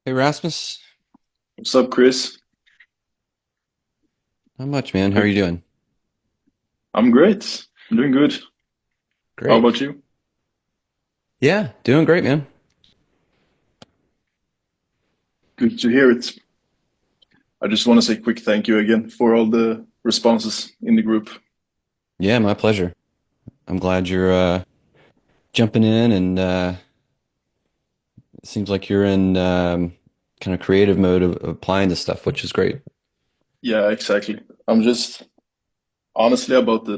Hey Rasmus, What's up, Chris? not much, man. How are Hey, you doing? I'm great. I'm doing good. How Great. about you? Yeah, doing great, man. Good to hear it. I just want to say quick thank you again for all the responses in the group. Yeah, my pleasure. I'm glad you're jumping in and it seems like you're in kind of creative mode of applying this stuff, which is great. Yeah, exactly. I'm just honestly about the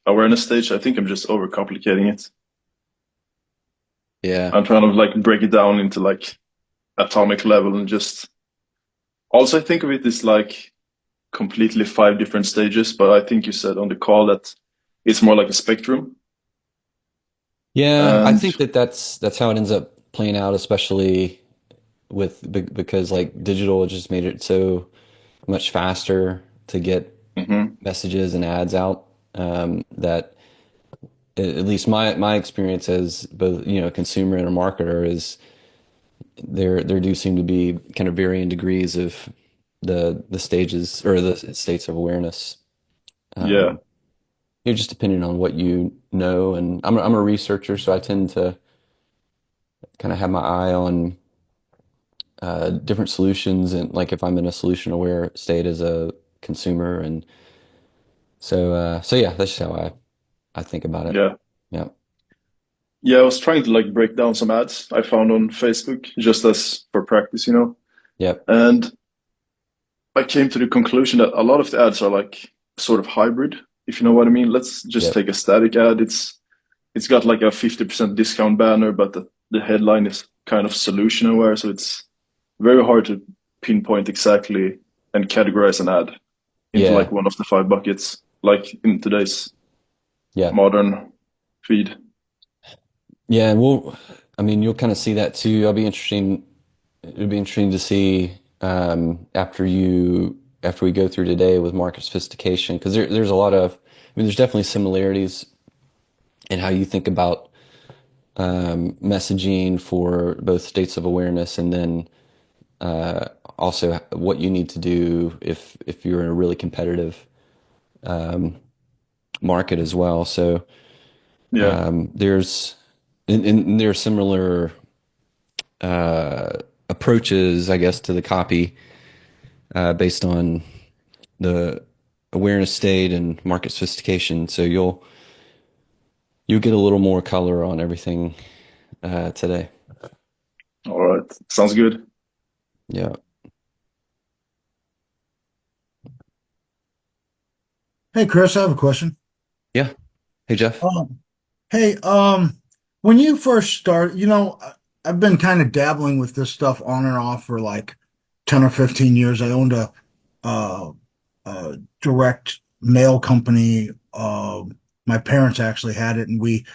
awareness stage. I think I'm just overcomplicating it. Yeah. I'm trying to break it down into atomic level and just also I think of it as completely five different stages, but I think you said on the call that it's more like a spectrum. Yeah, I And think that that's how it ends up playing out, especially because like digital just made it so much faster to get mhm, messages and ads out that at least my experience as both, a consumer and a marketer is there do seem to be kind of varying degrees of the stages or the states of awareness. yeah, Um, you're just depending on what you know, and I'm a researcher, so I tend to kind of have my eye on different solutions, and like if I'm in a solution aware state as a consumer, and so yeah, that's just how I think about it. yeah. Yeah. Yeah, I was trying to break down some ads I found on Facebook just as for practice. Yep. And I came to the conclusion that a lot of the ads are sort of hybrid, if you know what I mean. Let's just Yep. take a static ad. It's got like a 50% discount banner, but the headline is kind of solution aware, so it's very hard to pinpoint exactly and categorize an ad into Yeah. one of the five buckets, like in today's Yeah. modern feed. Yeah. Well, I mean, you'll kind of see that too. I'll be interesting. It'll be interesting to see after we go through today with market sophistication because there's a lot of there's definitely similarities in how you think about messaging for both states of awareness and then uh, also what you need to do if you're in a really competitive market as well. So Yeah, there's and there are similar approaches, I guess, to the copy based on the awareness state and market sophistication. So you'll get a little more color on everything today. all right. Sounds good. Yeah. Hey Chris, I have a question. Yeah. Hey, Jeff. Um, hey, when you first start, I've been kind of dabbling with this stuff on and off for like 10 or 15 years. I owned uh, a direct mail company. My parents actually had it, and we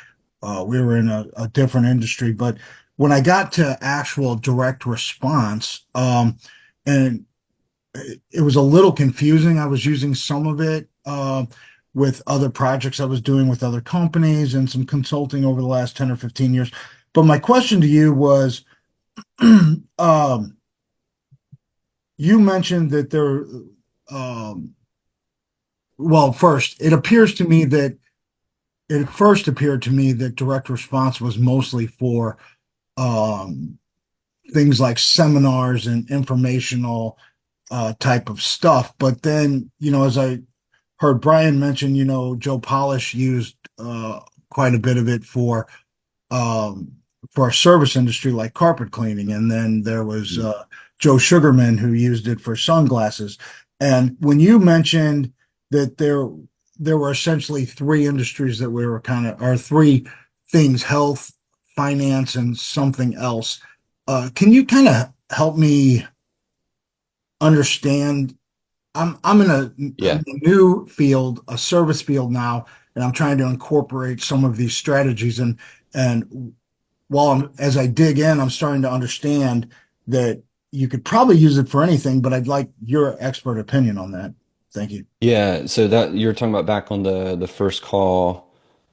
were in a different industry. But when I got to actual direct response, and it was a little confusing. I was using some of it with other projects I was doing with other companies and some consulting over the last 10 or 15 years. But my question to you was, um, you mentioned that um, well, first, it first appeared to me that direct response was mostly for um, things like seminars and informational type of stuff. But then, as I heard Brian mention, Joe Polish used quite a bit of it um, for a service industry like carpet cleaning, and then there was Mm. Joe Sugarman who used it for sunglasses. And when you mentioned that there were essentially three industries that we were or three things: health, finance, and something else. Can you kind of help me understand? I'm in I'm Yeah. in a new field, a service field now, and I'm trying to incorporate some of these strategies. And while as I dig in, I'm starting to understand that you could probably use it for anything, but I'd like your expert opinion on that. Thank you. Yeah. So that you're talking about back on the first call,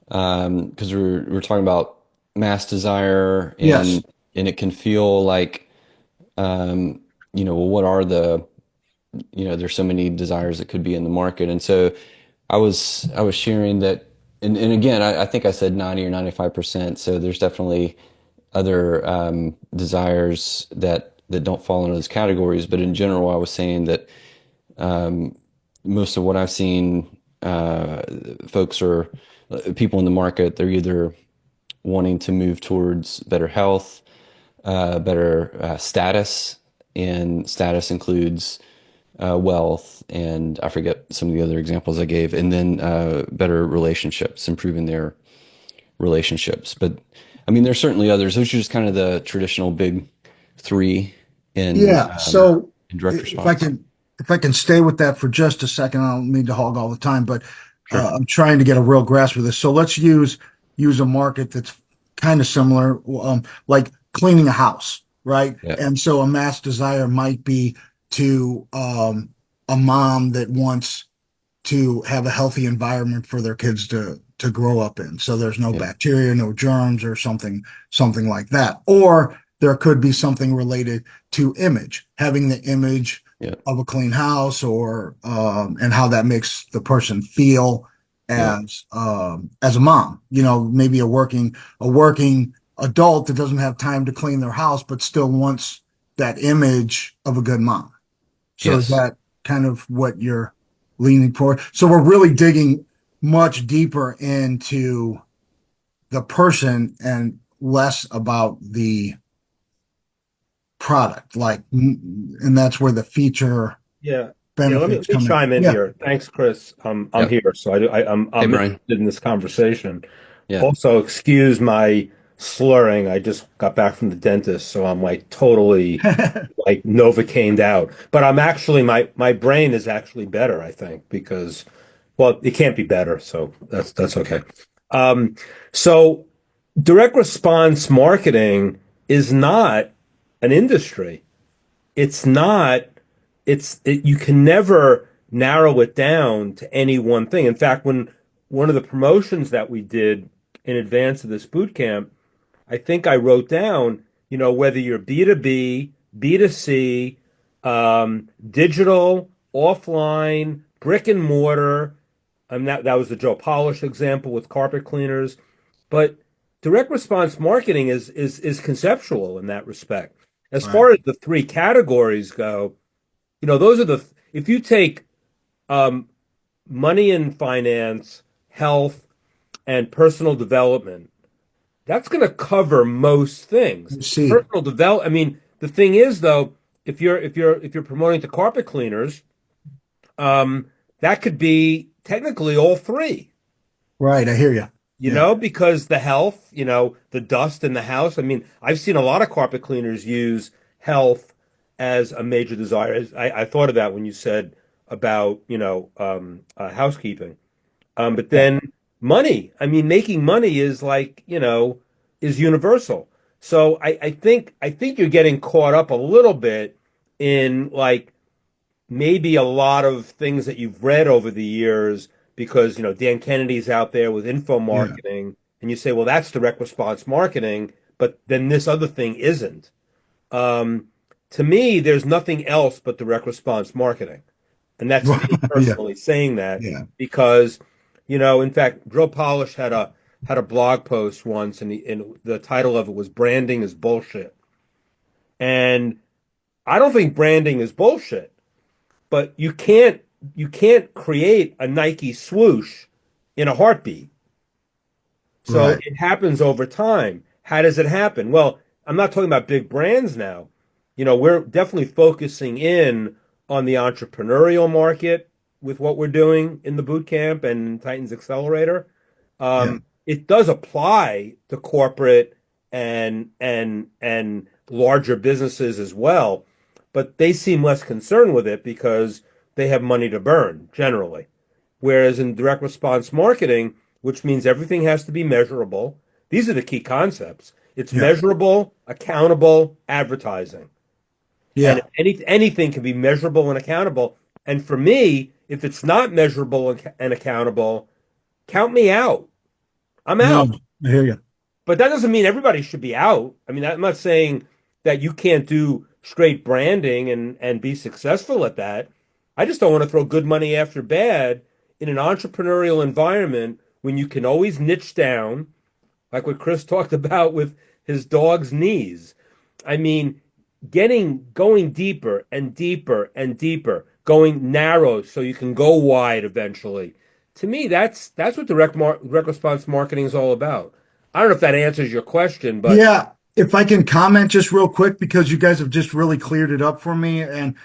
because we're talking about mass desire Yes. and it can feel like um, well, what are there's so many desires that could be in the market. And so I was sharing that, and again, I think I said 90 or 95%. So there's definitely other desires that don't fall into those categories. But in general, I was saying that um, most of what I've seen, folks are people in the market, they're either wanting to move towards better health, better status, and status includes wealth, and I forget some of the other examples I gave, and then better relationships, improving their relationships. But I mean, there's certainly others. Those are just kind of the traditional big three in Yeah. So in direct if I response. can if I can stay with that for just a second, I don't mean to hog all the time, but Sure. I'm trying to get a real grasp of this. So let's use a market that's kind of similar, like cleaning a house, right? Yeah. And so a mass desire might be to a mom that wants to have a healthy environment for their kids to grow up in. So there's no Yeah. bacteria, no germs, or something like that. Or there could be something related to image, having the image Yeah. of a clean house, or and how that makes the person feel Yeah. as a mom. Maybe a working adult that doesn't have time to clean their house, but still wants that image of a good mom. So is Yes. that kind of what you're leaning toward? So we're really digging much deeper into the person and less about the product, and that's where the feature Yeah. Yeah, let benefits me come in. chime in Yeah. here. Thanks, Chris. I'm Yep. here, so Hey, I'm Brian. interested in this conversation. Yeah. Also, excuse my slurring. I just got back from the dentist, so I'm like totally like Novocained out. But I'm actually my brain is actually better, I think, because well, it can't be better, so that's okay. Um, so direct response marketing is not an industry. It's not you can never narrow it down to any one thing. In fact, when one of the promotions that we did in advance of this boot camp, I think I wrote down, whether you're B2B, B2C, digital, offline, brick and mortar, and that was the Joe Polish example with carpet cleaners. But direct response marketing is conceptual in that respect. As Right. far as the three categories go, those are if you take um, money and finance, health, and personal development, that's going to cover most things. I see. Personal develop. I mean, the thing is though, if you're promoting to carpet cleaners, um, that could be technically all three. Right. I hear you. Yeah. Because the health, the dust in the house. I mean, I've seen a lot of carpet cleaners use health as a major desire. I thought of that when you said about, housekeeping. But Yeah. then money, I mean, making money is like, is universal. So I think you're getting caught up a little bit in like maybe a lot of things that you've read over the years because Dan Kennedy's out there with info Yeah. marketing and you say, well, that's direct response marketing, but then this other thing isn't. um, to me there's nothing else but direct response marketing, and that's me Yeah. personally saying that Yeah. because in fact Joe Polish had a blog post once, and the title of it was branding is bullshit. And I don't think branding is bullshit, but you can't create a Nike swoosh in a heartbeat. So Right. it happens over time. How does it happen? Well, I'm not talking about big brands now. We're definitely focusing in on the entrepreneurial market with what we're doing in the boot camp and Titans Accelerator. Yeah. It does apply to corporate and larger businesses as well, but they seem less concerned with it because they have money to burn generally. Whereas in direct response marketing, which means everything has to be measurable, these are the key concepts. It's Yeah. measurable, accountable advertising. And Yeah. anything can be measurable and accountable. And for me, if it's not measurable and accountable, count me out. I'm No, out. I hear you. But that doesn't mean everybody should be out. I mean, I'm not saying that you can't do straight branding and be successful at that. I just don't want to throw good money after bad in an entrepreneurial environment when you can always niche down, like what Chris talked about with his dog's knees. I mean, going deeper and deeper and deeper, going narrow so you can go wide eventually. To me, that's what direct response marketing is all about. I don't know if that answers your question, but Yeah, if I can comment just real quick because you guys have just really cleared it up for me, and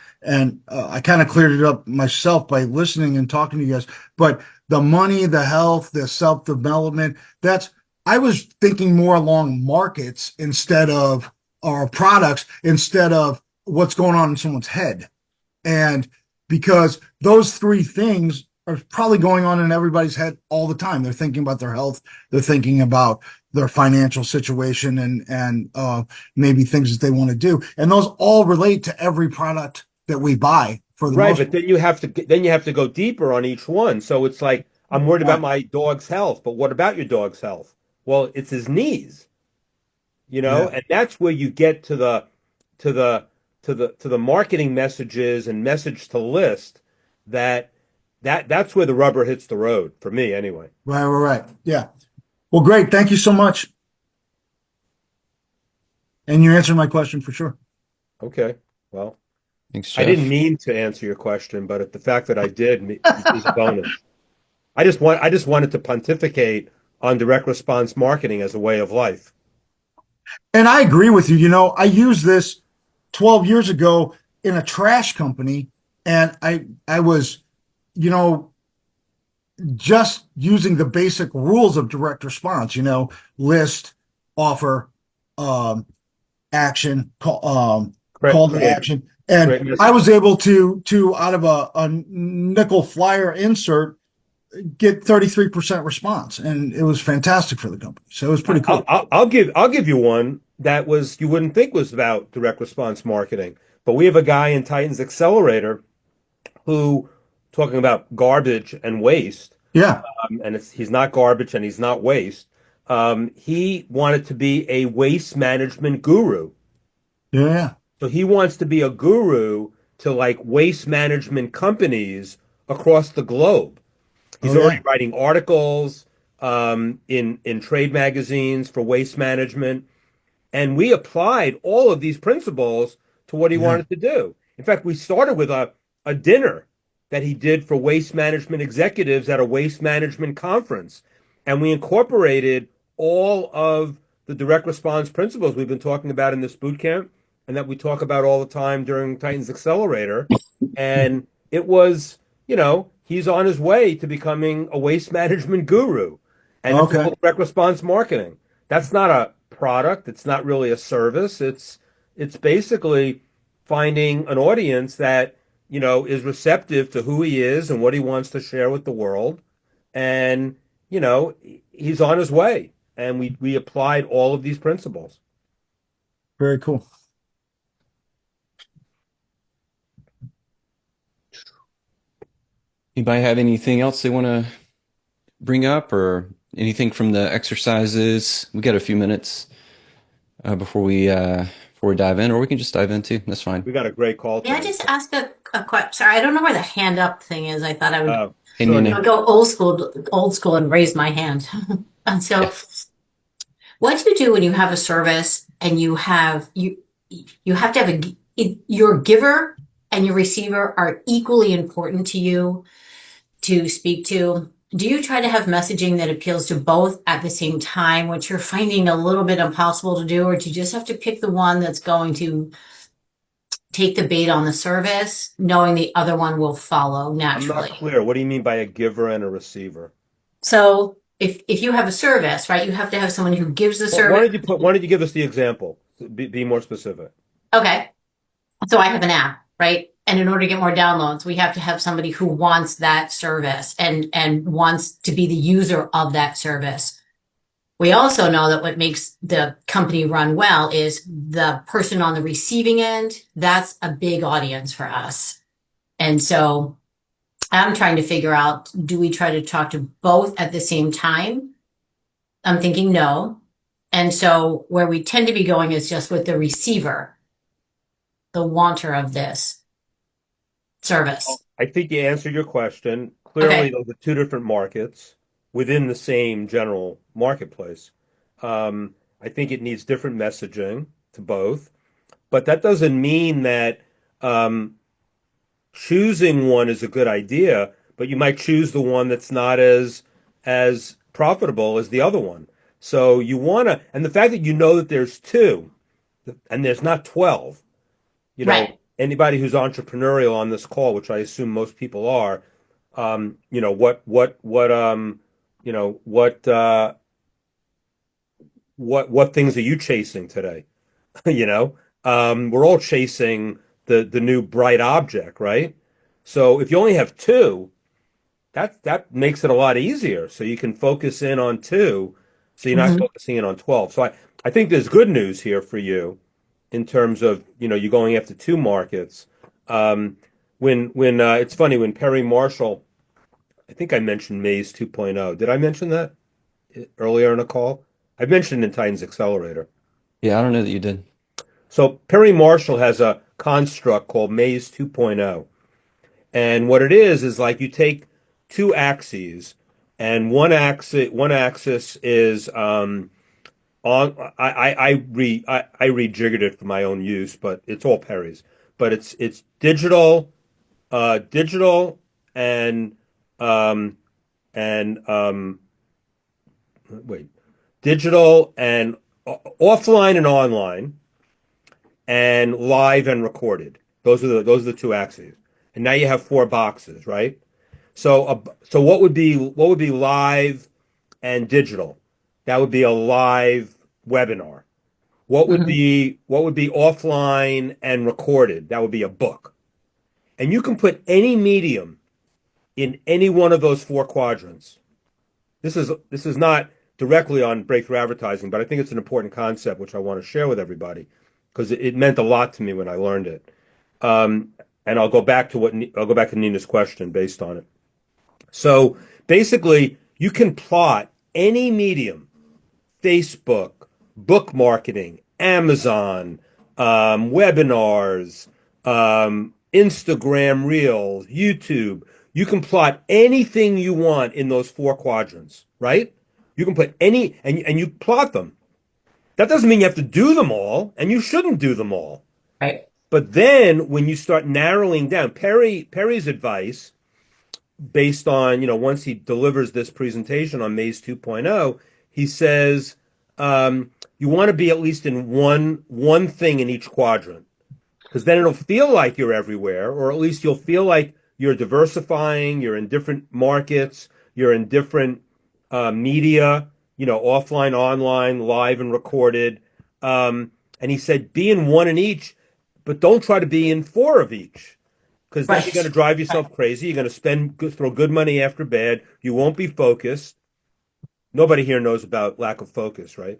I kind of cleared it up myself by listening and talking to you guys. But the money, the health, the self-development, that's I was thinking more along markets instead of or products instead of what's going on in someone's head. And because those three things are probably going on in everybody's head all the time. They're thinking about their health, they're thinking about their financial situation and maybe things that they want to do. And those all relate to every product that we buy for the right, most but then you have to go deeper on each one. So it's like I'm worried about part. my dog's health, but what about your dog's health? Well, it's his knees, Yeah. and that's where you get to the to the marketing messages and message to list that that's where the rubber hits the road for me anyway. Right. Yeah. Well, great. Thank you so much. And you answered my question for sure. Okay. Well, Thanks, I didn't Jeff. mean to answer your question, but the fact that I did is a bonus. I just wanted to pontificate on direct response marketing as a way of life. And I agree with you. You know, I used this 12 years ago in a trash company, and I was, you know, just using the basic rules of direct response, list, offer, um, action, call to Create action. And great I message. was able to out of a nickel flyer insert get 33% response. And it was fantastic for the company. So it was pretty cool. I'll give you one that was you wouldn't think was about direct response marketing, but we have a guy in Titans Accelerator who talking about garbage and waste, Yeah. and he's not garbage and he's not waste. He wanted to be a waste management guru. Yeah. So he wants to be a guru to like waste management companies across the globe. Oh, He's already yeah. writing articles in trade magazines for waste management, and we applied all of these principles to what he Yeah. wanted to do. In fact, we started with a dinner that he did for waste management executives at a waste management conference, and we incorporated all of the direct response principles we've been talking about in this boot camp and that we talk about all the time during Titans Accelerator. And it was, he's on his way to becoming a waste management guru. And it's Okay. all direct response marketing. That's not a product. It's not really a service. It's basically finding an audience that, is receptive to who he is and what he wants to share with the world. And, he's on his way. And we applied all of these principles. Very cool. Anybody have anything else they want to bring up or anything from the exercises? We got a few minutes before we dive in, or we can just dive in too. That's fine. We got a great call May I today. just ask a question? Sorry, I don't know where the hand up thing is. I thought I would Hey, Sure. Nina. go old school and raise my hand. And so, Yeah. what do you do when you have a service and you have to have your giver and your receiver are equally important to you to speak to? Do you try to have messaging that appeals to both at the same time, which you're finding a little bit impossible to do, or do you just have to pick the one that's going to take the bait on the service, knowing the other one will follow I'm not naturally? clear. What do you mean by a giver and a receiver? So if you have a service, right, you have to have someone who gives the Why service. why don't you give us the example? Be more specific. Okay. So I have an app, right? And in order to get more downloads, we have to have somebody who wants that service and wants to be the user of that service. We also know that what makes the company run well is the person on the receiving end. That's a big audience for us. And so I'm trying to figure out, do we try to talk to both at the same time? I'm thinking no. And so where we tend to be going is just with the receiver. the wanter of this service? I think you answered your question. Clearly, Okay. those are two different markets within the same general marketplace. I think it needs different messaging to both, but that doesn't mean that um, choosing one is a good idea, but you might choose the one that's not as profitable as the other one. So you want to, and the fact that you know that there's two and there's not 12, Right. anybody who's entrepreneurial on this call, which I assume most people are, you know, you know, what things are you chasing today? You know, we're all chasing the new bright object, right? So if you only have two, that makes it a lot easier. So you can focus in on two, so you're not Mhm. focusing in on 12. So I think there's good news here for you in terms of, you know, you're going after two markets. Um, when it's funny when Perry Marshall, I think I mentioned Maze 2.0. Did I mention that earlier in a call? I mentioned in Titans Accelerator. Yeah, I don't know that you did. So Perry Marshall has a construct called Maze 2.0. And what it is like you take two axes, and one axis is on I rejiggered it for my own use, but it's all Perry's. But it's digital and um and wait, digital and offline and online and live and recorded. Those are the two axes. And now you have four boxes, right? So what would be live and digital? That would be a live webinar. Mhm. What would be offline and recorded? That would be a book. And you can put any medium in any one of those four quadrants. This is not directly on breakthrough advertising, but I think it's an important concept which I want to share with everybody because it meant a lot to me when I learned it. Um, and I'll go back to Nina's question based on it. So basically, you can plot any medium, Facebook, book marketing, Amazon, webinars, Instagram Reels, YouTube. You can plot anything you want in those four quadrants, right? You can put any, and you plot them. That doesn't mean you have to do them all, and you shouldn't do them all. Right. But then when you start narrowing down, Perry's advice based on, once he delivers this presentation on Maze 2.0, he says you want to be at least in one thing in each quadrant because then it'll feel like you're everywhere, or at least you'll feel like you're diversifying, you're in different markets, you're in different media, offline, online, live, and recorded. And he said, be in one in each, but don't try to be in four of each because then you're going to Right. drive Right. yourself crazy. You're going to throw good money after bad. You won't be focused. Nobody here knows about lack of focus, right?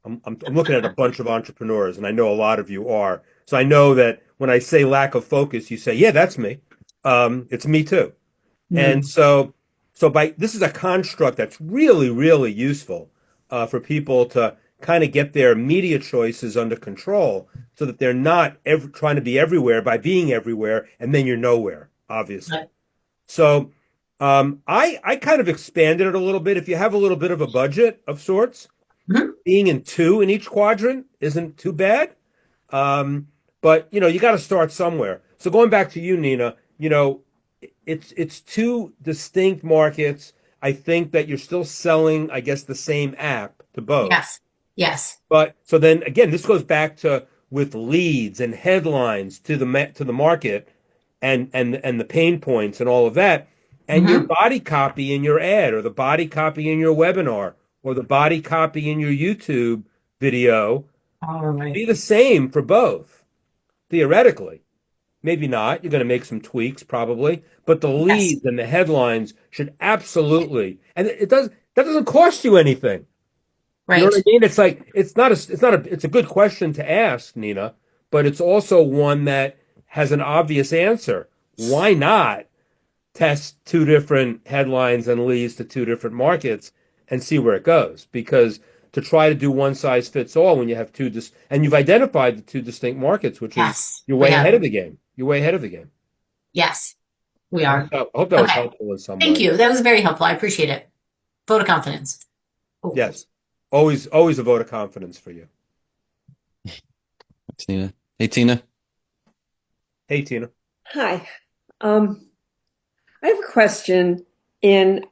I'm looking at a bunch of entrepreneurs, and I know a lot of you are. So I know that when I say lack of focus, you say, "Yeah, that's me. It's me too." And Mhm. so this is a construct that's really, really useful for people to kind of get their media choices under control, so that they're not trying to be everywhere by being everywhere, and then you're nowhere, obviously. Right. So I kind of expanded it a little bit. If you have a little bit of a budget of sorts, Mhm. being in two in each quadrant isn't too bad. Um, but you got to start somewhere. So going back to you, Nina, it's two distinct markets. I think that you're still selling, I guess, the same app to both. Yes. Yes. But so then again, this goes back to with leads and headlines to the market and the pain points and all of that, and your Hmm. body copy in your ad or the body copy in your webinar or the body copy in your YouTube video All be right. the same for both, theoretically. Maybe not. You're going to make some tweaks probably, but the Yes. leads and the headlines should absolutely, and that doesn't cost you anything. You know what I Right. mean? It's like it's a good question to ask, Nina, but it's also one that has an obvious answer. Why not test two different headlines and leads to two different markets and see where it goes? Because to try to do one size fits all when you have and you've identified the two distinct markets, which is Yes, you're we way have. ahead of the game. You're way ahead of the game. Yes, we I are. hope that was Okay. helpful in some Thank way. you. That was very helpful. I appreciate it. Vote of confidence. Ooh. Yes. Always a vote of confidence for you. Thanks, Tina. Hey, Tina. Hey, Tina. Hi. I have a question, and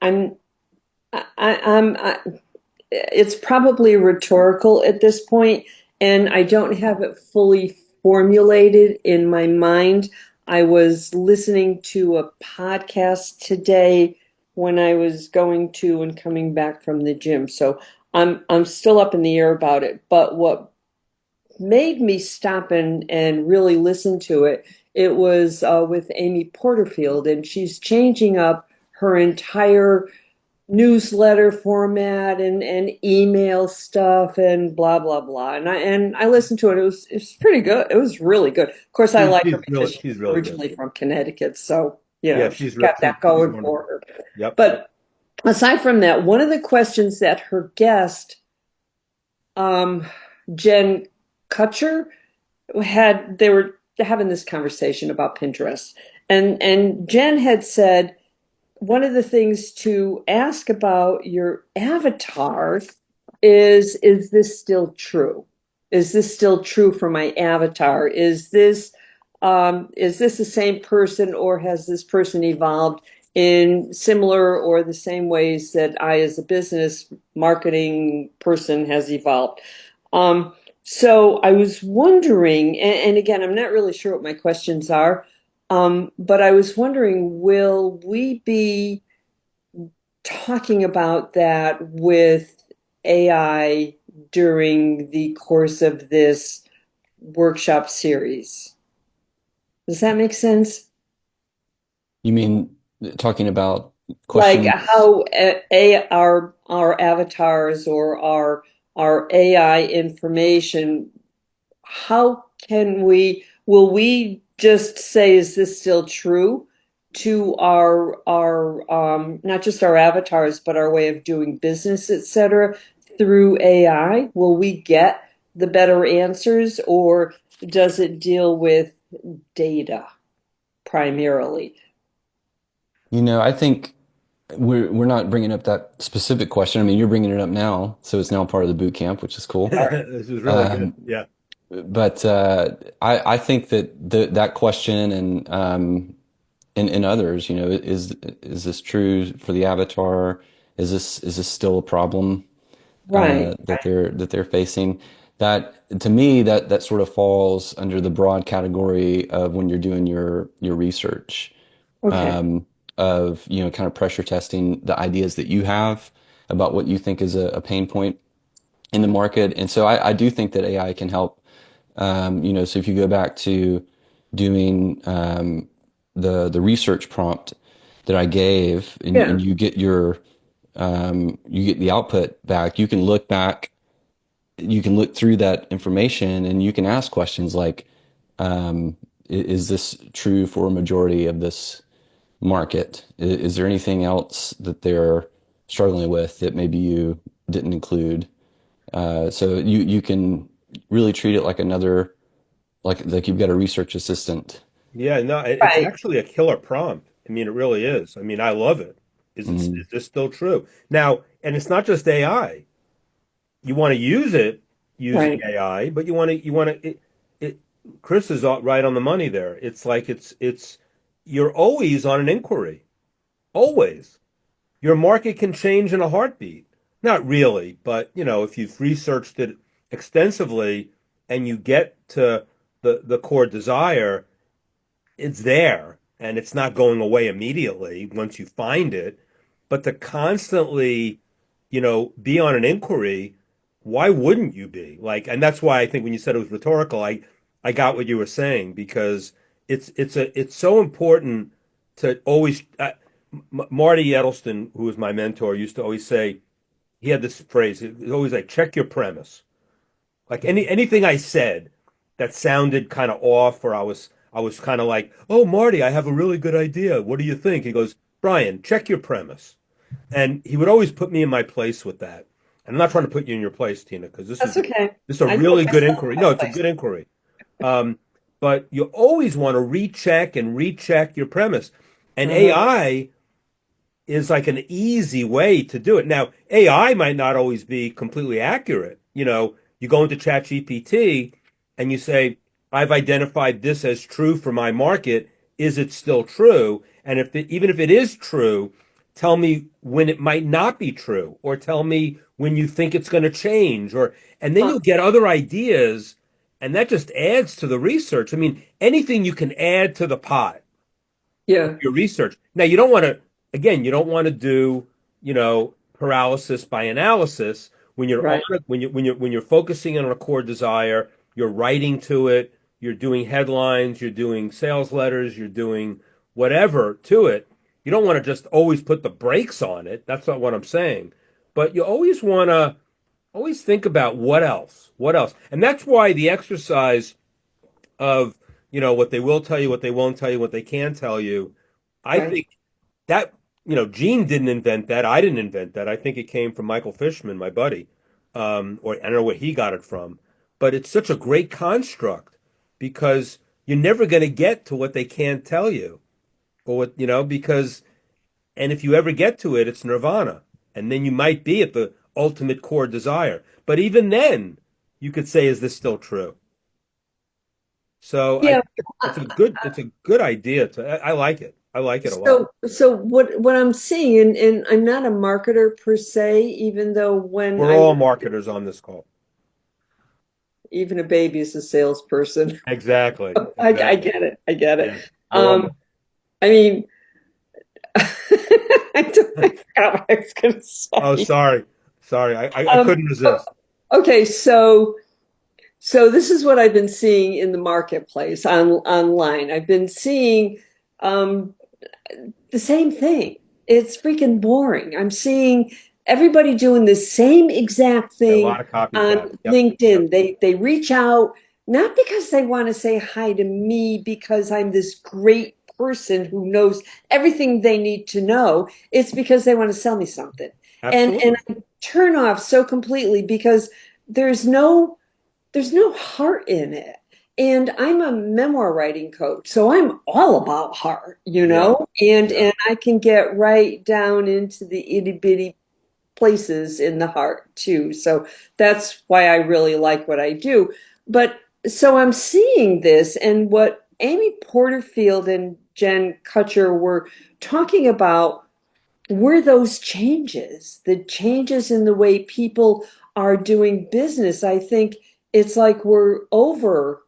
it's probably rhetorical at this point, and I don't have it fully formulated in my mind. I was listening to a podcast today when I was going to and coming back from the gym, so I'm still up in the air about it. But what made me stop and really listen to it, it was with Amy Porterfield, and she's changing up her entire newsletter format and email stuff and blah blah blah. And I listened to it. It was pretty good. It was really good. Of course, I like her because She's she's really originally good. from Connecticut, so Yeah, she's got that going wonderful. for her. Yep. But aside from that, one of the questions that her guest, Jen Kutcher, they were having this conversation about Pinterest, and Jen had said one of the things to ask about your avatar is this still true? Is this still true for my avatar? Is this the same person, or has this person evolved in similar or the same ways that I, as a business marketing person, has evolved? So I was wondering, and again, I'm not really sure what my questions are, but I was wondering, will we be talking about that with AI during the course of this workshop series? Does that make sense? You mean talking about Like questions? how our avatars or our AI information, how will we just say, is this still true to our not just our avatars, but our way of doing business, etc., through AI? Will we get the better answers, or does it deal with data primarily? I think we're not bringing up that specific question. I mean, you're bringing it up now, so it's now part of the boot camp, which is cool. This is really good. Yeah. But I think that that question and others, is this true for the avatar? Is this still a problem Right. that they're facing? That to me that sort of falls under the broad category of when you're doing your research, Okay. of kind of pressure testing the ideas that you have about what you think is a pain point in the market. And so I do think that AI can help. So if you go back to doing the research prompt that I gave, and, Yeah. and you get the output back, you can look through that information, and you can ask questions like, is this true for a majority of this market? Is there anything else that they're struggling with that maybe you didn't include? So you can really treat it like another, like you've got a research assistant. Yeah, no, it's Right. actually a killer prompt. I mean, it really is. I mean, I love it. Mhm. Is this still true? Now, and it's not just AI. You want to use it using Right. AI, but it Chris is right on the money there. It's like you're always on an inquiry. Always. Your market can change in a heartbeat. Not really, but if you've researched it extensively and you get to the core desire, it's there and it's not going away immediately once you find it. But to constantly, be on an inquiry, why wouldn't you be? Like, and that's why I think when you said it was rhetorical, I got what you were saying, because it's so important to always Marty Edelstein, who was my mentor, used to always say, he had this phrase, it was always like, check your premise. Like anything I said that sounded kind of off, or I was kind of like, "Oh, Marty, I have a really good idea. What do you think?" He goes, "Brian, check your premise." And he would always put me in my place with that. and I'm not trying to put you in your place, Tina, because That's okay. this is a I really put good myself inquiry. in No, my it's a place. good inquiry. But you always want to recheck and recheck your premise. And Uh-huh. AI is like an easy way to do it. Now, AI might not always be completely accurate. You go into ChatGPT and you say, I've identified this as true for my market. Is it still true? And even if it is true, tell me when it might not be true, or tell me when you think it's going to change, and then Huh. you'll get other ideas, and that just adds to the research. I mean, anything you can add to the pot of Yeah. your research. Now, you don't want to do, paralysis by analysis. When you're on Right. it, when you're focusing on a core desire, you're writing to it, you're doing headlines, you're doing sales letters, you're doing whatever to it. You don't want to just always put the brakes on it. That's not what I'm saying. But you always want to always think about what else. And that's why the exercise of, what they will tell you, what they won't tell you, what they can tell you. I Right. think that, Gene didn't invent that. I didn't invent that. I think it came from Michael Fishman, my buddy. Or I don't know where he got it from, but it's such a great construct because you're never going to get to what they can't tell you, or because, and if you ever get to it, it's nirvana. And then you might be at the ultimate core desire. But even then, you could say, is this still true? So I Yeah. think it's a good idea I like it. I like it a lot. So what I'm seeing, and I'm not a marketer per se, even though when We're all marketers on this call. even a baby is a salesperson. Exactly. I Exactly. get it. I get Yeah. it. We're all I mean, I forgot what I was going to Oh, say. sorry. Sorry. I Um, couldn't resist. okay, so this is what I've been seeing in the marketplace online. I've been seeing um, the same thing. It's freaking boring. I'm seeing everybody doing the same exact Yeah, a thing lot of copycat. on Yep. Yep. LinkedIn. They reach out not because they want to say hi to me because I'm this great person who knows everything they need to know. It's because they want to sell me something. And Absolutely. I turn off so completely because there's no there's no heart in it. And I'm a memoir writing coach, so I'm all about heart, Yeah. and Yeah. and I can get right down into the itty bitty places in the heart too. So that's why I really like what I do. But so I'm seeing this, and what Amy Porterfield and Jen Kutcher were talking about were those changes, the changes in the way people are doing business. I think it's like we're over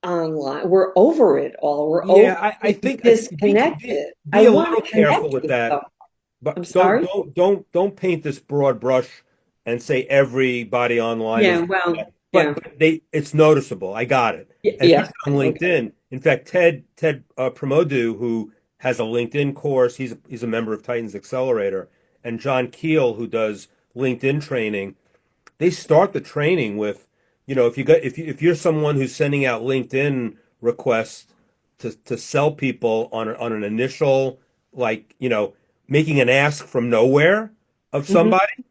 online. We're over it all. We're over Yeah, I think be disconnected. I be a want little to careful connect with with that. them. I'm But don't sorry. don't don't don't paint this broad brush and say everybody online Yeah, is well, that. yeah. But it's noticeable. I got it. And Yeah. especially on Okay. LinkedIn. In fact, Ted Promodu, who has a LinkedIn course, he's a member of Titans Accelerator, and John Keel, who does LinkedIn training. They start the training with, if you're someone who's sending out LinkedIn requests to sell people on an initial, like, making an ask from nowhere of Mhm. somebody,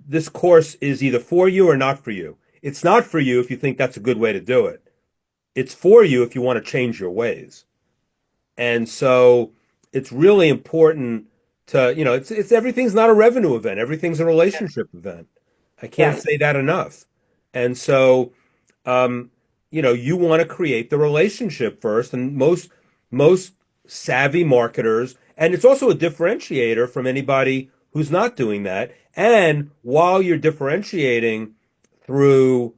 this course is either for you or not for you. It's not for you if you think that's a good way to do it. It's for you if you want to change your ways. And so it's really important to, it's everything's not a revenue event. Everything's a relationship event. I can't Right. say that enough. And so, um, you want to create the relationship first, and most savvy marketers, and it's also a differentiator from anybody who's not doing that. And while you're differentiating through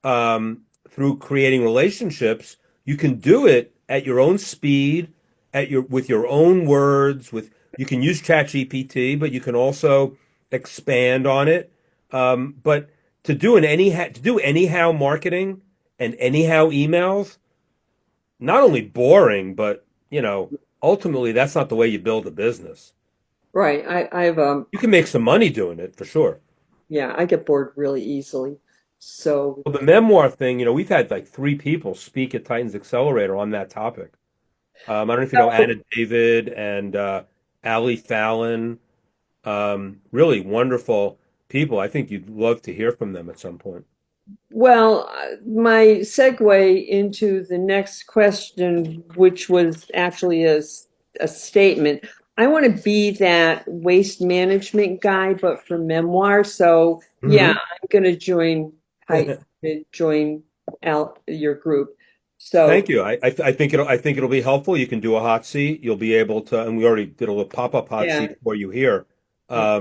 through creating relationships, you can do it at your own speed, with your own words. You can use ChatGPT, but you can also expand on it. But to do anyhow marketing and anyhow emails, not only boring, but ultimately that's not the way you build a business. Right. I've You can make some money doing it for sure. yeah, I get bored really easily. So Well, the memoir thing, we've had like three people speak at Titans Accelerator on that topic. I don't know if you know Anna David and Ali Fallon. really wonderful people. I think you'd love to hear from them at some point. Well, my segue into the next question, which was actually a statement. I want to be that waste management guy, but for memoir. So yeah, Mhm. I'm going to join your group. So Thank you. I think it'll be helpful. You can do a hot seat. You'll be able to, and we already did a little pop-up hot yeah, seat for you here. yeah.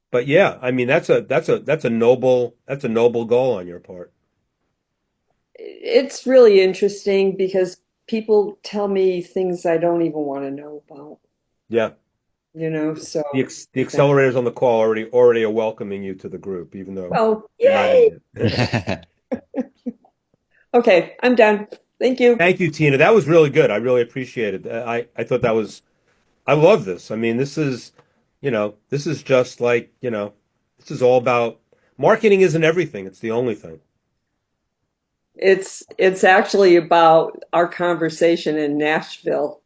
But yeah, I mean that's a noble goal on your part. It's really interesting because people tell me things I don't even want to know about, Yeah. so The that, accelerators on the call already are welcoming you to the group, even though well, you're not yay. in it. Okay, I'm done. Thank you. Thank you, Tina. That was really good. I really appreciate it. I thought I love this. I mean, this is just like, this is all about marketing isn't everything. It's the only thing. It's actually about our conversation in Nashville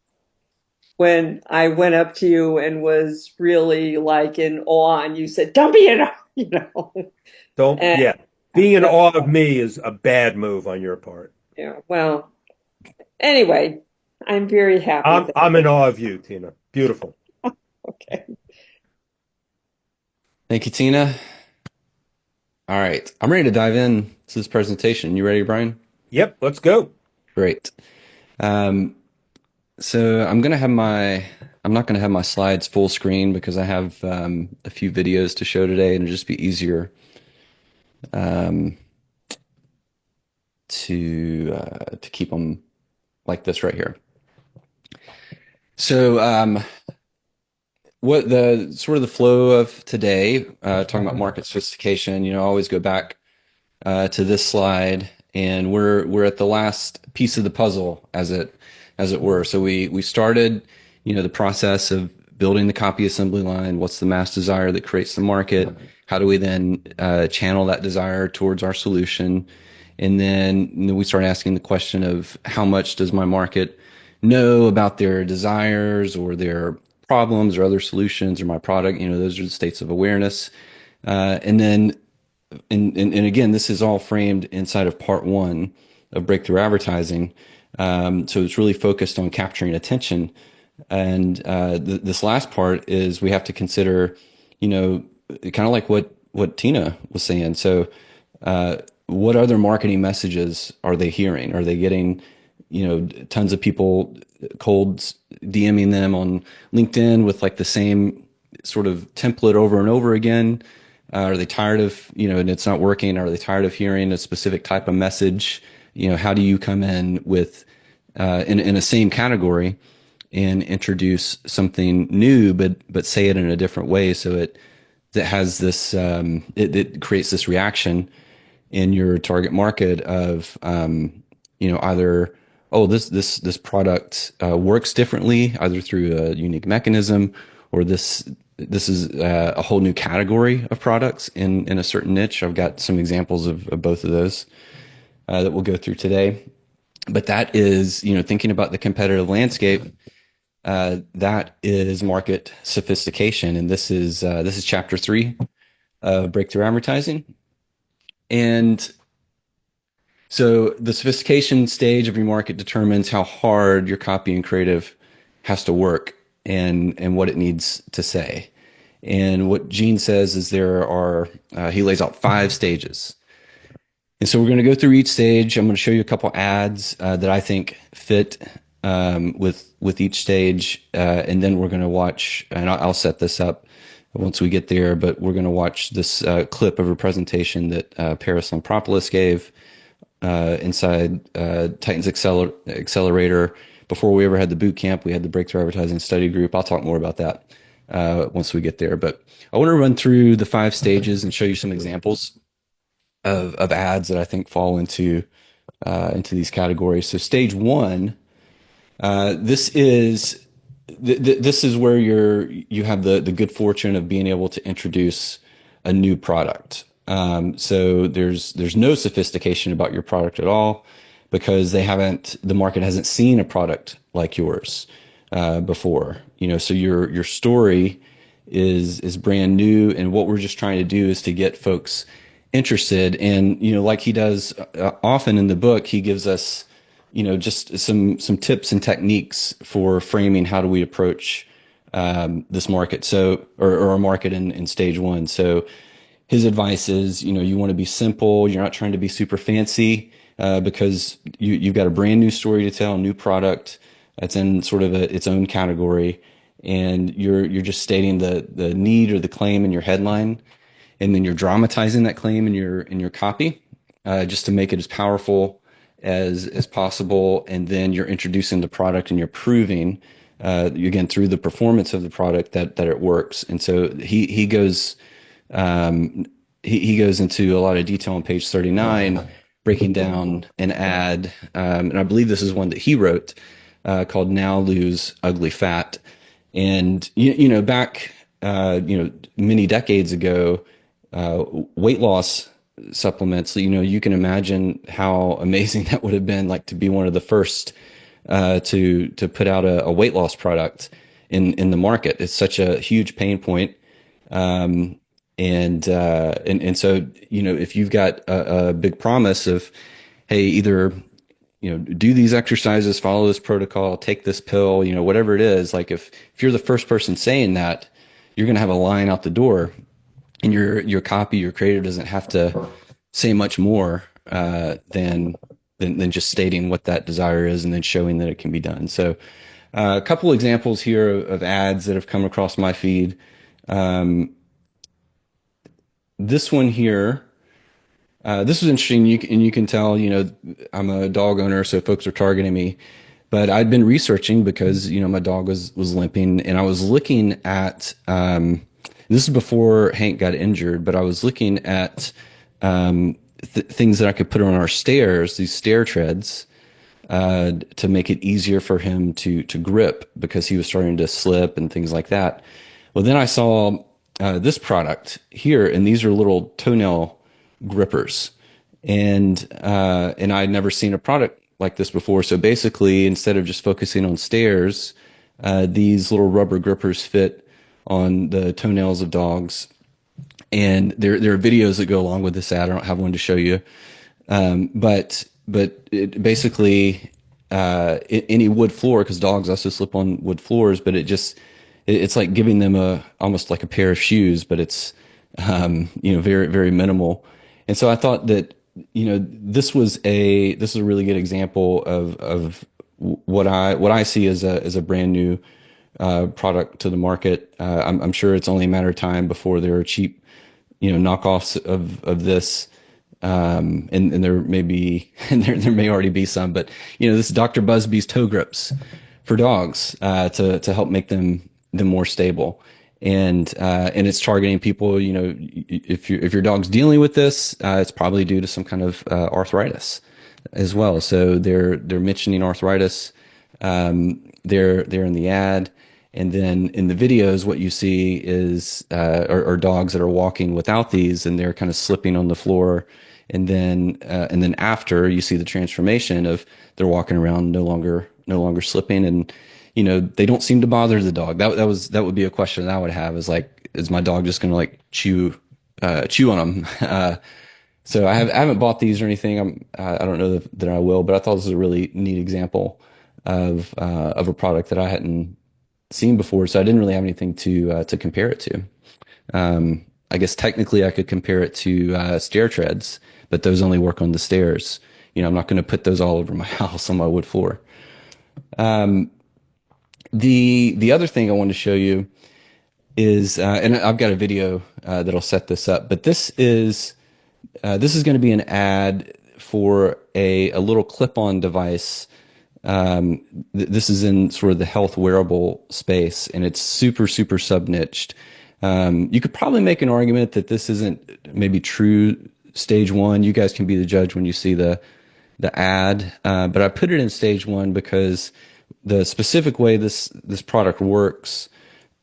when I went up to you and was really like in awe, and you said, "Don't be in awe," Don't, And yeah. Being in so, awe of me is a bad move on your part. well, anyway, I'm very happy I'm that. I'm in awe of you, Tina. Beautiful. Okay. Thank you, Tina. All right, I'm ready to dive in to this presentation. You ready, Brian? Yep, let's go. Great. Um, so I'm not gonna have my slides full screen because I have a few videos to show today, and it'll just be easier um, to keep them like this right here. So, what the sort of the flow of today, talking about market sophistication, I always go back to this slide, and we're at the last piece of the puzzle, as it were. So we started, the process of building the copy assembly line. What's the mass desire that creates the market? How do we then channel that desire towards our solution? And then we start asking the question of how much does my market know about their desires or their problems or other solutions or my product? Those are the states of awareness. And then and again, this is all framed inside of part one of breakthrough advertising. So it's really focused on capturing attention. And this last part is we have to consider, kind of like what Tina was saying. So, what other marketing messages are they hearing? Are they getting, tons of people cold DMing them on LinkedIn with like the same sort of template over and over again? Are they tired of, and it's not working? Are they tired of hearing a specific type of message? How do you come in with, in a same category and introduce something new, but say it in a different way so that has this, it creates this reaction in your target market of, either, oh, this product works differently, either through a unique mechanism, or this is a whole new category of products in a certain niche. I've got some examples of both of those that we'll go through today. But that is, thinking about the competitive landscape, that is market sophistication, and this is chapter 3 of breakthrough advertising. And so the sophistication stage of your market determines how hard your copy and creative has to work and what it needs to say. And what Gene says is he lays out 5 stages. And so we're going to go through each stage. I'm going to show you a couple ads that I think fit with each stage. And then we're going to watch, and I'll set this up once we get there, but we're going to watch this clip of a presentation that Paris Lampropoulos gave inside Titans Accelerator. Before we ever had the boot camp, we had the Breakthrough Advertising Study Group. I'll talk more about that once we get there. But I want to run through the 5 stages and show you some examples of ads that I think fall into these categories. So stage 1, this is where you have the good fortune of being able to introduce a new product. So there's no sophistication about your product at all because the market hasn't seen a product like yours before. So your story is brand new, and what we're just trying to do is to get folks interested. And like he does often in the book, he gives us just some tips and techniques for framing how do we approach this market, so or a market in stage one. So his advice is, you want to be simple. You're not trying to be super fancy, because you've got a brand new story to tell, a new product that's in sort of its own category, and you're just stating the need or the claim in your headline, and then you're dramatizing that claim in your copy, just to make it as powerful as possible, and then you're introducing the product and you're proving, again, through the performance of the product that it works. And so he goes he goes into a lot of detail on page 39, breaking down an ad, and I believe this is one that he wrote, called "Now Lose Ugly Fat." And back many decades ago, weight loss supplements, you can imagine how amazing that would have been, like to be one of the first to put out a weight loss product in the market. It's such a huge pain point. And so, if you've got a big promise of, hey, either, do these exercises, follow this protocol, take this pill, whatever it is, like if you're the first person saying that, you're going to have a line out the door, and your copy, your creator doesn't have to say much more, than just stating what that desire is and then showing that it can be done. So, a couple examples here of ads that have come across my feed. This one here, this was interesting. You can tell, I'm a dog owner, so folks are targeting me. But I'd been researching because, my dog was limping, and I was looking at, this is before Hank got injured, but I was looking at things that I could put on our stairs, these stair treads, to make it easier for him to grip, because he was starting to slip and things like that. Well, then I saw this product here, and these are little toenail grippers, and I'd never seen a product like this before. So basically, instead of just focusing on stairs, these little rubber grippers fit on the toenails of dogs. And there are videos that go along with this ad. I don't have one to show you, but it basically, any wood floor, because dogs also slip on wood floors, but it's like giving them almost like a pair of shoes, but it's very, very minimal. And so I thought that this was a really good example of what I see as a brand new product to the market. I'm sure it's only a matter of time before there are cheap knockoffs of this, and there may be and there may already be some, but this is Dr. Busby's toe grips for dogs, to help make them more stable, and it's targeting people. If your dog's dealing with this, it's probably due to some kind of arthritis as well. So they're mentioning arthritis. They're in the ad, and then in the videos, what you see is are dogs that are walking without these, and they're kind of slipping on the floor. And then after, you see the transformation of they're walking around no longer slipping, and they don't seem to bother the dog. That would be a question that I would have, is like, is my dog just going to like chew on them? So I haven't bought these or anything. I don't know that I will, but I thought this was a really neat example of a product that I hadn't seen before. So I didn't really have anything to compare it to. I guess technically I could compare it to stair treads, but those only work on the stairs. I'm not going to put those all over my house on my wood floor. The other thing I want to show you is, and I've got a video that'll set this up, but this is going to be an ad for a little clip-on device. This is in sort of the health wearable space, and it's super, super sub-niched. You could probably make an argument that this isn't maybe true stage one. You guys can be the judge when you see the ad, but I put it in stage one because the specific way this product works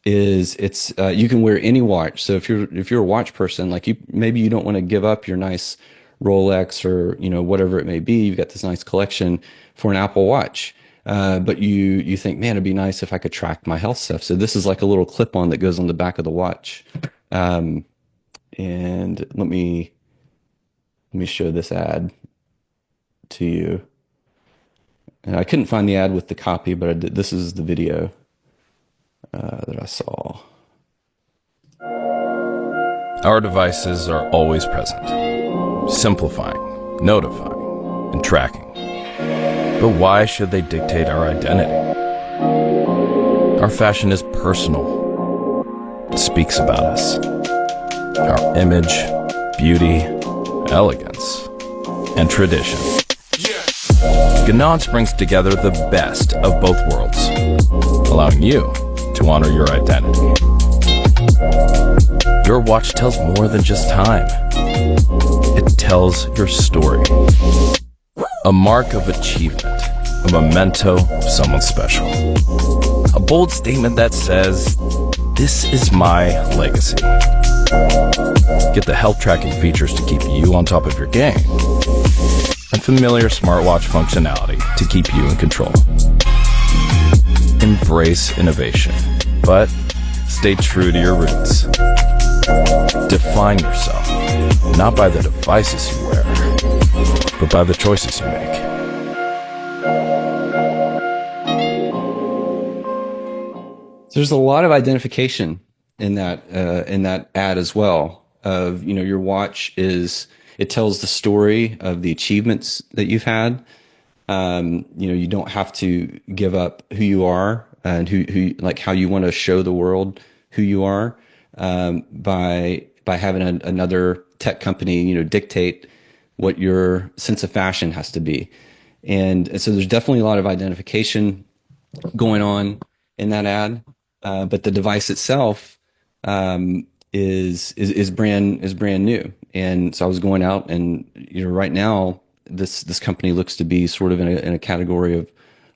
is it's you can wear any watch. So if you're a watch person, like maybe you don't want to give up your nice Rolex or whatever it may be, you've got this nice collection for an Apple Watch. but you think, man, it'd be nice if I could track my health stuff. So this is like a little clip-on that goes on the back of the watch. And let me show this ad to you. And I couldn't find the ad with the copy, but this is the video that I saw. Our devices are always present, simplifying, notifying, and tracking. But why should they dictate our identity? Our fashion is personal. It speaks about us. Our image, beauty, elegance, and tradition. Gnance brings together the best of both worlds, allowing you to honor your identity. Your watch tells more than just time. It tells your story. A mark of achievement, a memento of someone special. A bold statement that says, this is my legacy. Get the health tracking features to keep you on top of your game, and familiar smartwatch functionality to keep you in control. Embrace innovation, but stay true to your roots. Define yourself, not by the devices you wear, but by the choices you make. There's a lot of identification in that ad as well. Of, you know, your watch it tells the story of the achievements that you've had. You know, you don't have to give up who you are and who like how you want to show the world who you are by having another tech company, you know, dictate what your sense of fashion has to be. And so there's definitely a lot of identification going on in that ad. But the device itself is brand new. And so I was going out, and you know, right now this company looks to be sort of in a category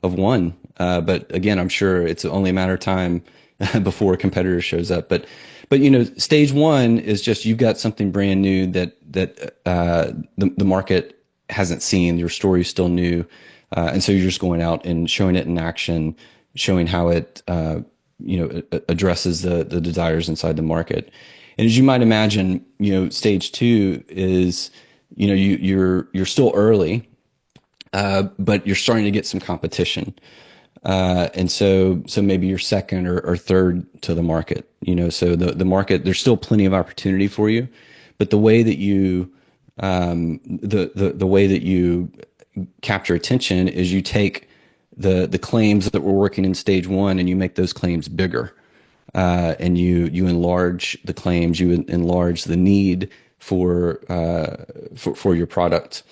of one. But again, I'm sure it's only a matter of time before a competitor shows up. But you know, stage one is just you've got something brand new that the market hasn't seen. Your story is still new, and so you're just going out and showing it in action, showing how it you know, addresses the desires inside the market. And as you might imagine, you know, stage two is, you know, you're still early, but you're starting to get some competition. And so maybe you're second or third to the market, you know, so the market, there's still plenty of opportunity for you, but the way that you, the way that you capture attention is you take the claims that were working in stage one and you make those claims bigger. And you enlarge the claims, you enlarge the need for your product.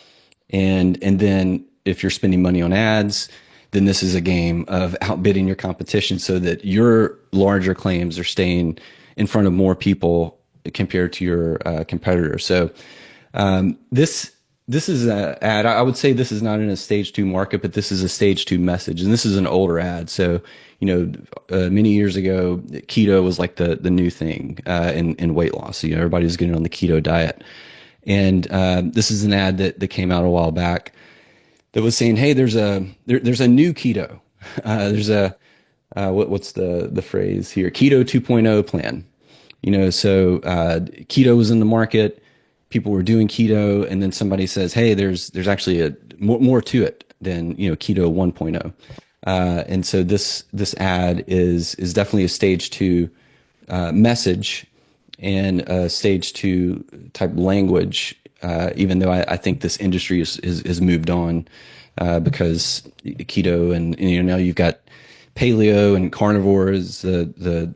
And then if you're spending money on ads, then this is a game of outbidding your competition so that your larger claims are staying in front of more people compared to your competitors. So this is an ad. I would say this is not in a stage two market, but this is a stage two message. And this is an older ad. So, you know, many years ago, keto was like the new thing in weight loss. So, you know, everybody was getting on the keto diet. And this is an ad that came out a while back that was saying, hey, there's a new keto. There's a what's the phrase here? Keto 2.0 plan. You know, so keto was in the market. People were doing keto, and then somebody says, hey, there's actually more to it than, you know, keto 1.0. And so this ad is definitely a stage two message and a stage two type language, even though I think this industry is moved on because keto and you know, now you've got paleo and carnivore is the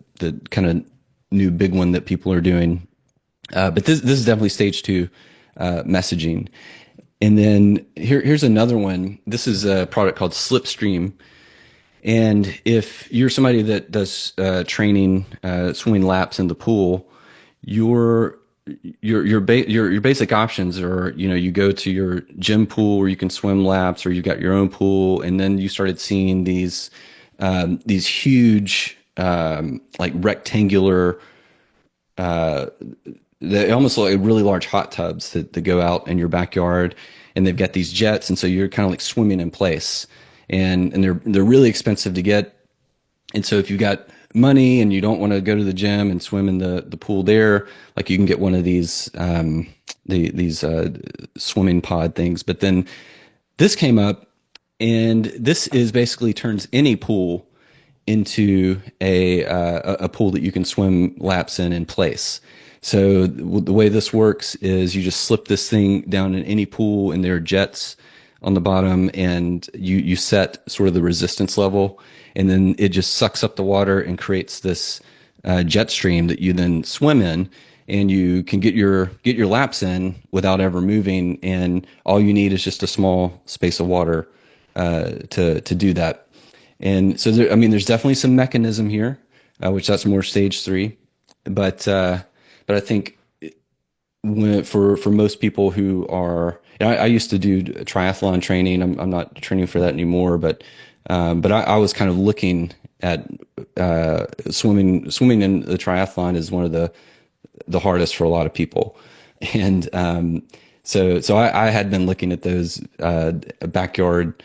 kind of new big one that people are doing. But this is definitely stage two messaging. And then here's another one. This is a product called Slipstream. And if you're somebody that does training, swimming laps in the pool, your basic options are, you know, you go to your gym pool where you can swim laps, or you got your own pool, and then you started seeing these huge like rectangular they almost look like really large hot tubs that go out in your backyard, and they've got these jets, and so you're kind of like swimming in place. and they're really expensive to get. And so if you got money and you don't want to go to the gym and swim in the pool there, like you can get one of these swimming pod things. But then this came up, and this is basically turns any pool into a pool that you can swim laps in place. So the way this works is you just slip this thing down in any pool, and there are jets on the bottom, and you set sort of the resistance level, and then it just sucks up the water and creates this jet stream that you then swim in, and you can get your laps in without ever moving, and all you need is just a small space of water to do that. And so there's definitely some mechanism here, which that's more stage 3, but I think for most people who are, I used to do triathlon training. I'm not training for that anymore, but I was kind of looking at swimming in the triathlon is one of the hardest for a lot of people, and so I had been looking at those backyard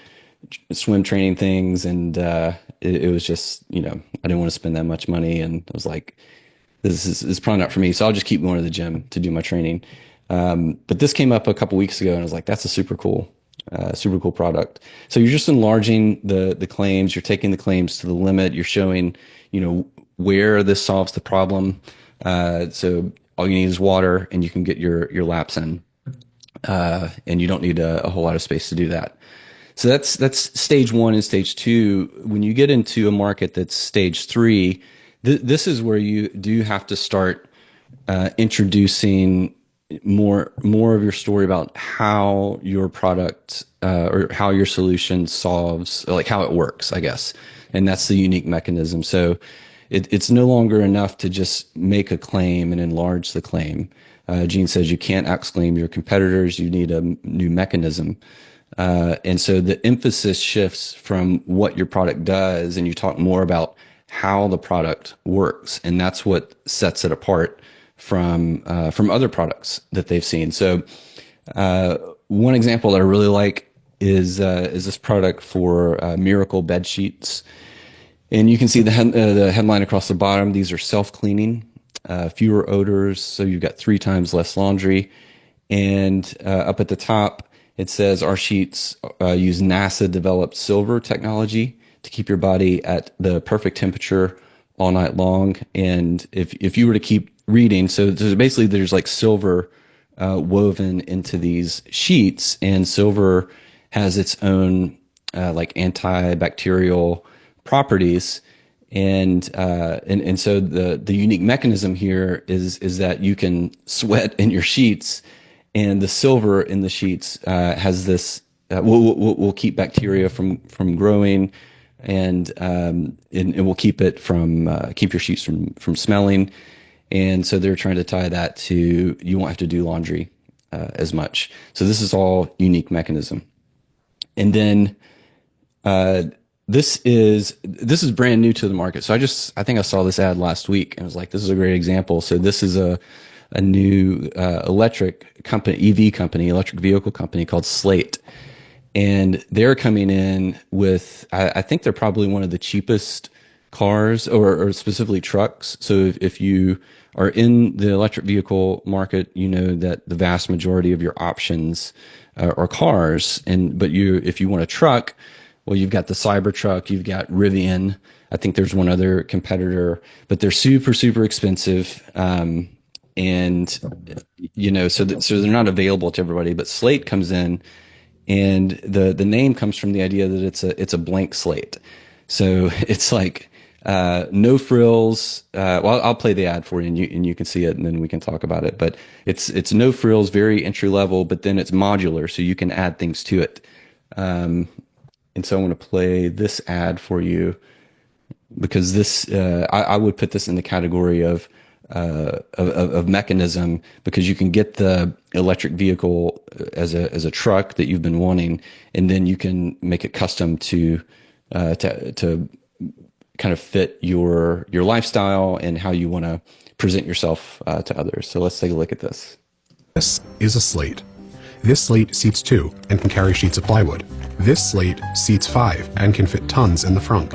swim training things, and it was just, I didn't want to spend that much money, and I was like, this is probably not for me, so I'll just keep going to the gym to do my training. But this came up a couple weeks ago, and I was like, that's a super cool product. So you're just enlarging the claims. You're taking the claims to the limit. You're showing, where this solves the problem. So all you need is water, and you can get your laps in, and you don't need a whole lot of space to do that. So that's stage 1 and stage 2. When you get into a market that's stage 3, this is where you do have to start introducing more of your story about how your product or how your solution solves, like how it works, I guess. And that's the unique mechanism. So it's no longer enough to just make a claim and enlarge the claim. Gene says you can't exclaim your competitors. You need a new mechanism. And so the emphasis shifts from what your product does, and you talk more about how the product works, and that's what sets it apart from other products that they've seen. So one example that I really like is this product for Miracle bed sheets, and you can see the headline across the bottom. These are self-cleaning, fewer odors, so you've got 3 times less laundry, and up at the top it says our sheets use NASA-developed silver technology to keep your body at the perfect temperature all night long. And if you were to keep reading, so basically there's like silver woven into these sheets, and silver has its own like antibacterial properties. And so the unique mechanism here is that you can sweat in your sheets, and the silver in the sheets has this will keep bacteria from growing, and it will keep it from keep your sheets from smelling. And so they're trying to tie that to, you won't have to do laundry as much. So this is all unique mechanism. And then this is brand new to the market. So I think I saw this ad last week and was like, this is a great example. So this is a new electric vehicle company called Slate. And they're coming in with, I think they're probably one of the cheapest cars or specifically trucks. So if you are in the electric vehicle market, you know that the vast majority of your options are cars. But if you want a truck, well, you've got the Cybertruck, you've got Rivian. I think there's one other competitor, but they're super, super expensive. So they're not available to everybody. But Slate comes in, and the name comes from the idea that it's a blank slate. So it's like no frills. Well, I'll play the ad for you, and you can see it, and then we can talk about it. But it's no frills, very entry level. But then it's modular, so you can add things to it. And so I want to play this ad for you, because this I would put this in the category of mechanism, because you can get the electric vehicle as a truck that you've been wanting, and then you can make it custom to kind of fit your lifestyle and how you want to present yourself to others. So let's take a look at this. This is a Slate. This slate seats 2 and can carry sheets of plywood. This slate seats 5 and can fit tons in the frunk.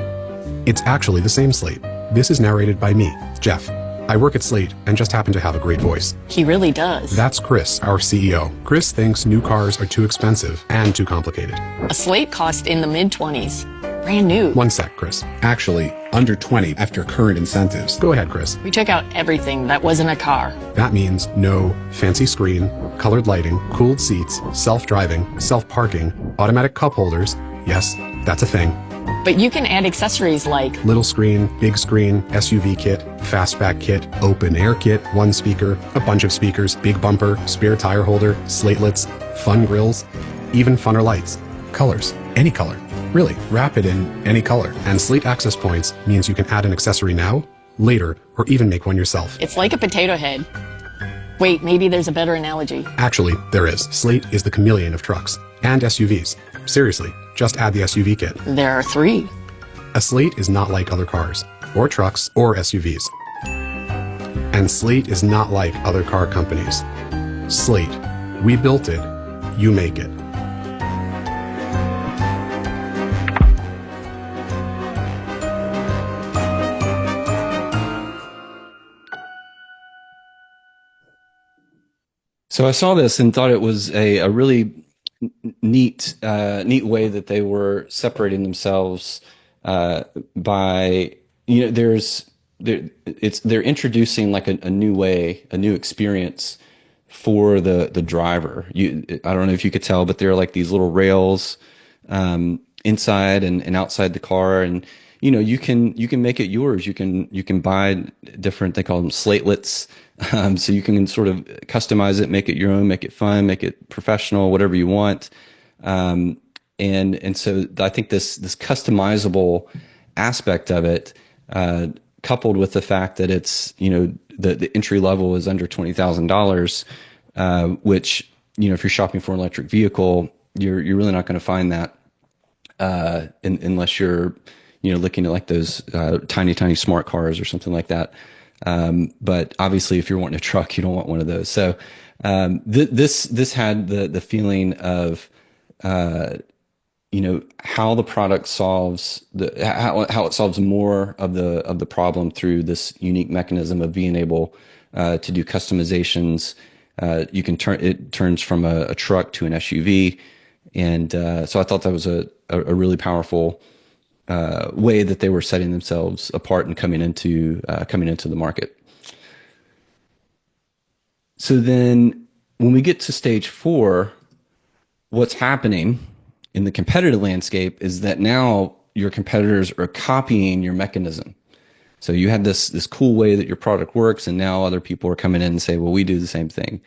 It's actually the same slate. This is narrated by me, Jeff. I work at Slate and just happen to have a great voice. He really does. That's Chris, our CEO. Chris thinks new cars are too expensive and too complicated. A slate cost in the mid-20s. Brand new. One sec, Chris. Actually, under 20 after current incentives. Go ahead, Chris. We took out everything that wasn't a car. That means no fancy screen, colored lighting, cooled seats, self-driving, self-parking, automatic cup holders. Yes, that's a thing. But you can add accessories like little screen, big screen, SUV kit, fastback kit, open air kit, one speaker, a bunch of speakers, big bumper, spare tire holder, slatelets, fun grills, even funner lights. Colors, any color. Really, wrap it in any color. And Slate Access Points means you can add an accessory now, later, or even make one yourself. it's like a potato head. Wait, maybe there's a better analogy. Actually, there is. Slate is the chameleon of trucks and SUVs. Seriously, just add the SUV kit. There are 3. A Slate is not like other cars, or trucks, or SUVs. And Slate is not like other car companies. Slate, we built it, you make it. So I saw this and thought it was a really neat way that they were separating themselves by, they're introducing like a new way, a new experience for the driver. I don't know if you could tell, but there are like these little rails inside and outside the car, and you can make it yours. You can buy different, they call them slatelets. So you can sort of customize it, make it your own, make it fun, make it professional, whatever you want. And so I think this customizable aspect of it, coupled with the fact that it's, the entry level is under $20,000, which, if you're shopping for an electric vehicle, you're really not going to find that, unless you're, looking at like those, tiny smart cars or something like that. But obviously if you're wanting a truck, you don't want one of those. So, this had the feeling of, how the product solves how it solves more of the problem through this unique mechanism of being able, to do customizations. You can turns from a truck to an SUV. And, so I thought that was a really powerful, way that they were setting themselves apart and coming into the market. So then when we get to stage 4, what's happening in the competitive landscape is that now your competitors are copying your mechanism. So you had this cool way that your product works, and now other people are coming in and say, well, we do the same thing.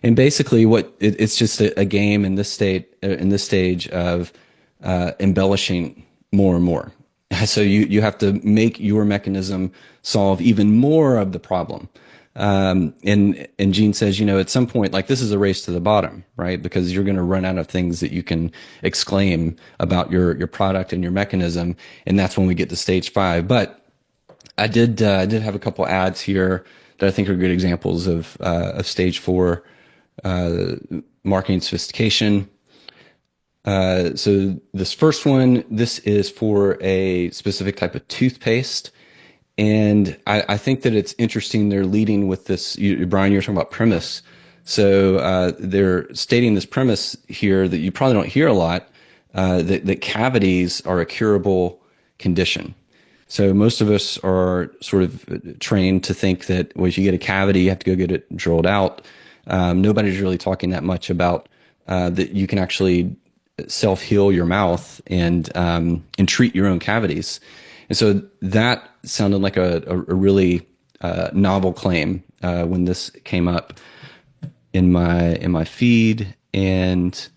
And basically it's just a game in this stage of embellishing more and more. So you have to make your mechanism solve even more of the problem. And Gene says, at some point, like, this is a race to the bottom, right? Because you're going to run out of things that you can exclaim about your product and your mechanism. And that's when we get to stage 5. But I did have a couple ads here that I think are good examples of stage 4, marketing sophistication. So this first one, this is for a specific type of toothpaste. And I think that it's interesting. They're leading with this, Brian, you were talking about premise. So, they're stating this premise here that you probably don't hear a lot, that cavities are a curable condition. So most of us are sort of trained to think that, well, if you get a cavity, you have to go get it drilled out. Nobody's really talking that much about, that you can actually self-heal your mouth and treat your own cavities. And so that sounded like a really novel claim when this came up in my feed. And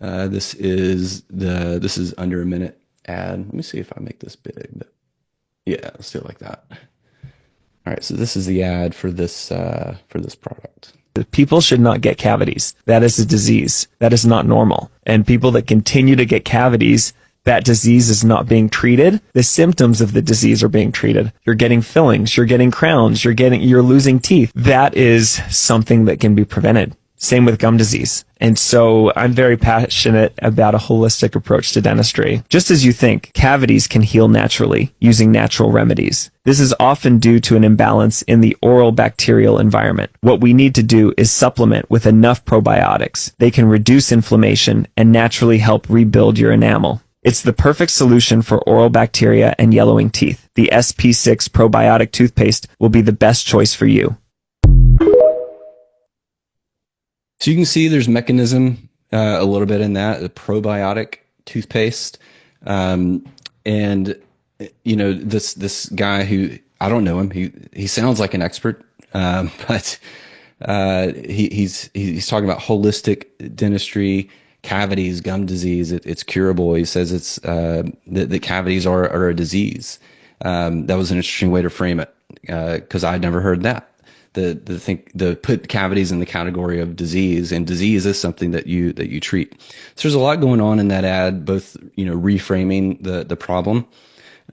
this is under a minute ad. Let me see if I make this big. But yeah, let's do it like that. All right, so this is the ad for this product. People should not get cavities. That is a disease. That is not normal. And people that continue to get cavities, that disease is not being treated. The symptoms of the disease are being treated. You're getting fillings, you're getting crowns, you're losing teeth. That is something that can be prevented. Same with gum disease. And so I'm very passionate about a holistic approach to dentistry. Just as you think, cavities can heal naturally using natural remedies. This is often due to an imbalance in the oral bacterial environment. What we need to do is supplement with enough probiotics. They can reduce inflammation and naturally help rebuild your enamel. It's the perfect solution for oral bacteria and yellowing teeth. The SP6 probiotic toothpaste will be the best choice for you. So you can see there's mechanism a little bit in that, the probiotic toothpaste. And this guy who, I don't know him, he sounds like an expert, but he's talking about holistic dentistry, cavities, gum disease. It's curable. He says it's the cavities are a disease. That was an interesting way to frame it, because I'd never heard that. The put cavities in the category of disease, and disease is something that you treat. So there's a lot going on in that ad, both reframing the problem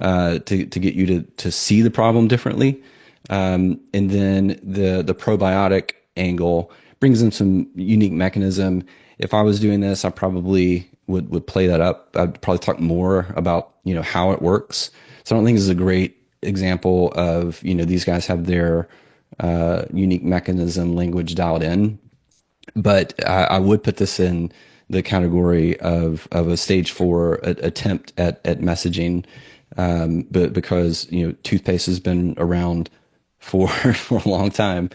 to get you to see the problem differently, and then the probiotic angle brings in some unique mechanism. If I was doing this, I probably would play that up. I'd probably talk more about how it works. So I don't think this is a great example of these guys have their unique mechanism language dialed in, but I would put this in the category of a stage 4 attempt at messaging, but because toothpaste has been around for a long time,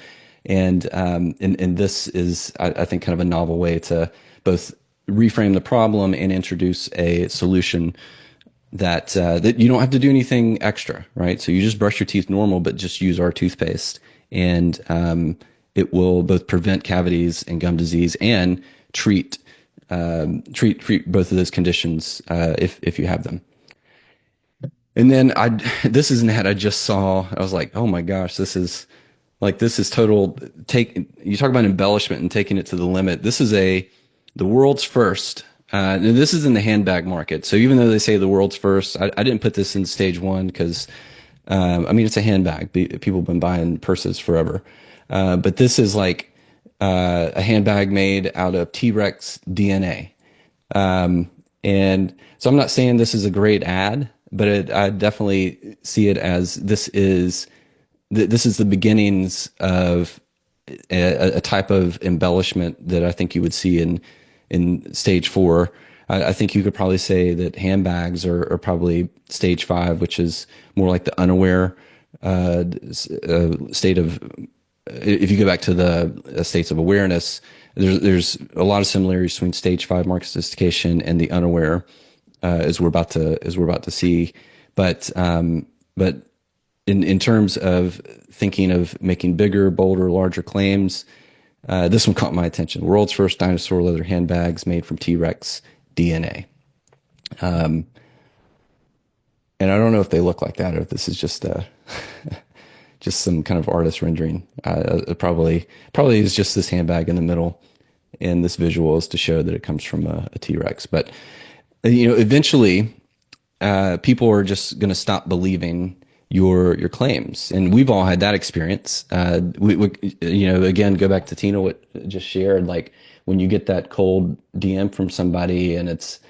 and this is I think kind of a novel way to both reframe the problem and introduce a solution that you don't have to do anything extra, right? So you just brush your teeth normal, but just use our toothpaste. And it will both prevent cavities and gum disease and treat both of those conditions if you have them. And then this is an ad I just saw. I was like, oh my gosh, this is total. You talk about embellishment and taking it to the limit. This is the world's first. And this is in the handbag market. So even though they say the world's first, I didn't put this in stage 1 because. It's a handbag. People have been buying purses forever. But this is like a handbag made out of T-Rex DNA. And so I'm not saying this is a great ad, but I definitely see it as this is the beginnings of a type of embellishment that I think you would see in stage 4. I think you could probably say that handbags are probably stage 5, which is more like the unaware state of. If you go back to the states of awareness, there's a lot of similarities between stage 5 market sophistication and the unaware, as we're about to see. But in terms of thinking of making bigger, bolder, larger claims, this one caught my attention. World's first dinosaur leather handbags made from T-Rex DNA. And I don't know if they look like that or if this is just just some kind of artist rendering. Probably is just this handbag in the middle, and this visual is to show that it comes from a T-Rex. But eventually people are just going to stop believing your claims, and we've all had that experience. We again, go back to Tina, what just shared, like when you get that cold DM from somebody and it's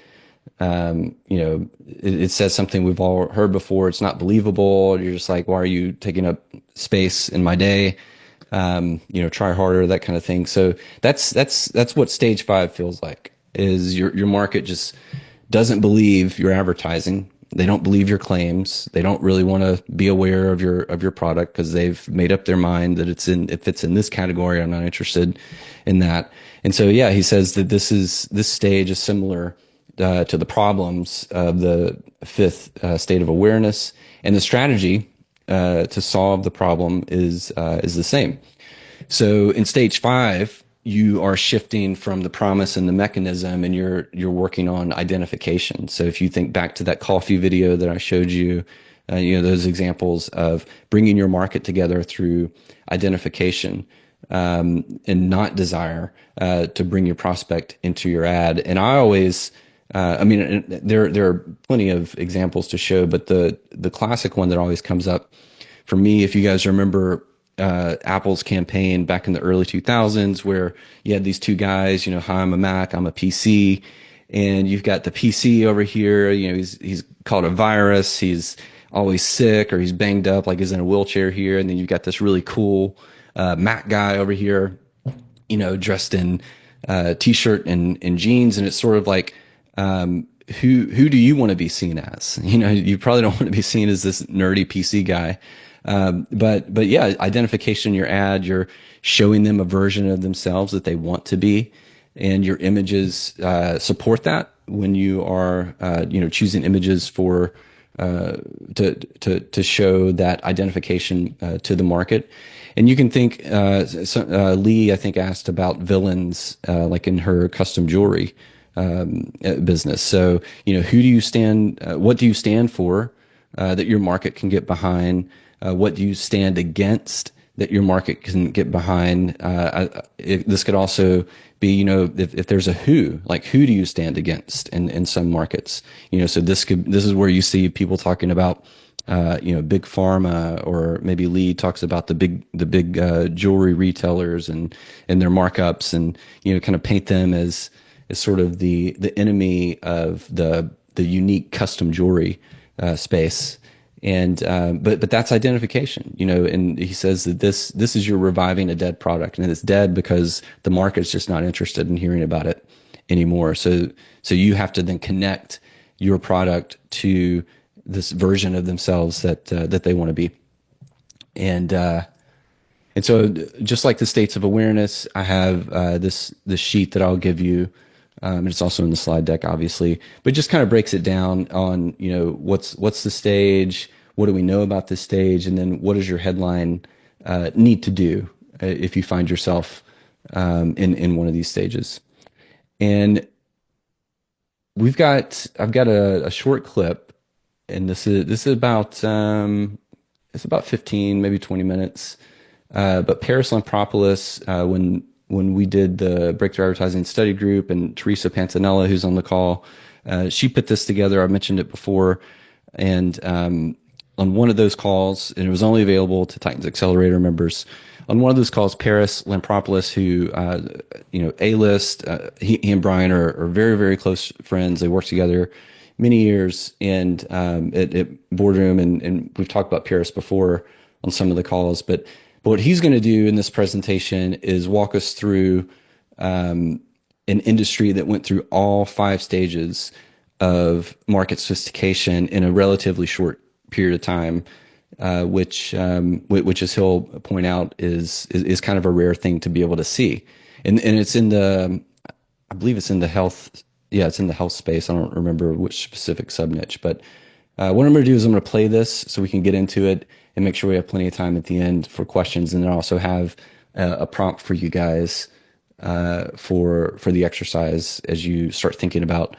it says something we've all heard before, it's not believable, you're just like, why are you taking up space in my day? Try harder, that kind of thing. So that's what stage 5 feels like, is your market just doesn't believe your advertising. They don't believe your claims. They don't really want to be aware of your product because they've made up their mind that if it's in this category, I'm not interested in that. And so, yeah, he says that this stage is similar to the problems of the 5th state of awareness, and the strategy to solve the problem is the same. So in stage 5, you are shifting from the promise and the mechanism, and you're working on identification. So if you think back to that coffee video that I showed you, those examples of bringing your market together through identification, and not desire to bring your prospect into your ad. And I always, there are plenty of examples to show, but the classic one that always comes up for me, if you guys remember Apple's campaign back in the early 2000s, where you had these two guys, hi, I'm a Mac, I'm a PC, and you've got the PC over here, he's called a virus, he's always sick or he's banged up, like he's in a wheelchair here, and then you've got this really cool Mac guy over here, dressed in t-shirt and jeans, and it's sort of like, who do you want to be seen as? You probably don't want to be seen as this nerdy PC guy. But yeah, identification in your ad, you're showing them a version of themselves that they want to be, and your images support that when you are choosing images for to show that identification to the market. And you can think Lee, I think, asked about villains like in her custom jewelry business. So who do you stand? What do you stand for that your market can get behind? What do you stand against that your market can get behind? This could also be, if there's a who do you stand against in some markets? So this is where you see people talking about, big pharma, or maybe Lee talks about the big jewelry retailers and their markups, and kind of paint them as sort of the enemy of the unique custom jewelry space. And but that's identification, and he says that this is your reviving a dead product, and it's dead because the market's just not interested in hearing about it anymore. So you have to then connect your product to this version of themselves that they want to be. And so just like the states of awareness, I have this sheet that I'll give you. And it's also in the slide deck, obviously, but just kind of breaks it down on, what's the stage, what do we know about this stage, and then what does your headline need to do if you find yourself in one of these stages. And I've got a short clip, and this is about it's about 15, maybe 20 minutes. But Paris Lampropoulos, when we did the Breakthrough Advertising Study Group, and Teresa Pantanella, who's on the call, she put this together. I mentioned it before. And on one of those calls, and it was only available to Titans Accelerator members, on one of those calls, Paris Lampropoulos, who, A-list, he and Brian are very, very close friends. They worked together many years, and at Boardroom, and we've talked about Paris before on some of the calls, but what he's going to do in this presentation is walk us through an industry that went through all 5 stages of market sophistication in a relatively short period of time, which as he'll point out is kind of a rare thing to be able to see. And it's in I believe it's in the health. Yeah, it's in the health space. I don't remember which specific sub niche, but what I'm going to do is I'm going to play this so we can get into it and make sure we have plenty of time at the end for questions, and then also have a prompt for you guys for the exercise as you start thinking about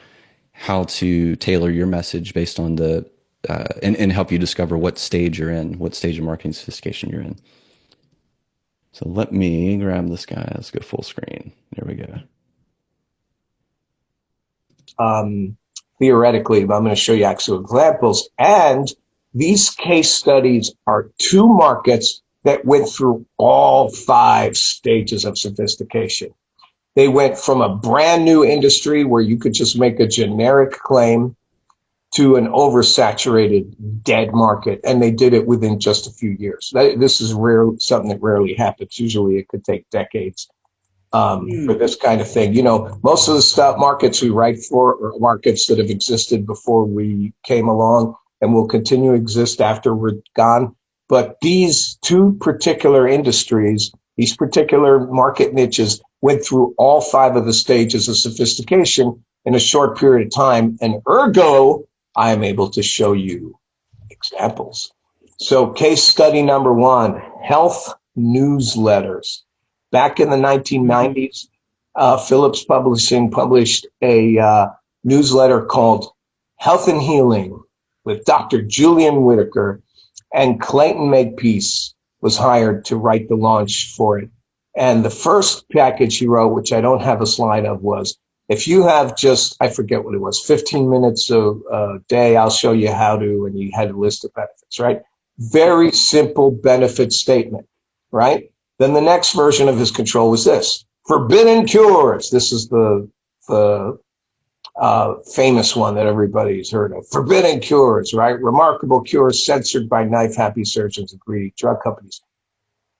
how to tailor your message based on the and help you discover what stage you're in, what stage of marketing sophistication you're in. So let me grab this guy. Let's go full screen. There we go. Theoretically, but I'm going to show you actual examples. And these case studies are 2 markets that went through all 5 stages of sophistication. They went from a brand new industry where you could just make a generic claim to an oversaturated dead market, and they did it within just a few years. This is something that rarely happens. Usually it could take decades for this kind of thing. Most of the stock markets we write for are markets that have existed before we came along and will continue to exist after we're gone. But these 2 particular industries, these particular market niches, went through all 5 of the stages of sophistication in a short period of time. And ergo, I am able to show you examples. So case study number 1, health newsletters. Back in the 1990s, Phillips Publishing published a newsletter called Health and Healing with Dr. Julian Whitaker, and Clayton Makepeace was hired to write the launch for it. And the first package he wrote, which I don't have a slide of, was, if you have just, I forget what it was, 15 minutes a day, I'll show you how to, and you had a list of benefits, right? Very simple benefit statement. right? Then the next version of his control was this: forbidden cures. This is the famous one that everybody's heard of. Forbidden cures, right? Remarkable cures censored by knife-happy surgeons and greedy drug companies.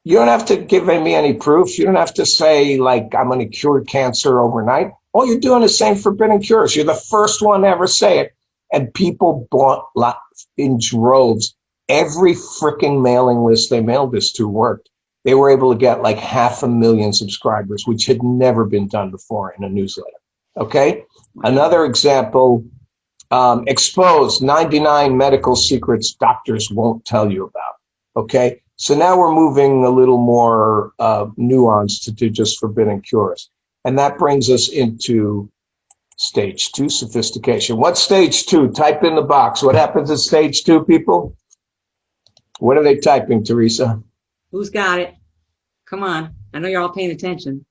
You don't have to give me any proof. You don't have to say, like, I'm going to cure cancer overnight. All you're doing is saying forbidden cures. You're the first one to ever say it. And people bought in droves. Every freaking mailing list they mailed this to worked. They were able to get like 500,000 subscribers, which had never been done before in a newsletter. Okay? Another example, exposed 99 medical secrets doctors won't tell you about. Okay? So now we're moving a little more nuanced to do just forbidden cures. And that brings us into stage 2 sophistication. What's stage 2? Type in the box. What happens at stage 2, people? What are they typing, Teresa? Who's got it? Come on. I know you're all paying attention.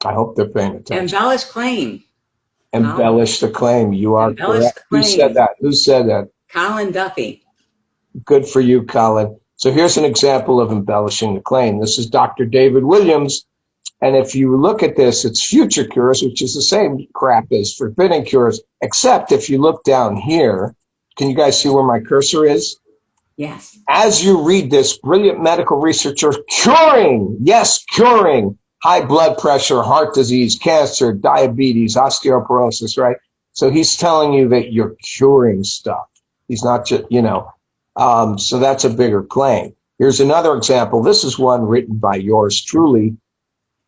I hope they're paying attention. Embellish claim. Embellish the claim. You are correct. Who said that? Who said that? Colin Duffy. Good for you, Colin. So here's an example of embellishing the claim. This is Dr. David Williams. And if you look at this, it's future cures, which is the same crap as forbidden cures, except if you look down here, can you guys see where my cursor is? Yes. As you read this, brilliant medical researcher curing, yes, curing high blood pressure, heart disease, cancer, diabetes, osteoporosis, right? So he's telling you that you're curing stuff. He's not just, so that's a bigger claim. Here's another example. This is one written by yours truly.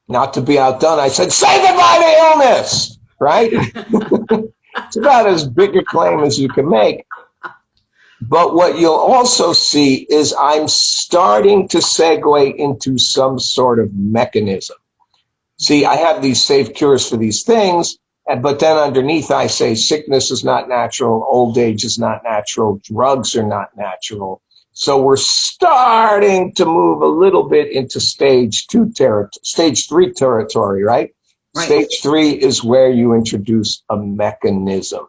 Not to be outdone, I said, say goodbye to illness, right? It's about as big a claim as you can make. But what you'll also see is I'm starting to segue into some sort of mechanism. See, I have these safe cures for these things, but then underneath I say sickness is not natural, old age is not natural, drugs are not natural. So we're starting to move a little bit into stage 3 territory, right? Stage 3 is where you introduce a mechanism.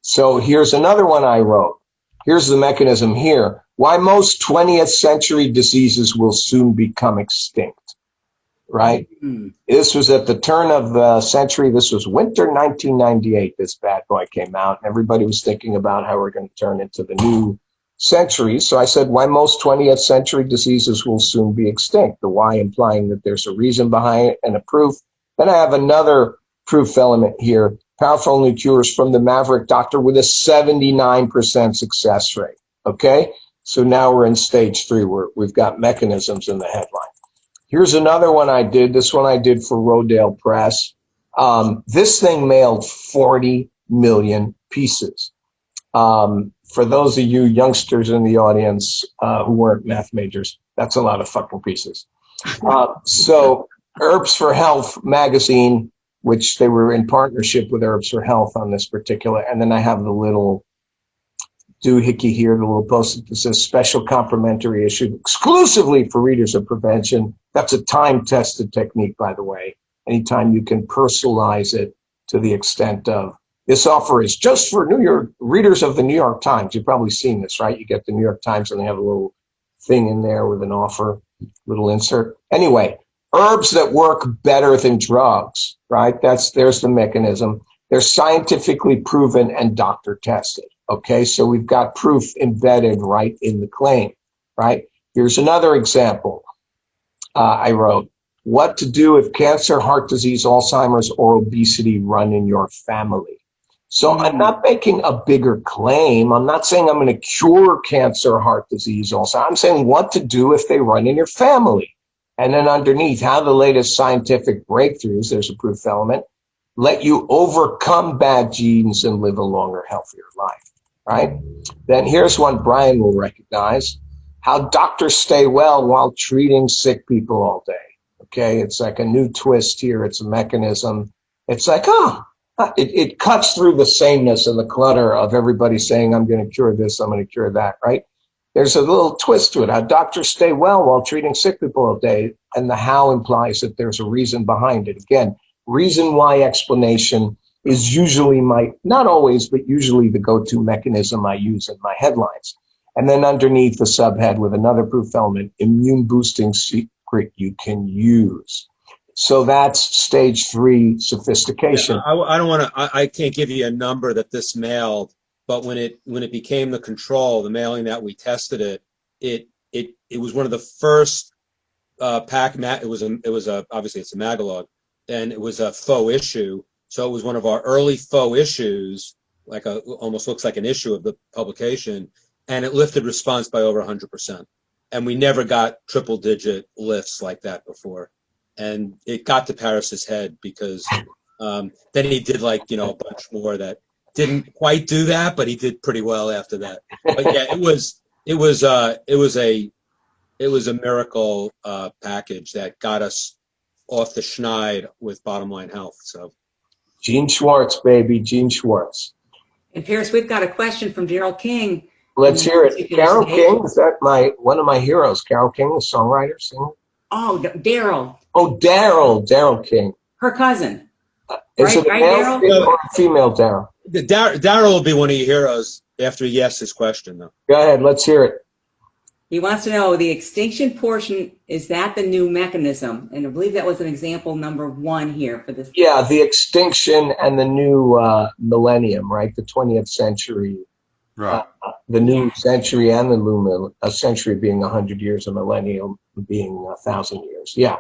So here's another one I wrote. Here's the mechanism here. Why most 20th century diseases will soon become extinct, right? Mm-hmm. This was at the turn of the century. This was winter 1998. This bad boy came out, and everybody was thinking about how we're going to turn into the new century. So I said, why most 20th century diseases will soon be extinct. The why implying that there's a reason behind it and a proof. Then I have another proof element here. Powerful new cures from the Maverick Doctor with a 79% success rate. Okay? So now we're in stage 3 where we've got mechanisms in the headline. Here's another one I did. This one I did for Rodale Press. This thing mailed 40 million pieces. For those of you youngsters in the audience who weren't math majors, that's a lot of fucking pieces. So Herbs for Health magazine, which they were in partnership with Herbs for Health on this particular, and then I have the little doohickey here, the little post that says special complimentary issue exclusively for readers of Prevention. That's a time-tested technique, by the way. Anytime you can personalize it to the extent of, this offer is just for New York readers of the New York Times. You've probably seen this, right? You get the New York Times and they have a little thing in there with an offer, little insert. Anyway, herbs that work better than drugs, right? There's the mechanism. They're scientifically proven and doctor tested. Okay, so we've got proof embedded right in the claim, right? Here's another example I wrote. What to do if cancer, heart disease, Alzheimer's, or obesity run in your family. So I'm not making a bigger claim. I'm not saying I'm going to cure cancer, heart disease, also. I'm saying what to do if they run in your family. And then underneath, how the latest scientific breakthroughs, there's a proof element, let you overcome bad genes and live a longer, healthier life, right? Then here's one Brian will recognize, how doctors stay well while treating sick people all day. Okay, it's like a new twist here. It's a mechanism. It's like, it cuts through the sameness and the clutter of everybody saying, I'm going to cure this, I'm going to cure that, right? There's a little twist to it. How doctors stay well while treating sick people all day. And the how implies that there's a reason behind it. Again, reason why explanation is usually not always, but usually the go-to mechanism I use in my headlines. And then underneath the subhead with another proof element, immune boosting secret you can use. So that's stage 3 sophistication. Yeah, I don't want to. I can't give you a number that this mailed, but when it became the control, the mailing that we tested it was one of the first it was obviously it's a Magalog, and it was a faux issue. So it was one of our early faux issues, almost looks like an issue of the publication, and it lifted response by over 100%. And we never got triple-digit lifts like that before. And it got to Paris's head because then he did a bunch more that didn't quite do that, but he did pretty well after that. But yeah, it was a miracle package that got us off the schneid with Bottom Line Health. So, Gene Schwartz, baby, Gene Schwartz. And Paris, we've got a question from Daryl King. Let's hear it. Carole King, is that one of my heroes? Carole King, the songwriter, singer. Oh, Daryl. Oh, Daryl King. Her cousin. Is it a male or a female Daryl? Daryl will be one of your heroes after he asks his question, though. Go ahead, let's hear it. He wants to know the extinction portion, is that the new mechanism? And I believe that was an example number 1 here for this. Yeah, the extinction and the new millennium, right? The 20th century. Right. The new century and the new a century being 100 years, a millennium being 1,000 years. Yeah.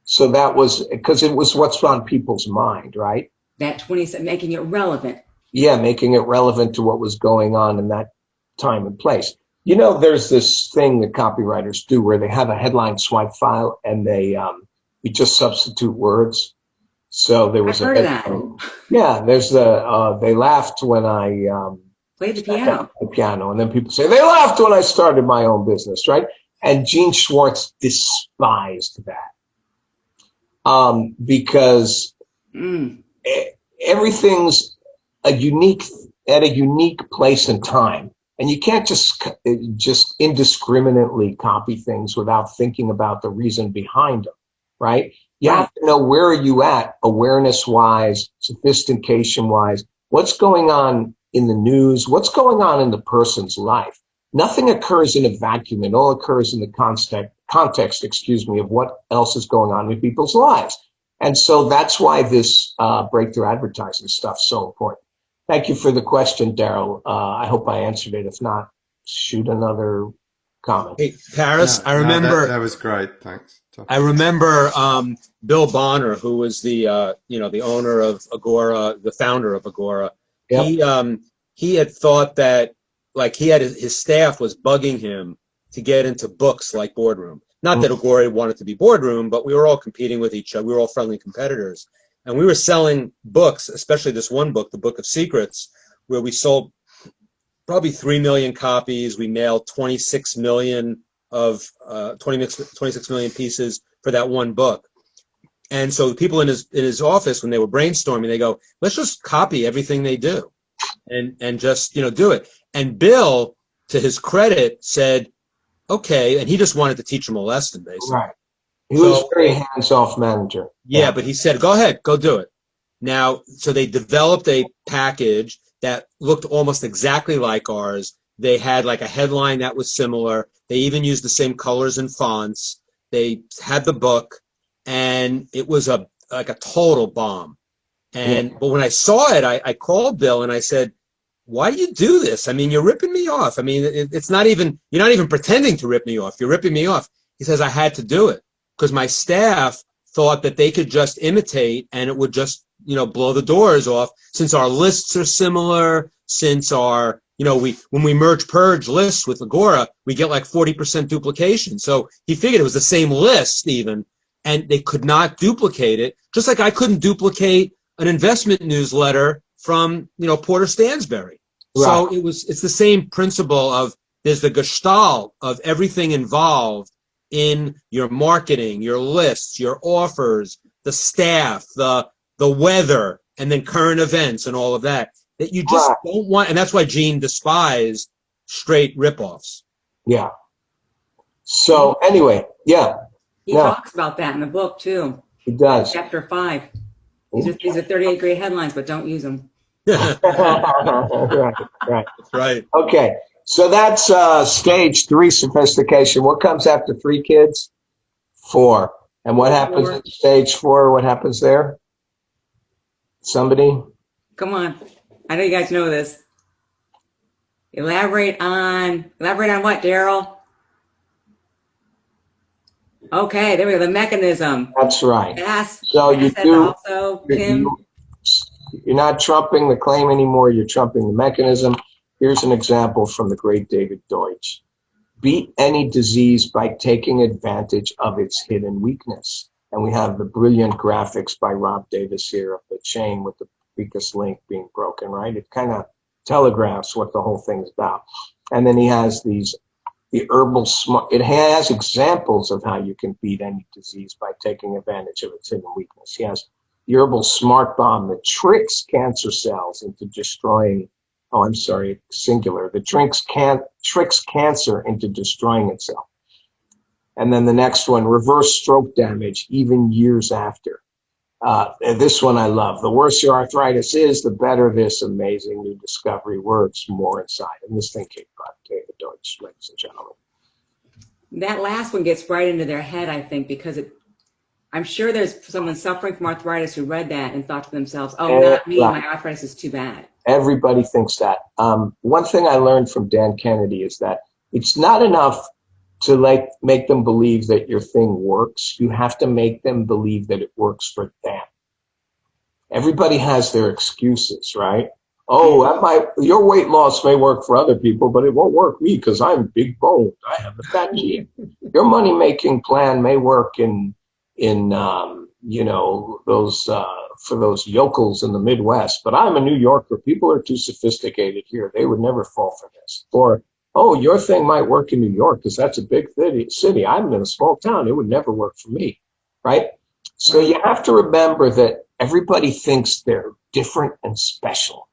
So that was because it was what's on people's mind, right? That 20th, making it relevant. Yeah, making it relevant to what was going on in that time and place. You know, there's this thing that copywriters do where they have a headline swipe file and they you just substitute words. So there was I've heard of that. Yeah, there's they laughed when I played the piano, and then people say they laughed when I started my own business, right? And Gene Schwartz despised that because everything's at a unique place and time. And you can't just indiscriminately copy things without thinking about the reason behind them, right? You have to know where are you at awareness-wise, sophistication-wise, what's going on in the news, what's going on in the person's life. Nothing occurs in a vacuum. It all occurs in the context, of what else is going on in people's lives. And so that's why this breakthrough advertising stuff is so important. Thank you for the question, Daryl. I hope I answered it. If not, shoot another comment. Hey, Paris, I remember that was great. Thanks. I remember Bill Bonner, who was the owner of Agora, the founder of Agora. Yep. He had thought that his staff was bugging him to get into books like Boardroom. Not that Agora wanted to be Boardroom, but we were all competing with each other. We were all friendly competitors. And we were selling books, especially this one book, The Book of Secrets, where we sold probably 3 million copies. We mailed 26 million pieces for that one book. And so the people in his office, when they were brainstorming, they go, let's just copy everything they do and just, do it. And Bill, to his credit, said, okay. And he just wanted to teach them a lesson, basically. Right. He was a very hands-off manager. Yeah, but he said, go ahead, go do it. Now, so they developed a package that looked almost exactly like ours. They had like a headline that was similar. They even used the same colors and fonts. They had the book, and it was a total bomb. But when I saw it, I called Bill and I said, why do you do this? I mean, you're ripping me off. I mean, it's not even, you're not even pretending to rip me off. You're ripping me off. He says, I had to do it because my staff thought that they could just imitate and it would just, blow the doors off, since our lists are similar, since our, when we merge purge lists with Agora, we get like 40% duplication. So he figured it was the same list even, and they could not duplicate it, just like I couldn't duplicate an investment newsletter from, Porter Stansberry. Right. So it's the same principle of there's the gestalt of everything involved in your marketing, your lists, your offers, the staff, the weather, and then current events and all of that you just don't want. And that's why Gene despised straight ripoffs. Yeah. So anyway, yeah. He talks about that in the book too. He does. Chapter 5. These are 38 great headlines, but don't use them. Right. Okay. So that's stage 3 sophistication. What comes after 3, kids? 4. And what happens at stage 4? What happens there? Somebody? Come on. I know you guys know this. Elaborate on what, Daryl? Okay, there we go. The mechanism. That's right. So you're not trumping the claim anymore. You're trumping the mechanism. Here's an example from the great David Deutsch. Beat any disease by taking advantage of its hidden weakness. And we have the brilliant graphics by Rob Davis here of the chain with the weakest link being broken, right? It kind of telegraphs what the whole thing is about. And then he has the herbal smart, it has examples of how you can beat any disease by taking advantage of its hidden weakness. He has the herbal smart bomb that tricks cancer cells into destroying, singular, that tricks cancer into destroying itself. And then the next one, reverse stroke damage, even years after. This one I love. The worse your arthritis is, the better this amazing new discovery works. More inside. And this thing came by David Deutsch, ladies and gentlemen. That last one gets right into their head, I think, because I'm sure there's someone suffering from arthritis who read that and thought to themselves, oh, not me, my arthritis is too bad. Everybody thinks that. One thing I learned from Dan Kennedy is that it's not enough to make them believe that your thing works. You have to make them believe that it works for them. Everybody has their excuses, right? Oh, your weight loss may work for other people, but it won't work me because I'm big boned. I have a fat gene. Your money making plan may work in those for those yokels in the Midwest, but I'm a New Yorker. People are too sophisticated here. They would never fall for this. Or, oh, your thing might work in New York because that's a big city. I'm in a small town. It would never work for me, right? So you have to remember that everybody thinks they're different and special.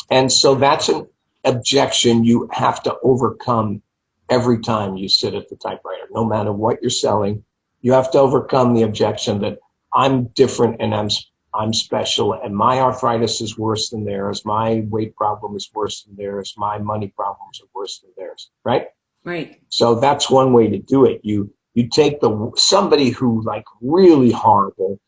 And so that's an objection you have to overcome every time you sit at the typewriter. No matter what you're selling, you have to overcome the objection that I'm different and I'm special, and my arthritis is worse than theirs. My weight problem is worse than theirs. My money problems are worse than theirs, right? Right. So that's one way to do it. You take somebody who really horrible,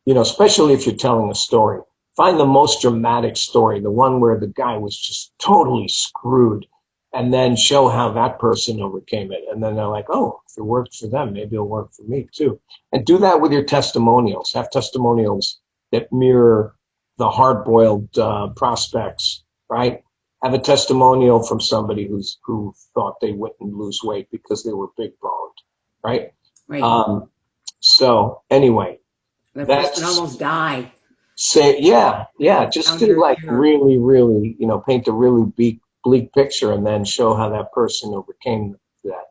especially if you're telling a story. Find the most dramatic story, the one where the guy was just totally screwed, and then show how that person overcame it. And then they're like, oh, if it worked for them, maybe it'll work for me too. And do that with your testimonials. Have testimonials that mirror the hard-boiled prospects, right? Have a testimonial from somebody who thought they wouldn't lose weight because they were big-boned, right? Right. So anyway, the person almost died. Just to really, really, paint a really bleak picture and then show how that person overcame that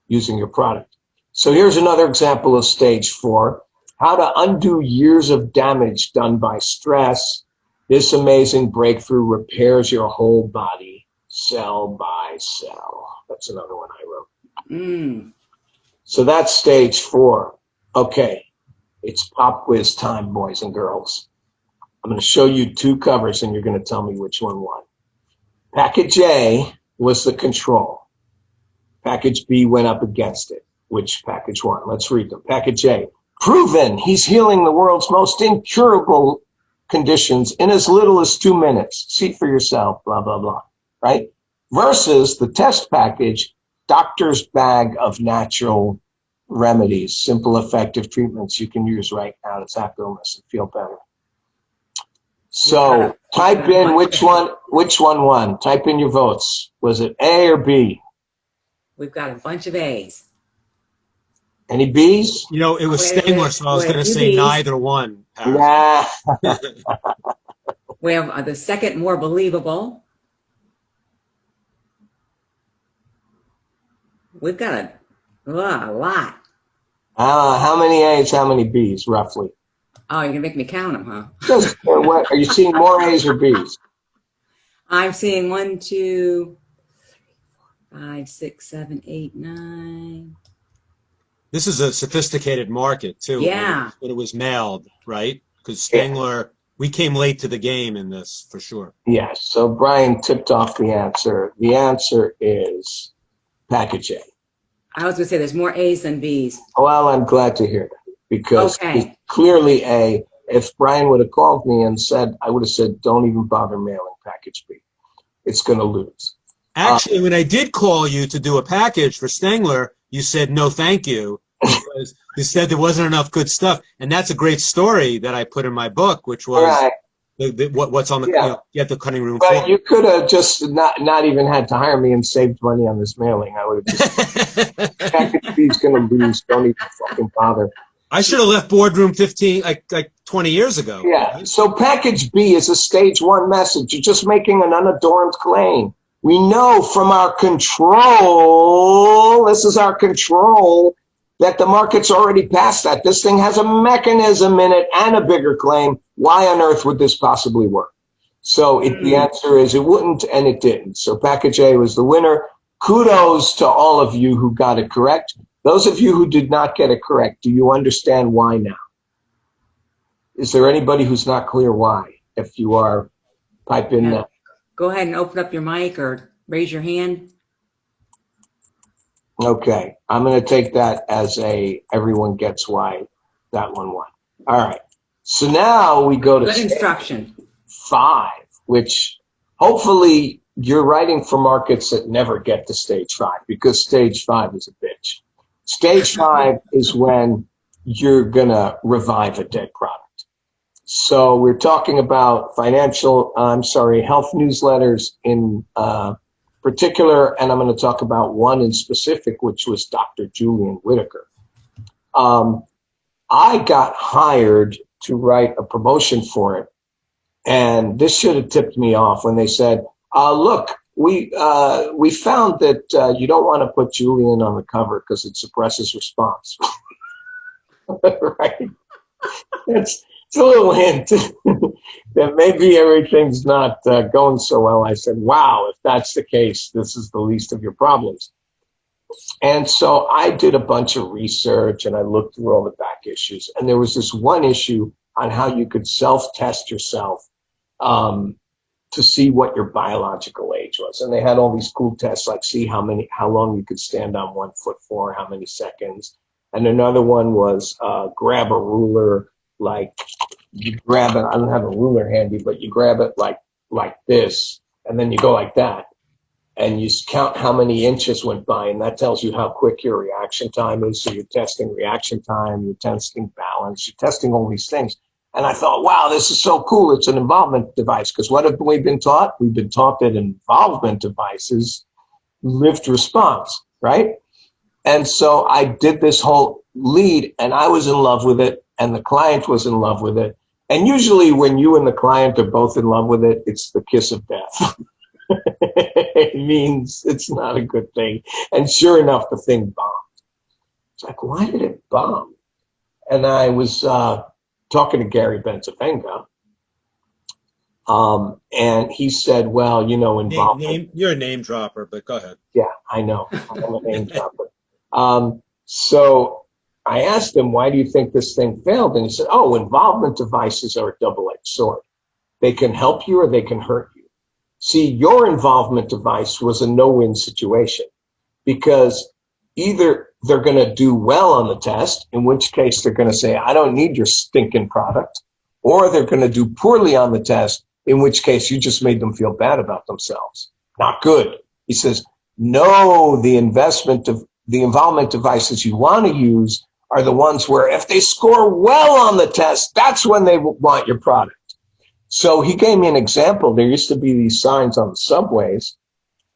using your product. So here's another example of stage 4, how to undo years of damage done by stress. This amazing breakthrough repairs your whole body, cell by cell. That's another one I wrote. So that's stage 4. Okay, it's pop quiz time, boys and girls. I'm going to show you 2 covers and you're going to tell me which one won. Package A was the control. Package B went up against it. Which package won? Let's read them. Package A, proven he's healing the world's most incurable conditions in as little as 2 minutes. See for yourself, blah, blah, blah, right? Versus the test package, doctor's bag of natural remedies, simple, effective treatments you can use right now to tap illness and feel better. So type in which one won. Type in your votes. Was it A or B? We've got a bunch of A's. Any B's? It was Stengler, so I was going to say B's. Neither one. Nah. We have the second more believable. We've got a lot. How many A's, how many B's, roughly? Oh, you're going to make me count them, huh? What, are you seeing more A's or B's? I'm seeing 1, 2, 5, 6, 7, 8, 9. This is a sophisticated market, too. Yeah. When it was mailed, right? Because Stengler, we came late to the game in this, for sure. Yes. So Brian tipped off the answer. The answer is package A. I was going to say there's more A's than B's. Well, I'm glad to hear that, because it's clearly A. If Brian would have called me and said, I would have said, don't even bother mailing package B. It's going to lose. Actually, when I did call you to do a package for Stengler, you said no, thank you, because you said there wasn't enough good stuff, and that's a great story that I put in my book, which was what's on the get the cutting room floor. But you could have just not even had to hire me and saved money on this mailing. I would have just package B's going to lose. Don't even fucking bother. I should have left Boardroom 15 like 20 years ago. Yeah. Right? So package B is a stage 1 message. You're just making an unadorned claim. We know from our control, this is our control, that the market's already past that. This thing has a mechanism in it and a bigger claim. Why on earth would this possibly work? So the answer is it wouldn't, and it didn't. So package A was the winner. Kudos to all of you who got it correct. Those of you who did not get it correct, do you understand why now? Is there anybody who's not clear why? If you are, type in now. Go ahead and open up your mic or raise your hand. Okay, I'm going to take that as everyone gets why that one won. All right, so now we go to good instruction 5, which hopefully you're writing for markets that never get to stage 5, because stage 5 is a bitch. Stage 5 is when you're going to revive a dead product. So we're talking about health newsletters in particular, and I'm going to talk about one in specific, which was Dr. Julian Whitaker. I got hired to write a promotion for it, and this should have tipped me off when they said, look, we found that you don't want to put Julian on the cover because it suppresses response. Right? It's a little hint that maybe everything's not going so well. I said, wow, if that's the case, this is the least of your problems. And so I did a bunch of research and I looked through all the back issues. And there was this one issue on how you could self-test yourself to see what your biological age was. And they had all these cool tests, like see how long you could stand on 1 foot for, how many seconds. And another one was grab a ruler, like you grab it, I don't have a ruler handy, but you grab it like this, and then you go like that, and you count how many inches went by, and that tells you how quick your reaction time is. So you're testing reaction time, you're testing balance, you're testing all these things. And I thought, wow, this is so cool. It's an involvement device, because what have we been taught? We've been taught that involvement devices lift response, right? And so I did this whole lead, and I was in love with it, and the client was in love with it. And usually when you and the client are both in love with it, it's the kiss of death. It means it's not a good thing. And sure enough, the thing bombed. It's like, why did it bomb? And I was talking to Gary Benzavenga, and he said, well, involvement. You're a name dropper, but go ahead. Yeah, I know. I'm a name dropper. So I asked him, why do you think this thing failed? And he said, involvement devices are a double-edged sword. They can help you or they can hurt you. See, your involvement device was a no-win situation, because either they're going to do well on the test, in which case they're going to say, I don't need your stinking product, or they're going to do poorly on the test, in which case you just made them feel bad about themselves. Not good. He says, no, the involvement devices you want to use are the ones where if they score well on the test, that's when they want your product. So he gave me an example. There used to be these signs on the subways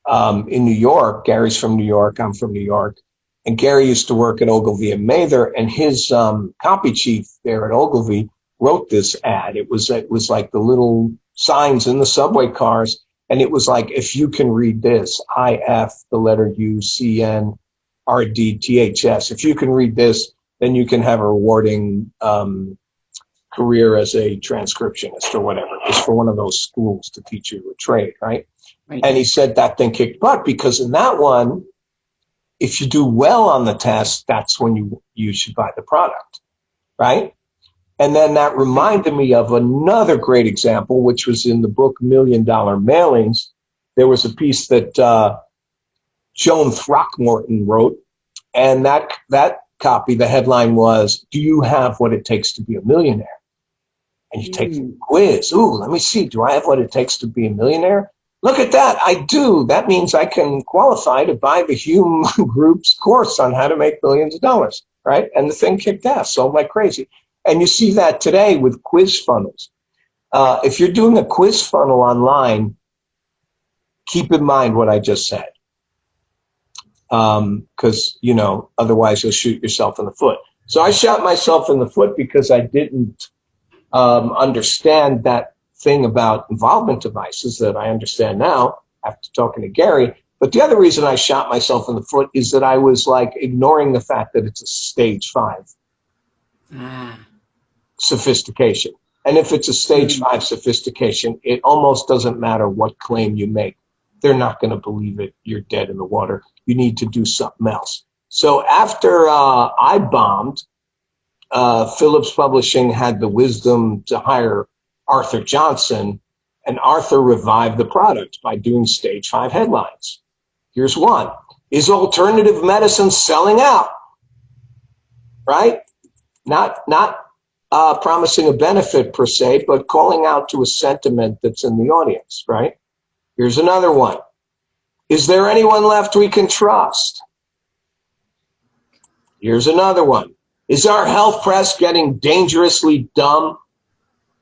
in New York. Gary's from New York. I'm from New York. And Gary used to work at Ogilvy and Mather, and his copy chief there at Ogilvy wrote this ad. It was like the little signs in the subway cars. And it was like, if you can read this, IF, the letter U, CN, RD, THS, if you can read this, then you can have a rewarding career as a transcriptionist or whatever. It's for one of those schools to teach you a trade, right? And he said that thing kicked butt, because in that one, if you do well on the test, that's when you should buy the product, right? And then that reminded me of another great example, which was in the book $1 Million Mailings. There was a piece that Joan Throckmorton wrote, And that copy, the headline was, "Do you have what it takes to be a millionaire?" And you take the quiz. Ooh, let me see. Do I have what it takes to be a millionaire? Look at that. I do. That means I can qualify to buy the Hume Group's course on how to make millions of dollars, right? And the thing kicked ass, sold like crazy. And you see that today with quiz funnels. If you're doing a quiz funnel online, keep in mind what I just said. Because, otherwise you'll shoot yourself in the foot. So I shot myself in the foot because I didn't understand that thing about involvement devices that I understand now after talking to Gary. But the other reason I shot myself in the foot is that I was like ignoring the fact that it's a stage 5 sophistication. And if it's a stage 5 sophistication, it almost doesn't matter what claim you make. They're not going to believe it. You're dead in the water. You need to do something else. So after I bombed, Phillips Publishing had the wisdom to hire Arthur Johnson, and Arthur revived the product by doing stage 5 headlines. Here's one. Is alternative medicine selling out? Right? Not promising a benefit per se, but calling out to a sentiment that's in the audience, right? Here's another one. Is there anyone left we can trust? Here's another one. Is our health press getting dangerously dumb?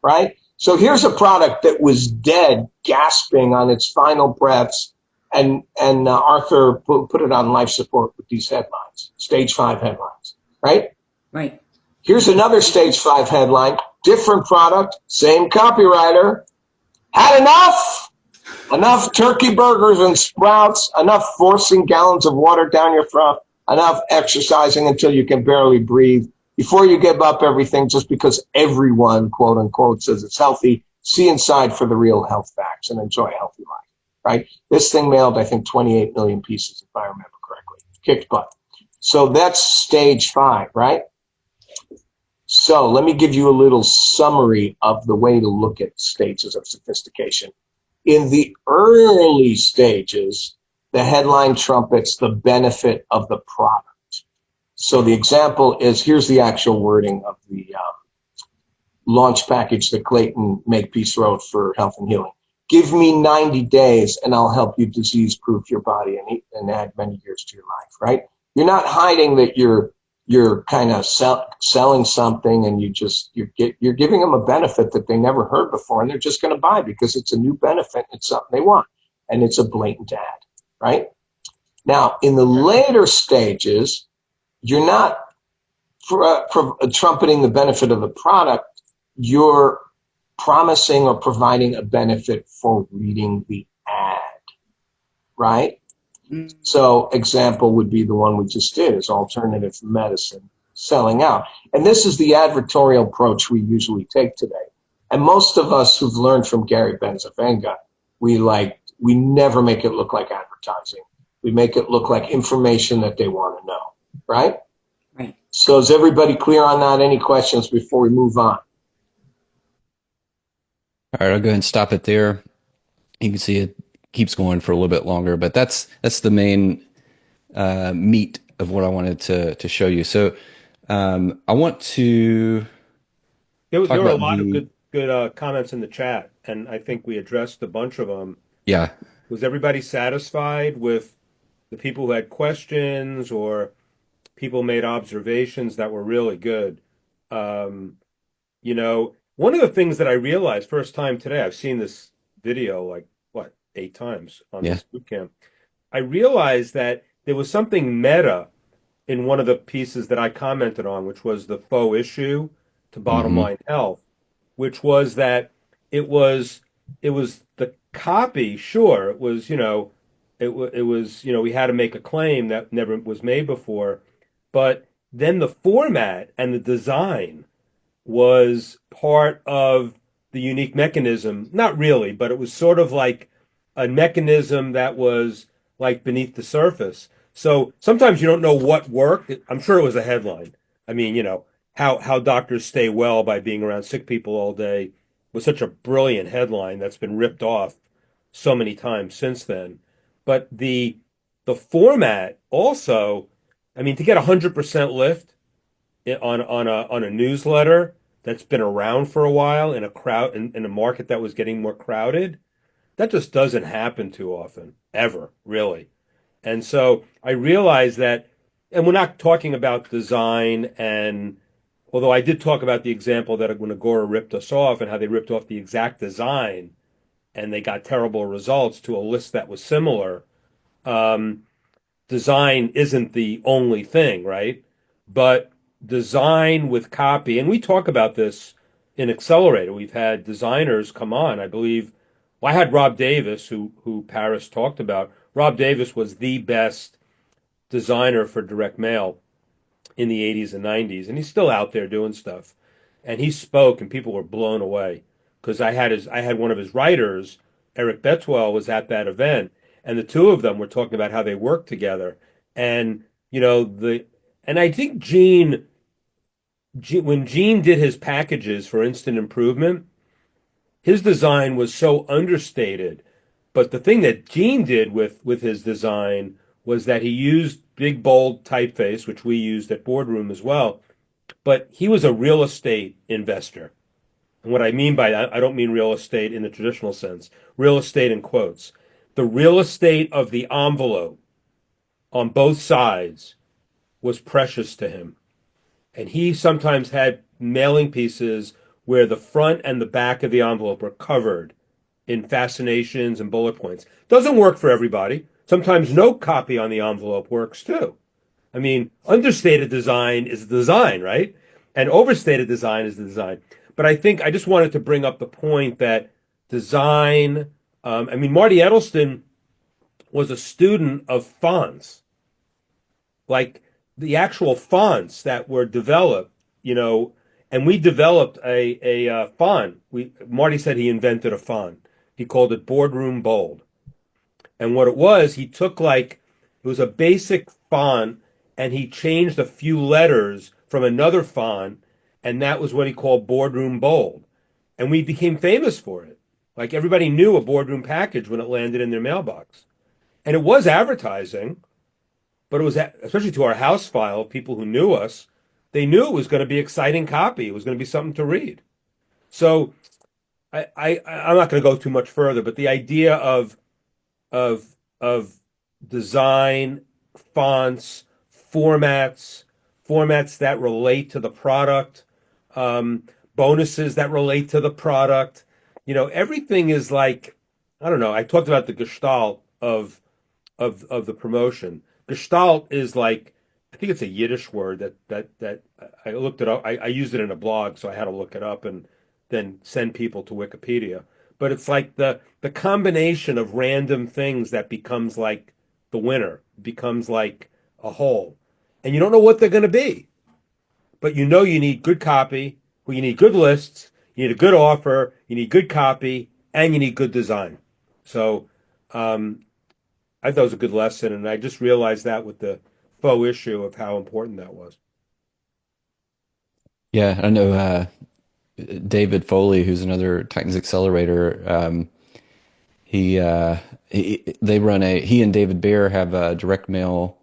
Right? So here's a product that was dead, gasping on its final breaths, and Arthur put it on life support with these headlines, stage 5 headlines, right? Right. Here's another stage 5 headline, different product, same copywriter. Had enough? Enough turkey burgers and sprouts, enough forcing gallons of water down your throat, enough exercising until you can barely breathe. Before you give up everything just because everyone, quote unquote, says it's healthy, see inside for the real health facts and enjoy a healthy life, right? This thing mailed, I think, 28 million pieces, if I remember correctly. Kicked butt. So that's stage 5, right? So let me give you a little summary of the way to look at stages of sophistication. In the early stages, the headline trumpets the benefit of the product. So the example is, here's the actual wording of the launch package that Clayton Makepeace wrote for Health and Healing. Give me 90 days and I'll help you disease-proof your body and add many years to your life, right? You're not hiding that you're kind of selling something and you're giving them a benefit that they never heard before, and they're just going to buy because it's a new benefit. It's something they want, and it's a blatant ad, right? Now, in the later stages, you're not trumpeting the benefit of the product. You're promising or providing a benefit for reading the ad, right? So example would be the one we just did, is alternative medicine selling out. And this is the advertorial approach we usually take today. And most of us who've learned from Gary Bencivenga, we never make it look like advertising. We make it look like information that they want to know, right? Right. So is everybody clear on that? Any questions before we move on? All right, I'll go ahead and stop it there. You can see it keeps going for a little bit longer, but that's the main meat of what I wanted to show you. So I want to. There were a lot of good comments in the chat, and I think we addressed a bunch of them. Yeah. Was everybody satisfied with the people who had questions, or people made observations that were really good? One of the things that I realized first time today, I've seen this video 8 times on this boot camp. I realized that there was something meta in one of the pieces that I commented on, which was the faux issue to bottom line health, which was that it was the copy. Sure, it was, we had to make a claim that never was made before, but then the format and the design was part of the unique mechanism. Not really, but it was sort of like a mechanism that was like beneath the surface. So sometimes you don't know what worked. I'm sure it was a headline. I mean, how doctors stay well by being around sick people all day was such a brilliant headline that's been ripped off so many times since then. But the format also I mean, to get 100% lift on a newsletter that's been around for a while in a crowd in a market that was getting more crowded, that just doesn't happen too often, ever, really. And so I realized that, and we're not talking about design, and although I did talk about the example that when Agora ripped us off and how they ripped off the exact design and they got terrible results to a list that was similar. Design isn't the only thing, right? But design with copy, and we talk about this in Accelerator. We've had designers come on. I believe, well, I had Rob Davis, who Paris talked about. Rob Davis was the best designer for direct mail in the 80s and 90s, and he's still out there doing stuff. And he spoke, and people were blown away because I had one of his writers, Eric Betwell, was at that event, and the two of them were talking about how they work together. And and I think when Gene did his packages for Instant Improvement, his design was so understated. But the thing that Gene did with his design was that he used big, bold typeface, which we used at Boardroom as well. But he was a real estate investor. And what I mean by that, I don't mean real estate in the traditional sense, real estate in quotes. The real estate of the envelope on both sides was precious to him. And he sometimes had mailing pieces where the front and the back of the envelope were covered in fascinations and bullet points. Doesn't work for everybody. Sometimes no copy on the envelope works too. I mean, understated design is design, right? And overstated design is the design. But I think I just wanted to bring up the point that design, Marty Edelston was a student of fonts, like the actual fonts that were developed, and we developed a font. Marty said he invented a font. He called it Boardroom Bold. And what it was, he took it was a basic font and he changed a few letters from another font, and that was what he called Boardroom Bold. And we became famous for it. Like everybody knew a Boardroom package when it landed in their mailbox. And it was advertising, but it was, especially to our house file, people who knew us, they knew it was going to be exciting copy. It was going to be something to read. So I'm not going to go too much further, but the idea of design, fonts, formats that relate to the product, bonuses that relate to the product. Everything is like, I don't know. I talked about the gestalt of the promotion. Gestalt is like, I think it's a Yiddish word that I looked it up. I used it in a blog, so I had to look it up and then send people to Wikipedia. But it's like the combination of random things that becomes like the winner, becomes like a whole. And you don't know what they're going to be. But you need good copy, you need good lists, you need a good offer, you need good copy, and you need good design. So I thought it was a good lesson, and I just realized that with the faux issue of how important that was. Yeah, I know David Foley, who's another Titans Accelerator. He and David Bear have direct mail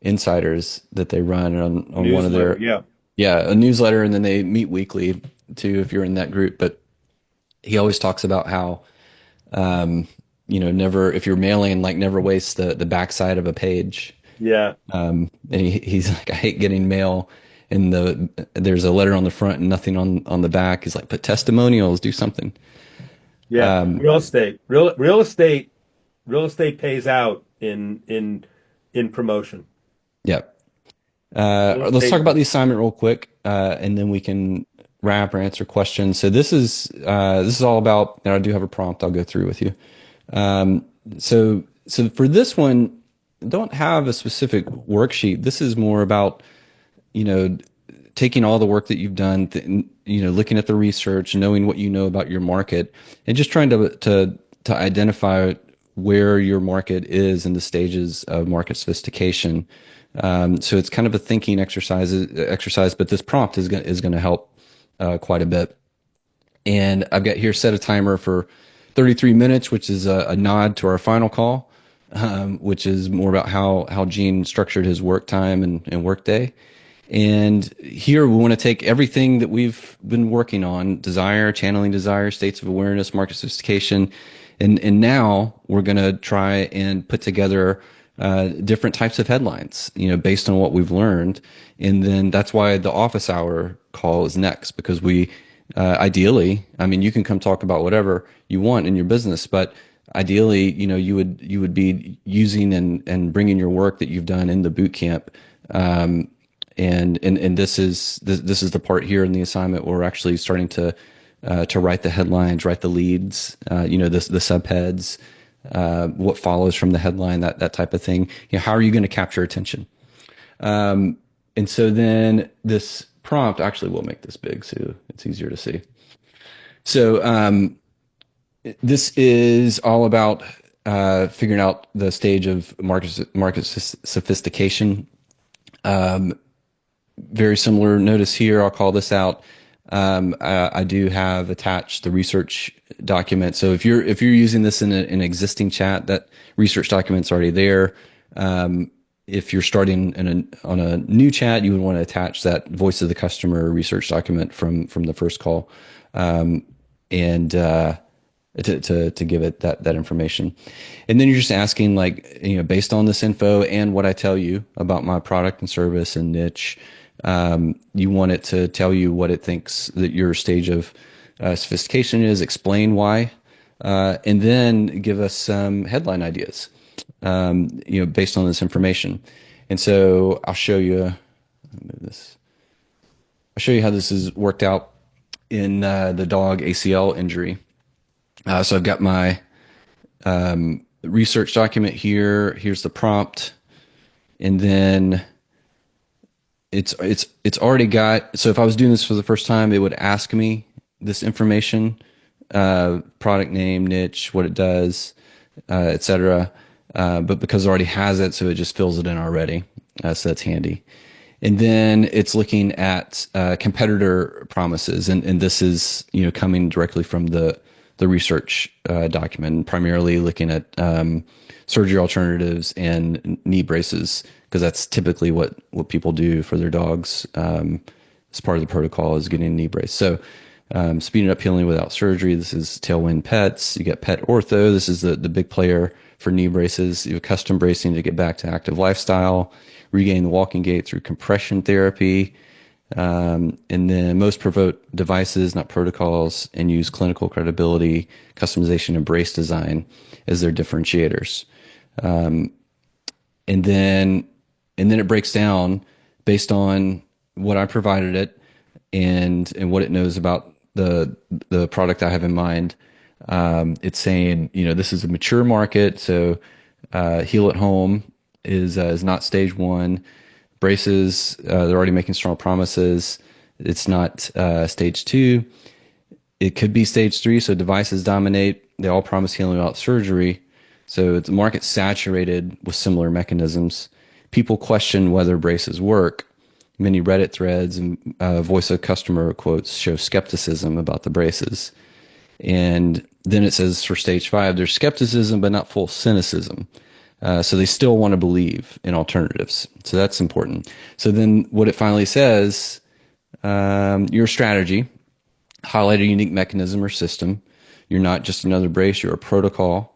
insiders that they run on one of their a newsletter, and then they meet weekly too if you're in that group. But he always talks about how never, if you're mailing, never waste the backside of a page. And he's like, I hate getting mail and there's a letter on the front and nothing on the back. He's like, put testimonials, do something. Real estate pays out in promotion. Let's talk about the assignment real quick, and then we can wrap or answer questions. So this is all about, and I do have a prompt I'll go through with you. So for this one, don't have a specific worksheet. This is more about, taking all the work that you've done, looking at the research, knowing what you know about your market, and just trying to identify where your market is in the stages of market sophistication. So it's kind of a thinking exercise, but this prompt is going to help quite a bit. And I've got here set a timer for 33 minutes, which is a nod to our final call. which is more about how Gene structured his work time and work day. And here we want to take everything that we've been working on, desire, channeling desire, states of awareness, market sophistication, and now we're going to try and put together different types of headlines, based on what we've learned. And then that's why the office hour call is next, because we ideally, I mean, you can come talk about whatever you want in your business, but ideally, you would be using and bringing your work that you've done in the boot camp. And this is the part here in the assignment where we're actually starting to write the headlines, write the leads, the subheads, what follows from the headline, that type of thing. How are you going to capture attention? And so then this prompt, actually we'll make this big so it's easier to see. So this is all about figuring out the stage of market sophistication. Very similar notice here. I'll call this out. I do have attached the research document. So if you're using this in an existing chat, that research document's already there. If you're starting on a new chat, you would want to attach that voice of the customer research document from the first call, and to give it that information. And then you're just asking, based on this info and what I tell you about my product and service and niche, you want it to tell you what it thinks that your stage of sophistication is, explain why, and then give us some headline ideas, based on this information. And so I'll show you, I'll show you how this is worked out in the dog ACL injury. So I've got my research document here. Here's the prompt, and then it's already got. So if I was doing this for the first time, it would ask me this information: product name, niche, what it does, etc. But because it already has it, so it just fills it in already. So that's handy. And then it's looking at competitor promises, and this is coming directly from the research document, primarily looking at surgery alternatives and knee braces, because that's typically what people do for their dogs as part of the protocol, is getting a knee brace. So speeding up healing without surgery. This is Tailwind Pets. You get Pet Ortho. This is the big player for knee braces. You have custom bracing to get back to active lifestyle, regain the walking gait through compression therapy. And then most promote devices, not protocols, and use clinical credibility, customization, and brace design as their differentiators. And then it breaks down based on what I provided it and what it knows about the product I have in mind. It's saying, this is a mature market, so Heal at Home is not stage 1. Braces, they're already making strong promises. It's not stage 2. It could be stage 3, so devices dominate. They all promise healing without surgery. So the market's saturated with similar mechanisms. People question whether braces work. Many Reddit threads and voice of customer quotes show skepticism about the braces. And then it says for stage 5, there's skepticism, but not full cynicism. So they still want to believe in alternatives. So that's important. So then what it finally says, your strategy, highlight a unique mechanism or system. You're not just another brace, you're a protocol.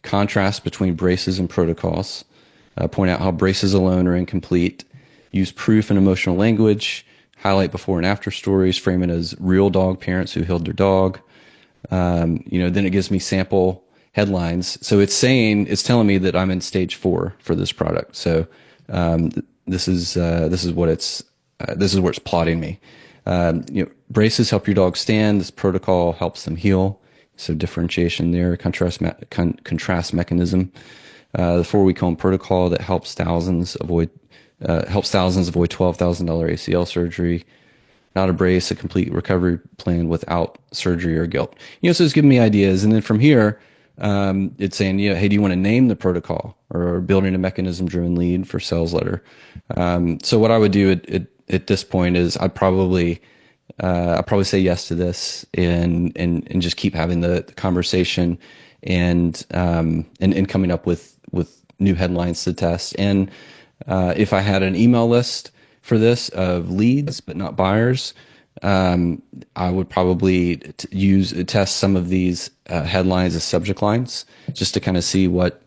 Contrast between braces and protocols. Point out how braces alone are incomplete. Use proof and emotional language. Highlight before and after stories. Frame it as real dog parents who healed their dog. Then it gives me sample headlines. So it's telling me that I'm in stage 4 for this product. So this is where it's plotting me. Braces help your dog stand. This protocol helps them heal. So differentiation there, contrast mechanism. The 4-week home protocol that helps thousands avoid $12,000 ACL surgery. Not a brace, a complete recovery plan without surgery or guilt. So it's giving me ideas, and then from here, it's saying, hey, do you want to name the protocol, or building a mechanism-driven lead for sales letter? So what I would do at this point is I'd probably say yes to this, and just keep having the conversation, and coming up with new headlines to test. And if I had an email list for this of leads but not buyers, I would probably test some of these headlines as subject lines just to kind of see what,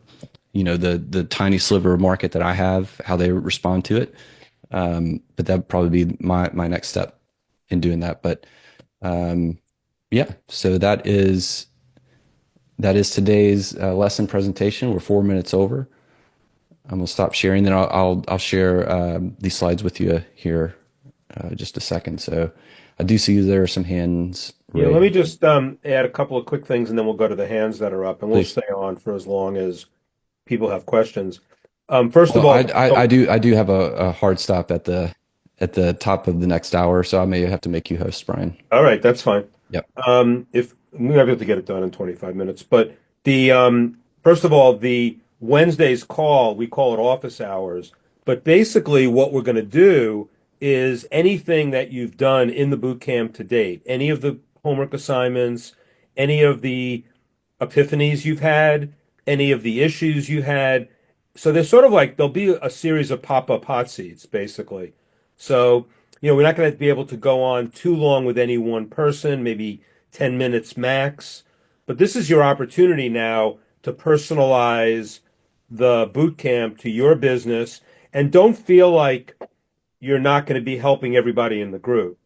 the tiny sliver of market that I have, how they respond to it. But that would probably be my next step in doing that. But yeah, so that is today's lesson presentation. We're 4 minutes over. I'm gonna stop sharing, then I'll share these slides with you here just a second. So I do see there are some hands Yeah, raised. let me just add a couple of quick things, and then we'll go to the hands that are up, and we'll Please. stay on for as long as people have questions. First of all, I do have a hard stop at the top of the next hour, so I may have to make you host, Brian. all right, that's fine. Yep. If we might be able to get it done in 25 minutes, but the first of all, the Wednesday's call, we call it office hours, but basically what we're going to do is anything that you've done in the boot camp to date, any of the homework assignments, any of the epiphanies you've had, any of the issues you had. So there's sort of like, there'll be a series of pop-up hot seats, basically. So, we're not going to be able to go on too long with any one person, maybe 10 minutes max. But this is your opportunity now to personalize the boot camp to your business, and don't feel like you're not going to be helping everybody in the group.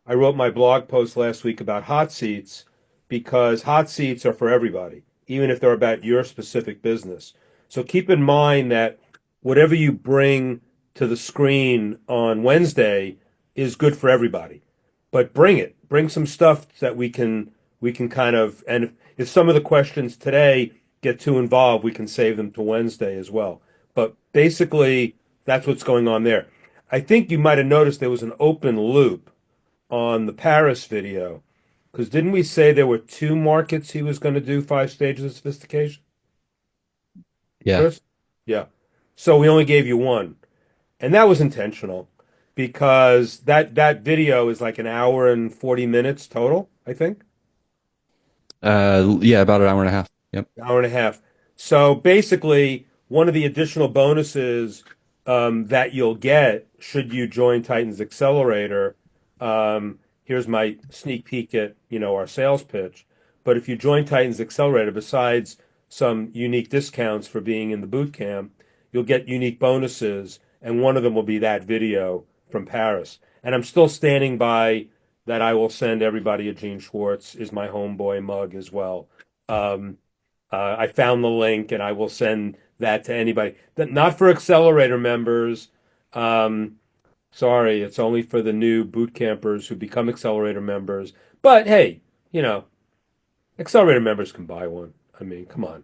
I wrote my blog post last week about hot seats because hot seats are for everybody, even if they're about your specific business. So keep in mind that whatever you bring to the screen on Wednesday is good for everybody. But bring some stuff that we can kind of, and if some of the questions today get too involved, we can save them to Wednesday as well. But basically, that's what's going on there. I think you might have noticed there was an open loop on the Paris video, because didn't we say there were 2 markets he was going to do 5 stages of sophistication? Yeah. Chris? Yeah. So we only gave you 1. And that was intentional because that video is like an hour and 40 minutes total, I think. Yeah, about an hour and a half. Yep. Hour and a half. So basically, one of the additional bonuses that you'll get should you join Titan's Accelerator, here's my sneak peek at our sales pitch. But if you join Titan's Accelerator, besides some unique discounts for being in the boot camp, you'll get unique bonuses, and one of them will be that video from Paris. And I'm still standing by that. I will send everybody a Gene Schwartz is my homeboy mug as well. I found the link, and I will send that to anybody. Not for Accelerator members. Sorry, it's only for the new boot campers who become Accelerator members. But hey, Accelerator members can buy one. I mean, come on,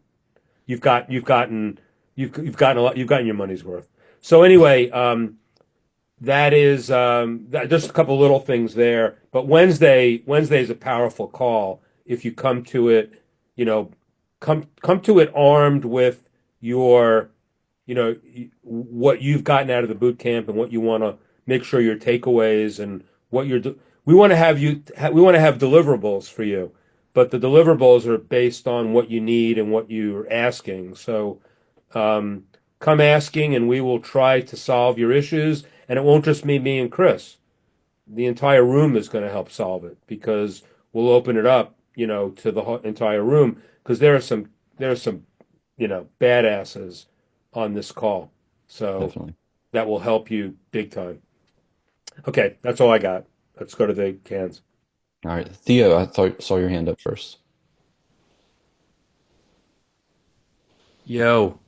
you've gotten a lot. You've gotten your money's worth. So anyway, that is just a couple little things there. But Wednesday is a powerful call. If you come to it, come to it armed with your, what you've gotten out of the boot camp and what you want to make sure your takeaways and what we want to have deliverables for you, but the deliverables are based on what you need and what you're asking. So come asking, and we will try to solve your issues. And it won't just be me and Chris. The entire room is going to help solve it, because we'll open it up, to the entire room, because there are some badasses on this call. So Definitely. that will help you big time. Okay, that's all I got. Let's go to the cans. All right. Theo, I saw your hand up first. Yo,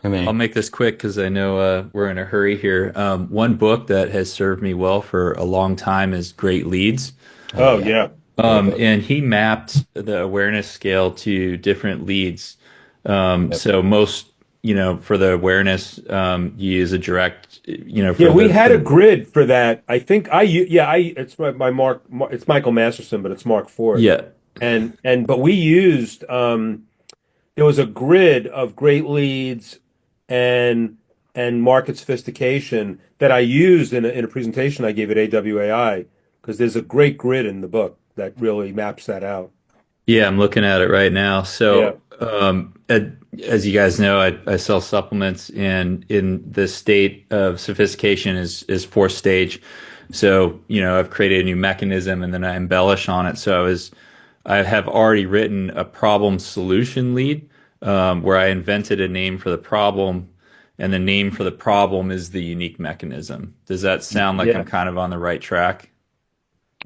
Hey, man. I'll make this quick because I know we're in a hurry here. One book that has served me well for a long time is Great Leads. Oh, yeah. And he mapped the awareness scale to different leads. So most, for the awareness, you use a direct, we had a grid for that. I think it's it's Michael Masterson, but it's Mark Ford. Yeah. But we used, there was a grid of great leads and market sophistication that I used in a presentation I gave at AWAI, because there's a great grid in the book that really maps that out. Yeah, I'm looking at it right now. So as you guys know, I sell supplements, and in the state of sophistication is fourth stage. So, I've created a new mechanism and then I embellish on it. So I have already written a problem solution lead, where I invented a name for the problem, and the name for the problem is the unique mechanism. Does that sound like I'm kind of on the right track?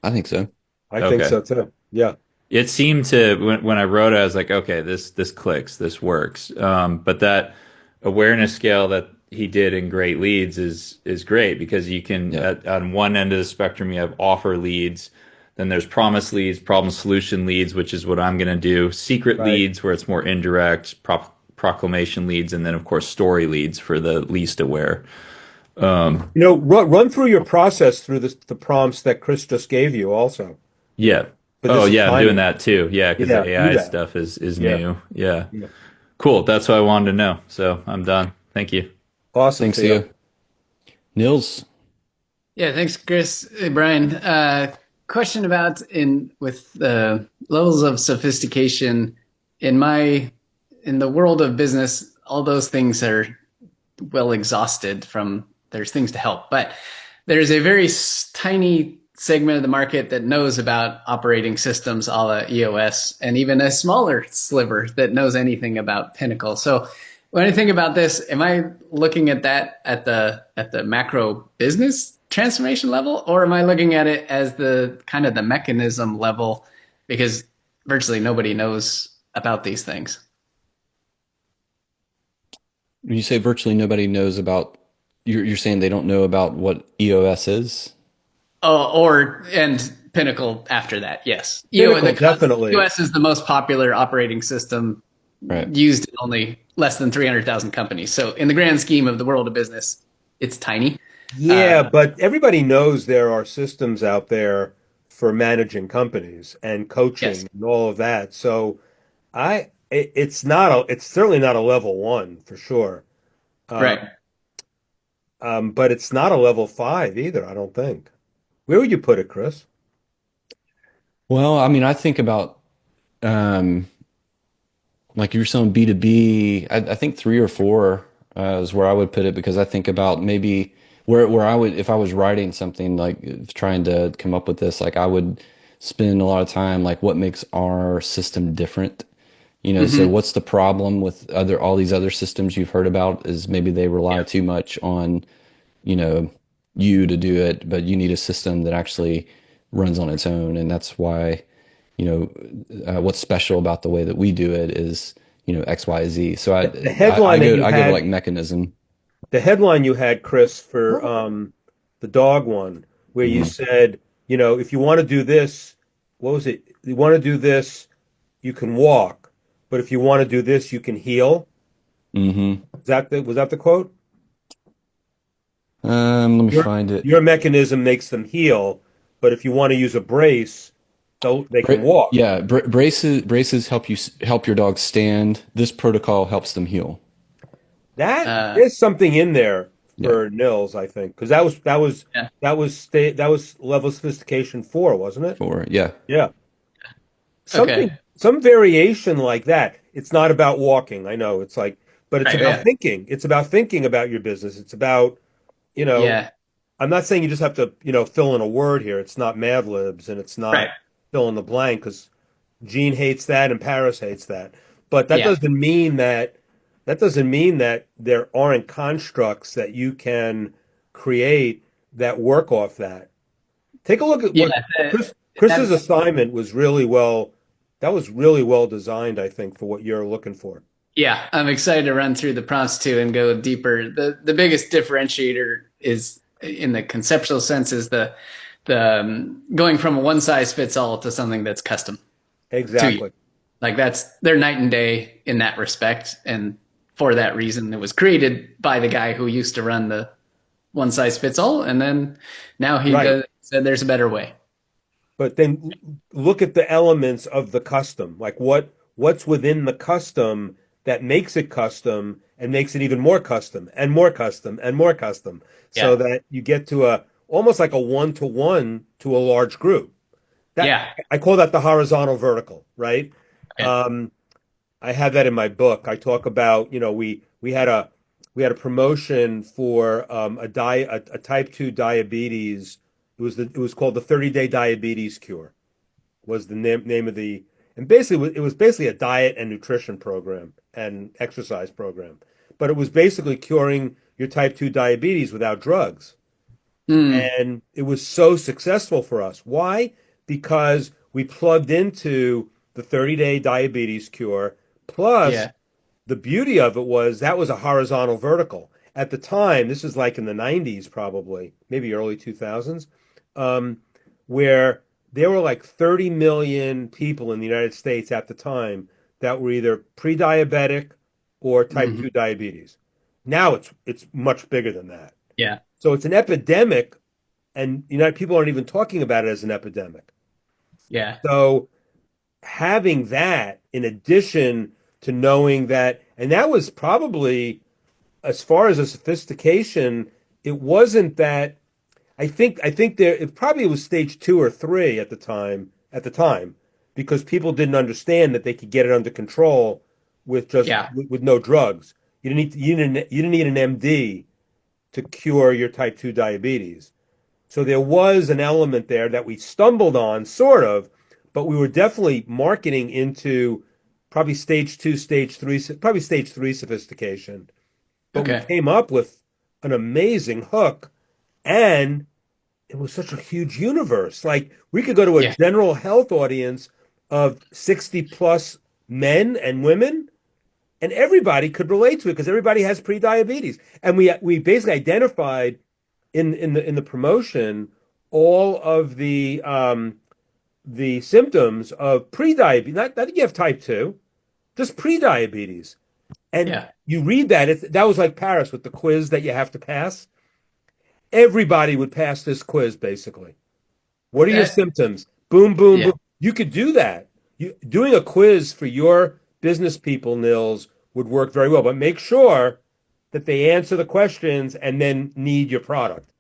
I think so. I think so too. Yeah. It seemed to, when I wrote it, I was like, okay, this clicks, this works. But that awareness scale that he did in Great Leads is great, because you can, on one end of the spectrum, you have offer leads, then there's promise leads, problem solution leads, which is what I'm going to do, secret leads where it's more indirect, proclamation leads, and then of course story leads for the least aware. Run through your process through the prompts that Chris just gave you also. Yeah. I'm doing that too. Yeah, because the AI stuff is new. Yeah. Cool. That's what I wanted to know. So I'm done. Thank you. Awesome. Thanks, Theo. Nils. Yeah, thanks, Chris. Hey, Brian. Question about with levels of sophistication in the world of business, all those things are well exhausted there's things to help, but there's a very tiny segment of the market that knows about operating systems a la EOS, and even a smaller sliver that knows anything about Pinnacle. So when I think about this, am I looking at that at the macro business transformation level, or am I looking at it as the kind of the mechanism level, because virtually nobody knows about these things? When you say virtually nobody knows about, you're saying they don't know about what EOS is? And Pinnacle after that, yes. Pinnacle, definitely. EOS is the most popular operating system used in only less than 300,000 companies. So in the grand scheme of the world of business, it's tiny. Yeah, but everybody knows there are systems out there for managing companies and coaching and all of that. So it's certainly not a level 1 for sure. Right. But it's not a level 5 either, I don't think. Where would you put it, Chris? Well, I mean, I think about, like you're saying B2B, I think 3 or 4 is where I would put it, because I think about maybe where I would, if I was writing something, like trying to come up with this, like I would spend a lot of time, like what makes our system different? So what's the problem with all these other systems you've heard about, is maybe they rely too much on, you to do it, but you need a system that actually runs on its own. And that's why, what's special about the way that we do it is, X, Y, Z. So I go like mechanism. The headline you had, Chris, for the dog one, where you said, if you want to do this, what was it? You want to do this, you can walk, but if you want to do this, you can heal. Mm-hmm. Was that the quote? Let me find it. Your mechanism makes them heal, but if you want to use a brace, they can walk. Yeah, braces help your dog stand. This protocol helps them heal. There's something in there for Nils, I think, because that was level sophistication 4, wasn't it? 4, yeah. Yeah. Some variation like that. It's not about walking. I know it's like, but it's about thinking. It's about thinking about your business. It's about, I'm not saying you just have to, fill in a word here. It's not Mad Libs and it's not fill in the blank, because Gene hates that and Paris hates that. But that doesn't mean that there aren't constructs that you can create that work off that. Take a look at what Chris's assignment was really well. That was really well designed, I think, for what you're looking for. Yeah, I'm excited to run through the prompts too and go deeper. The biggest differentiator is, in the conceptual sense, is the going from a one size fits all to something that's custom. Exactly. Like they're night and day in that respect, and for that reason, it was created by the guy who used to run the one size fits all, and then now he said there's a better way. But then look at the elements of the custom, like what's within the custom that makes it custom and makes it even more custom and more custom and more custom, so that you get to almost like a 1-to-1 to a large group. I call that the horizontal vertical, right? I have that in my book. I talk about, we had a promotion for a type 2 diabetes. It was called the 30-day diabetes cure. Was the name of the, and basically it was basically a diet and nutrition program and exercise program, but it was basically curing your type 2 diabetes without drugs. And it was so successful for us. Why? Because we plugged into the 30-day diabetes cure. Plus, the beauty of it was that was a horizontal vertical. At the time, this is like in the 90s, probably, maybe early 2000s, where there were like 30 million people in the United States at the time that were either pre-diabetic or type 2 diabetes. Now it's much bigger than that. Yeah. So it's an epidemic, and people aren't even talking about it as an epidemic. Yeah. So having that in addition to knowing that, and that was probably, as far as a sophistication, it wasn't that. I think there it probably was stage 2 or 3 at the time, because people didn't understand that they could get it under control with just with no drugs. You didn't need an MD to cure your type 2 diabetes. So there was an element there that we stumbled on, sort of, but we were definitely marketing into probably stage 2, stage 3, probably stage 3 sophistication. But we came up with an amazing hook, and it was such a huge universe. Like, we could go to a general health audience of 60 plus men and women, and everybody could relate to it because everybody has pre-diabetes. And we basically identified in the promotion all of the symptoms of pre-diabetes. Not that you have type 2, just pre-diabetes. And you read that, that was like Paris with the quiz that you have to pass. Everybody would pass this quiz, basically. What are your symptoms? Boom, boom, boom. You could do that. Doing a quiz for your business people, Nils, would work very well. But make sure that they answer the questions and then need your product.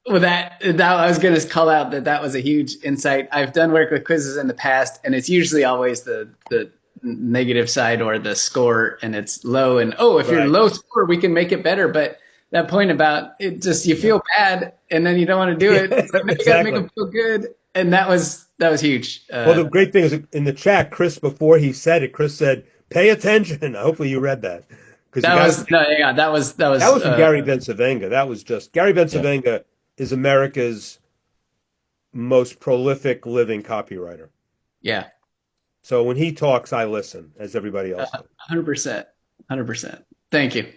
Well, that I was going to call out that was a huge insight. I've done work with quizzes in the past, and it's usually always the negative side or the score, and it's low. And if you're low score, we can make it better. But that point about it, just you feel bad, and then you don't want to do it. So you got to make them feel good, and that was huge. Well, the great thing is in the chat, Chris, before he said it, Chris said, "Pay attention." Hopefully, you read that. That was from Gary Bencivenga. That was just Gary Bencivenga is America's most prolific living copywriter. Yeah. So when he talks, I listen, as everybody else does. 100%. Thank you.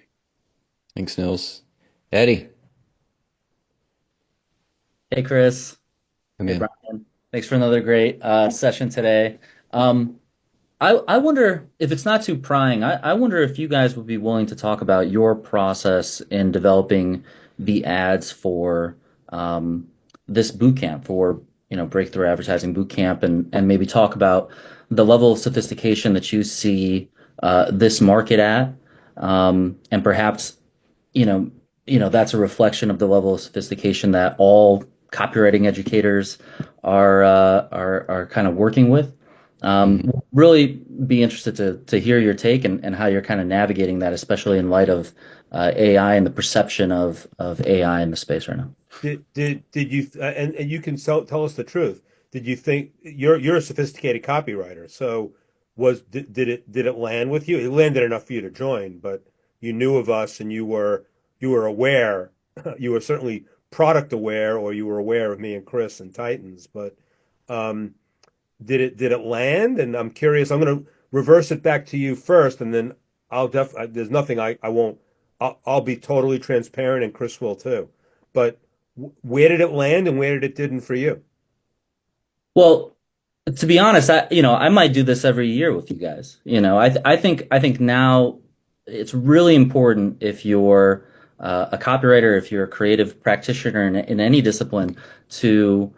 Thanks, Nils. Eddie. Hey, Chris. Hey, Brian. Thanks for another great session today. I wonder if it's not too prying. I wonder if you guys would be willing to talk about your process in developing the ads for this boot camp, for Breakthrough Advertising Boot Camp, and maybe talk about the level of sophistication that you see this market at, and perhaps that's a reflection of the level of sophistication that all copywriting educators are kind of working with. Really be interested to hear your take and how you're kind of navigating that, especially in light of AI and the perception of AI in the space right now. Did you and you can tell us the truth? Did you think you're a sophisticated copywriter? So did it land with you? It landed enough for you to join, but you knew of us and you were aware. You were certainly product aware, or you were aware of me and Chris and Titans. But did it land? And I'm curious. I'm going to reverse it back to you first, and then there's nothing I won't. I'll be totally transparent, and Chris will too. But where did it land, and where did it didn't for you? Well, to be honest, I might do this every year with you guys. I think now it's really important, if you're a copywriter, if you're a creative practitioner in any discipline, to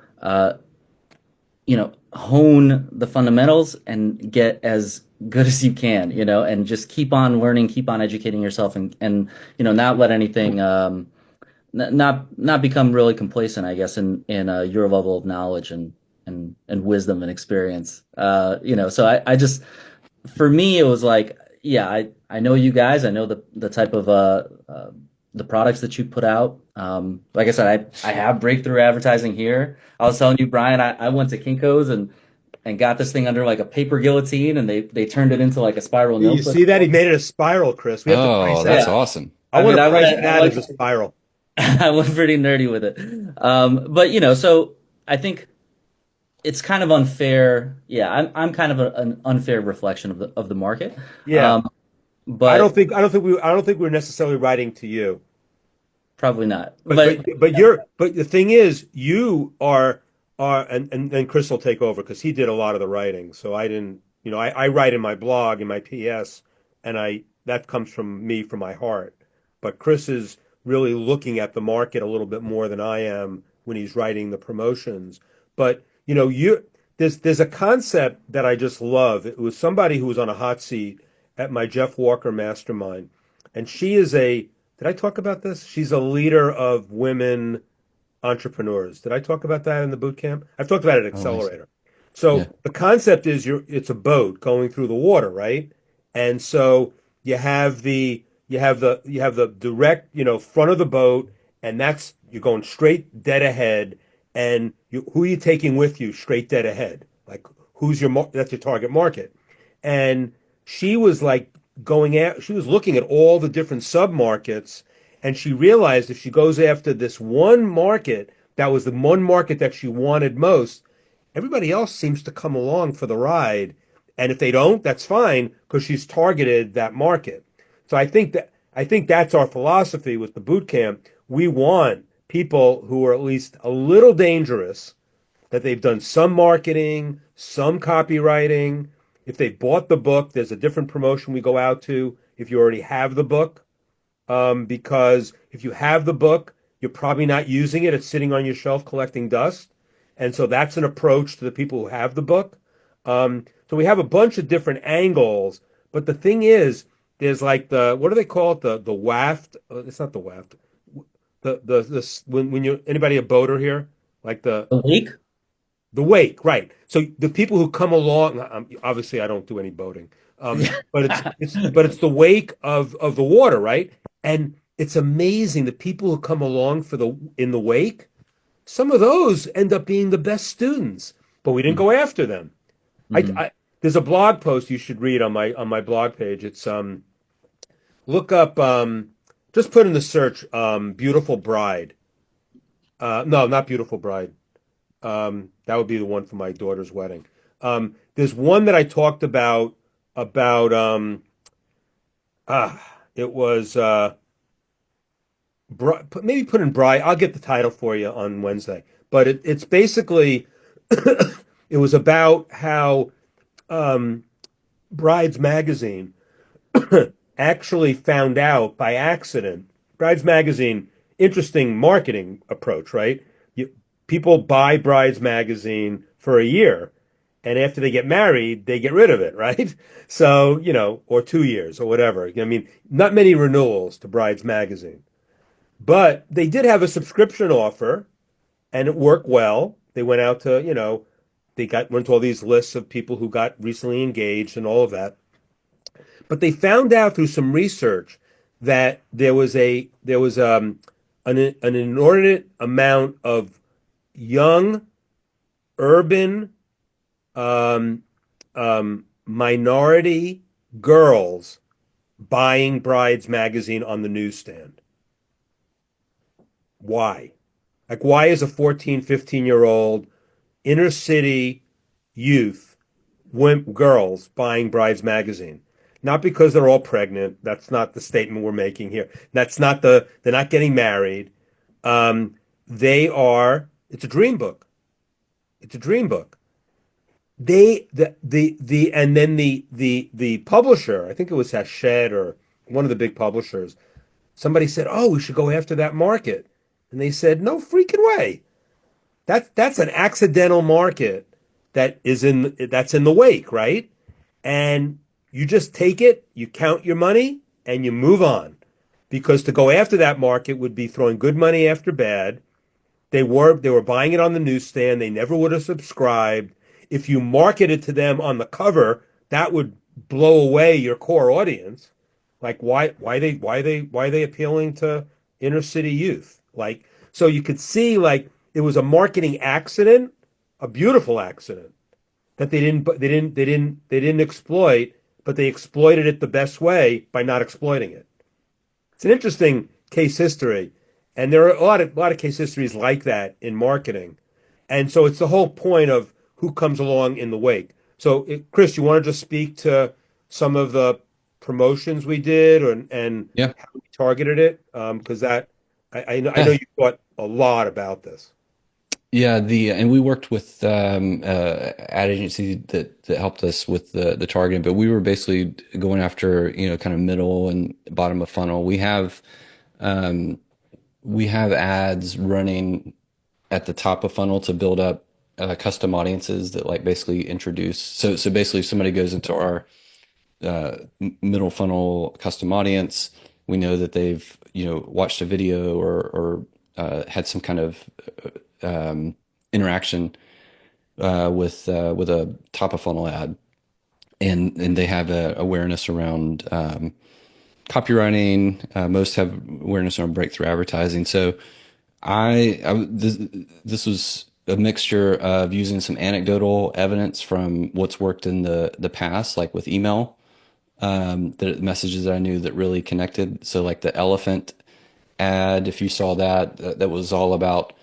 hone the fundamentals and get as good as you can, and just keep on learning, keep on educating yourself, and not let anything not become really complacent, I guess, in your level of knowledge and wisdom and experience. So for me, it was like, yeah, I know you guys. I know the type of the products that you put out. Like I said, I have breakthrough advertising here. I was telling you, Brian, I went to Kinko's and got this thing under like a paper guillotine, and they turned it into like a spiral You notebook. see that? He made it a spiral, Chris. We have to price that's that. awesome. I want to price went, that as a spiral. I went pretty nerdy with it. But you know, so I think it's kind of unfair. Yeah, I'm kind of an unfair reflection of the market. Yeah. But I don't think we're necessarily writing to you. Probably not. But the thing is, you are and then Chris will take over because he did a lot of the writing. So I didn't, I write in my blog, in my PS, and that comes from me, from my heart. But Chris is really looking at the market a little bit more than I am when he's writing the promotions. But there's a concept that I just love. It was somebody who was on a hot seat at my Jeff Walker mastermind, and she is did I talk about this? She's a leader of women entrepreneurs. Did I talk about that in the boot camp? I've talked about it at Accelerator. So the concept is it's a boat going through the water, right? And so you have the direct, front of the boat, and you're going straight dead ahead, and who are you taking with you straight dead ahead? Like that's your target market. And she was like she was looking at all the different sub-markets, and she realized if she goes after this one market, that was the one market that she wanted most, everybody else seems to come along for the ride. And if they don't, that's fine, because she's targeted that market. So I think that's our philosophy with the boot camp. We want people who are at least a little dangerous, that they've done some marketing, some copywriting. If they bought the book, there's a different promotion we go out to if you already have the book. Because if you have the book, you're probably not using it. It's sitting on your shelf collecting dust. And so that's an approach to the people who have the book. So we have a bunch of different angles. But the thing is, there's like what do they call it? The waft. It's not the waft. When anybody a boater here? Like the wake? The wake, right. So the people who come along, obviously I don't do any boating, but it's the wake of the water, right? And it's amazing the people who come along in the wake, some of those end up being the best students, but we didn't go after them. There's a blog post you should read on my blog page. It's look up, just put in the search, Beautiful Bride. No, not Beautiful Bride. That would be the one for my daughter's wedding. There's one that I talked about it was maybe put in Bride. I'll get the title for you on Wednesday. But it's basically it was about how Brides Magazine actually found out by accident. Brides Magazine, interesting marketing approach, right? People buy Brides Magazine for a year, and after they get married, they get rid of it, right? So, or 2 years or whatever. I mean, not many renewals to Brides Magazine. But they did have a subscription offer, and it worked well. They went out to, went to all these lists of people who got recently engaged and all of that. But they found out through some research that there was an inordinate amount of young, urban, minority girls buying Brides Magazine on the newsstand. Why? Like, why is a 14, 15-year-old inner city youth, girls buying Brides Magazine? Not because they're all pregnant. That's not the statement we're making here. They're not getting married. It's a dream book. It's a dream book. The publisher, I think it was Hachette or one of the big publishers, somebody said, "Oh, we should go after that market." And they said, "No freaking way. That's an accidental market that's in the wake, right? And you just take it, you count your money, and you move on. Because to go after that market would be throwing good money after bad. They were buying it on the newsstand. They never would have subscribed. If you marketed to them on the cover, that would blow away your core audience. Like why they appealing to inner city youth? Like, so you could see like it was a marketing accident, a beautiful accident that they didn't exploit, but they exploited it the best way by not exploiting it. It's an interesting case history, and there are a lot of case histories like that in marketing, and so it's the whole point of who comes along in the wake. So, Chris, you want to just speak to some of the promotions we did, and Yeah. how we targeted it? Because I know Yeah. you thought a lot about this. Yeah, and we worked with ad agency that helped us with the targeting, but we were basically going after, kind of middle and bottom of funnel. Um, we have ads running at the top of funnel to build up custom audiences that like basically introduce. So basically, if somebody goes into our middle funnel custom audience, we know that they've watched a video or had some kind of interaction with a top of funnel ad, and they have awareness around copywriting. Most have awareness around breakthrough advertising. So this was a mixture of using some anecdotal evidence from what's worked in the past, like with email, the messages that I knew that really connected. So like the elephant ad, if you saw that was all about,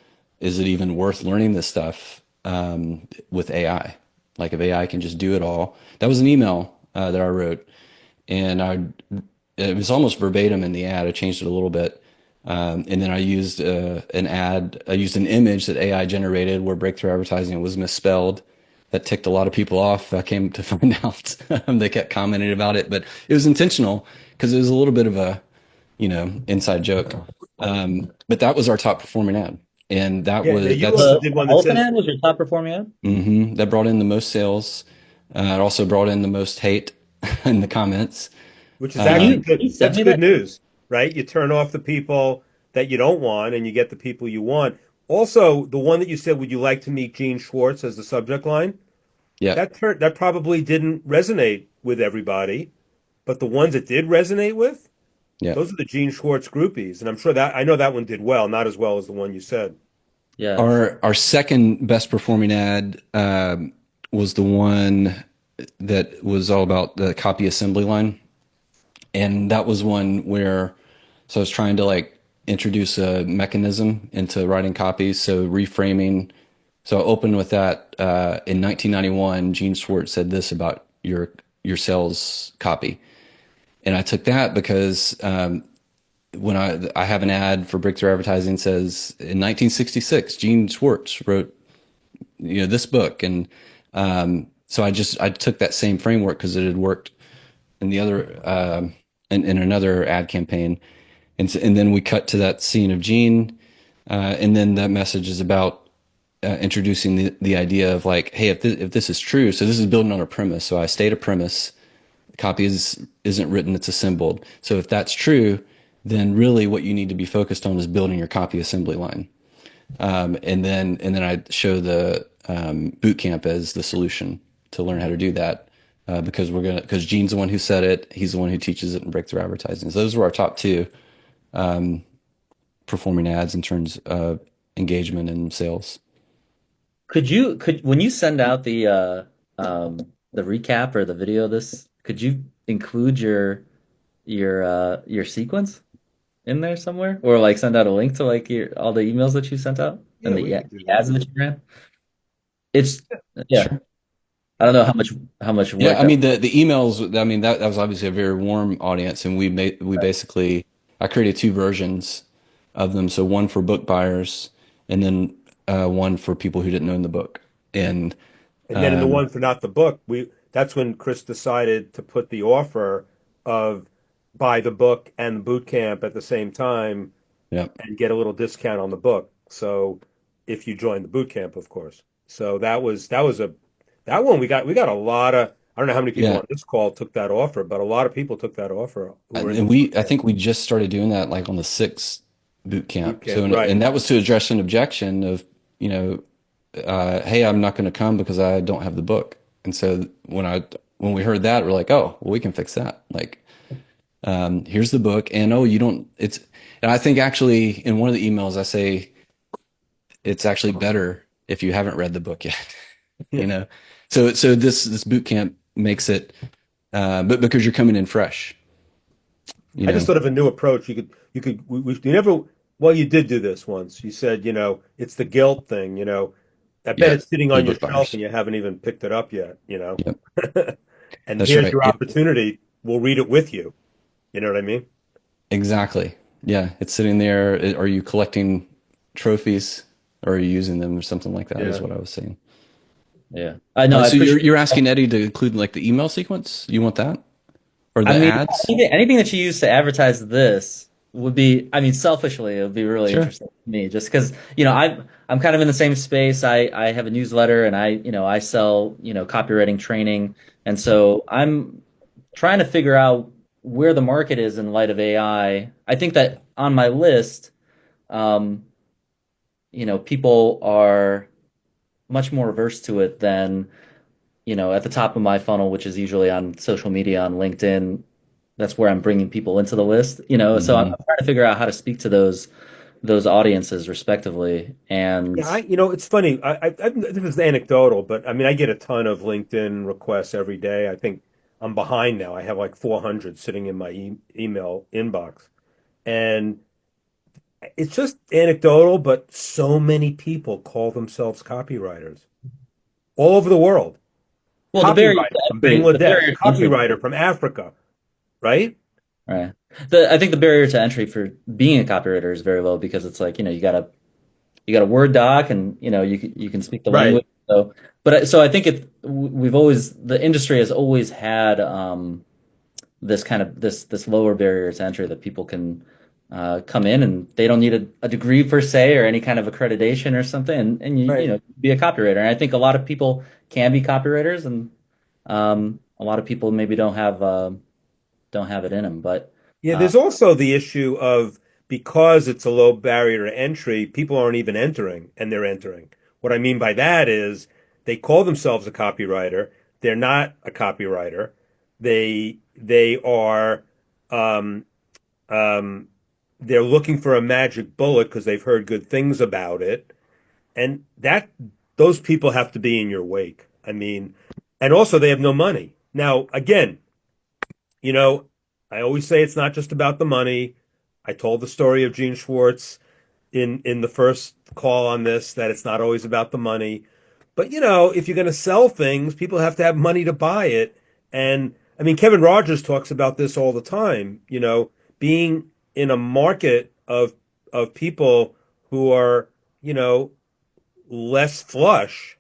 is it even worth learning this stuff with AI? Like if AI can just do it all. That was an email that I wrote, and it was almost verbatim in the ad. I changed it a little bit. And then I used I used an image that AI generated where breakthrough advertising was misspelled. That ticked a lot of people off. I came to find out they kept commenting about it, but it was intentional because it was a little bit of a, inside joke. But that was our top performing ad. And that Yeah, was you that's also did one that Elephant says, ad was your top performing ad? that brought in the most sales. It also brought in the most hate in the comments. which is actually good. you sent That's me good that? news, right? You turn off the people that you don't want, and you get the people you want. Also, the one that you said, "Would you like to meet Gene Schwartz?" as the subject line, Yeah. that probably didn't resonate with everybody, but the ones it did resonate with, Yeah. those are the Gene Schwartz groupies, and I know that one did well, not as well as the one you said. Yeah. Our second best performing ad was the one that was all about the copy assembly line. And that was one where, so I was trying to like introduce a mechanism into writing copies. So reframing. So I opened with that. In 1991, Gene Schwartz said this about your sales copy. And I took that because when I have an ad for breakthrough advertising says in 1966, Gene Schwartz wrote, this book. And so I took that same framework because it had worked in the other, in another ad campaign. And then we cut to that scene of Gene. And then that message is about introducing the idea of like, hey, if this is true, so this is building on a premise. So I state a premise. The copy isn't written, it's assembled. So if that's true, then really what you need to be focused on is building your copy assembly line. And then I show the boot camp as the solution to learn how to do that. Because Gene's the one who said it, he's the one who teaches it in breakthrough advertising. So those were our top two performing ads in terms of engagement and sales. When you send out the recap or the video of this, could you include your sequence in there somewhere, or like send out a link to like all the emails that you sent out and the ads that you ran? It's Sure. I don't know how much work. Yeah, I mean the emails. I mean that was obviously a very warm audience, and we basically I created two versions of them. So one for book buyers, and then one for people who didn't own the book. And then in the one for not the book, that's when Chris decided to put the offer of buy the book and the boot camp at the same time, and get a little discount on the book. So if you join the boot camp, of course. So that one we got a lot of, I don't know how many people on this call took that offer, but a lot of people took that offer. And I think we just started doing that like on the 6th boot camp. So right. And that was to address an objection of, hey, I'm not going to come because I don't have the book. And so when we heard that, we're like, oh, well, we can fix that. Like, here's the book, and oh, you don't. And I think actually in one of the emails I say it's actually better if you haven't read the book yet. You know, so this boot camp makes it, but because you're coming in fresh. I just thought of a new approach. You never, well, you did do this once. You said, it's the guilt thing, I bet it's sitting on your shelf and you haven't even picked it up yet, Yep. And That's here's right. your opportunity. We'll read it with you. You know what I mean? Exactly. Yeah. It's sitting there. Are you collecting trophies or are you using them or something like that is what I was saying. Yeah. I know. So you're asking Eddie to include like the email sequence? You want that? Or the ads? Anything that you use to advertise this would be, selfishly, it would be really interesting to me, just because, I'm kind of in the same space. I have a newsletter and I sell, copywriting training. And so I'm trying to figure out where the market is in light of AI. I think that on my list, people are much more averse to it than, at the top of my funnel, which is usually on social media, on LinkedIn. That's where I'm bringing people into the list, so I'm trying to figure out how to speak to those audiences respectively. And it's funny. This is anecdotal, but I get a ton of LinkedIn requests every day. I think I'm behind now. I have like 400 sitting in my email inbox, and it's just anecdotal, but so many people call themselves copywriters all over the world. Well, copywriter from Bangladesh, copywriter from Africa, right? Right. I think the barrier to entry for being a copywriter is very low because it's like, you got a Word doc and, you can speak the language. So, so I think the industry has always had this kind of this lower barrier to entry that people can come in and they don't need a degree per se or any kind of accreditation or something, and you be a copywriter. And I think a lot of people can be copywriters, and a lot of people maybe don't have it in them. But there's also the issue of, because it's a low barrier to entry, people aren't even entering, and they're entering. What I mean by that is they call themselves a copywriter. They're not a copywriter. They are they're looking for a magic bullet because they've heard good things about it, and those people have to be in your wake. And also they have no money. Now, again, I always say it's not just about the money. I told the story of Gene Schwartz in the first call on this, that it's not always about the money. But, if you're going to sell things, people have to have money to buy it. And Kevin Rogers talks about this all the time, being in a market of people who are, less flush.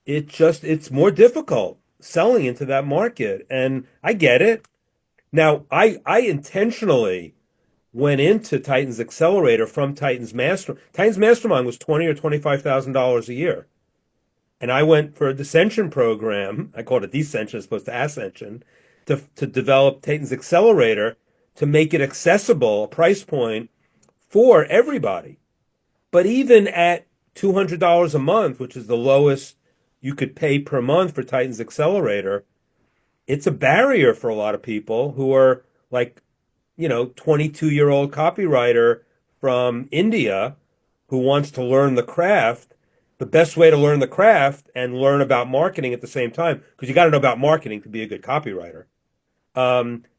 It's more difficult selling into that market. And I get it. Now, I intentionally went into Titans Accelerator from Titans Mastermind. Titans Mastermind was $20,000 or $25,000 a year. And I went for a Descension program. I call it a Descension as opposed to Ascension, to develop Titans Accelerator to make it accessible, a price point for everybody. But even at $200 a month, which is the lowest you could pay per month for Titans Accelerator, it's a barrier for a lot of people who are like, 22-year-old copywriter from India who wants to learn the craft. The best way to learn the craft and learn about marketing at the same time, because you got to know about marketing to be a good copywriter,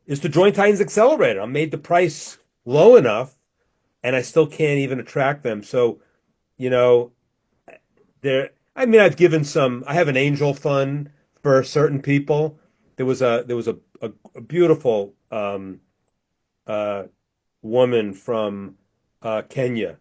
is to join Titans Accelerator. I made the price low enough, and I still can't even attract them. So, I've given some. I have an angel fund for certain people. There was a beautiful woman from Kenya,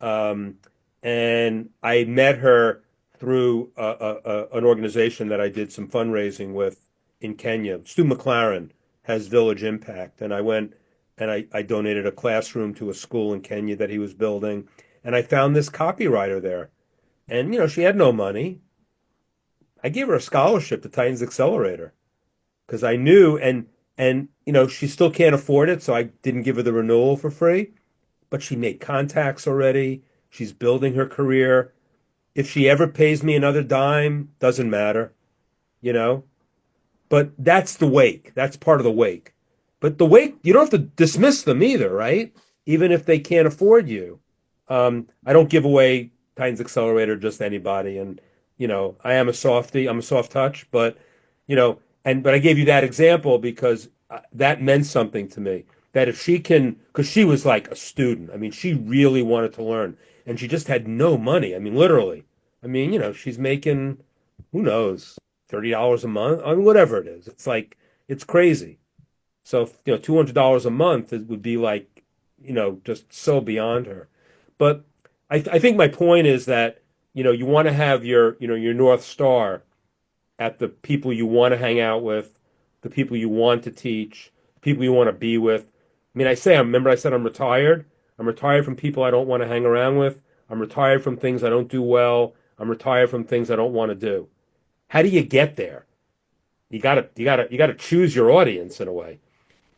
and I met her through an organization that I did some fundraising with in Kenya. Stu McLaren has Village Impact, and I went and I donated a classroom to a school in Kenya that he was building, and I found this copywriter there, and she had no money. I gave her a scholarship to Titans Accelerator because I knew, and she still can't afford it, so I didn't give her the renewal for free, but she made contacts already. She's building her career. If she ever pays me another dime, doesn't matter. you know. But that's the wake. That's part of the wake. But the wake, you don't have to dismiss them either, right? Even if they can't afford you. I don't give away Titans Accelerator just to anybody. And, you know, I am a softie. I'm a soft touch. But, you know, but I gave you that example because that meant something to me. That if she can, because she was like a student. I mean, she really wanted to learn. And she just had no money. I mean, literally. I mean, you know, she's making, who knows, $30 a month? I mean, whatever it is. It's like, it's crazy. So, you know, $200 a month would be like, you know, just so beyond her. But I think my point is that, you know, you want to have your, you know, your North Star at the people you want to hang out with, the people you want to teach, people you want to be with. I mean, remember I said I'm retired. I'm retired from people I don't want to hang around with. I'm retired from things I don't do well. I'm retired from things I don't want to do. How do you get there? You gotta choose your audience in a way.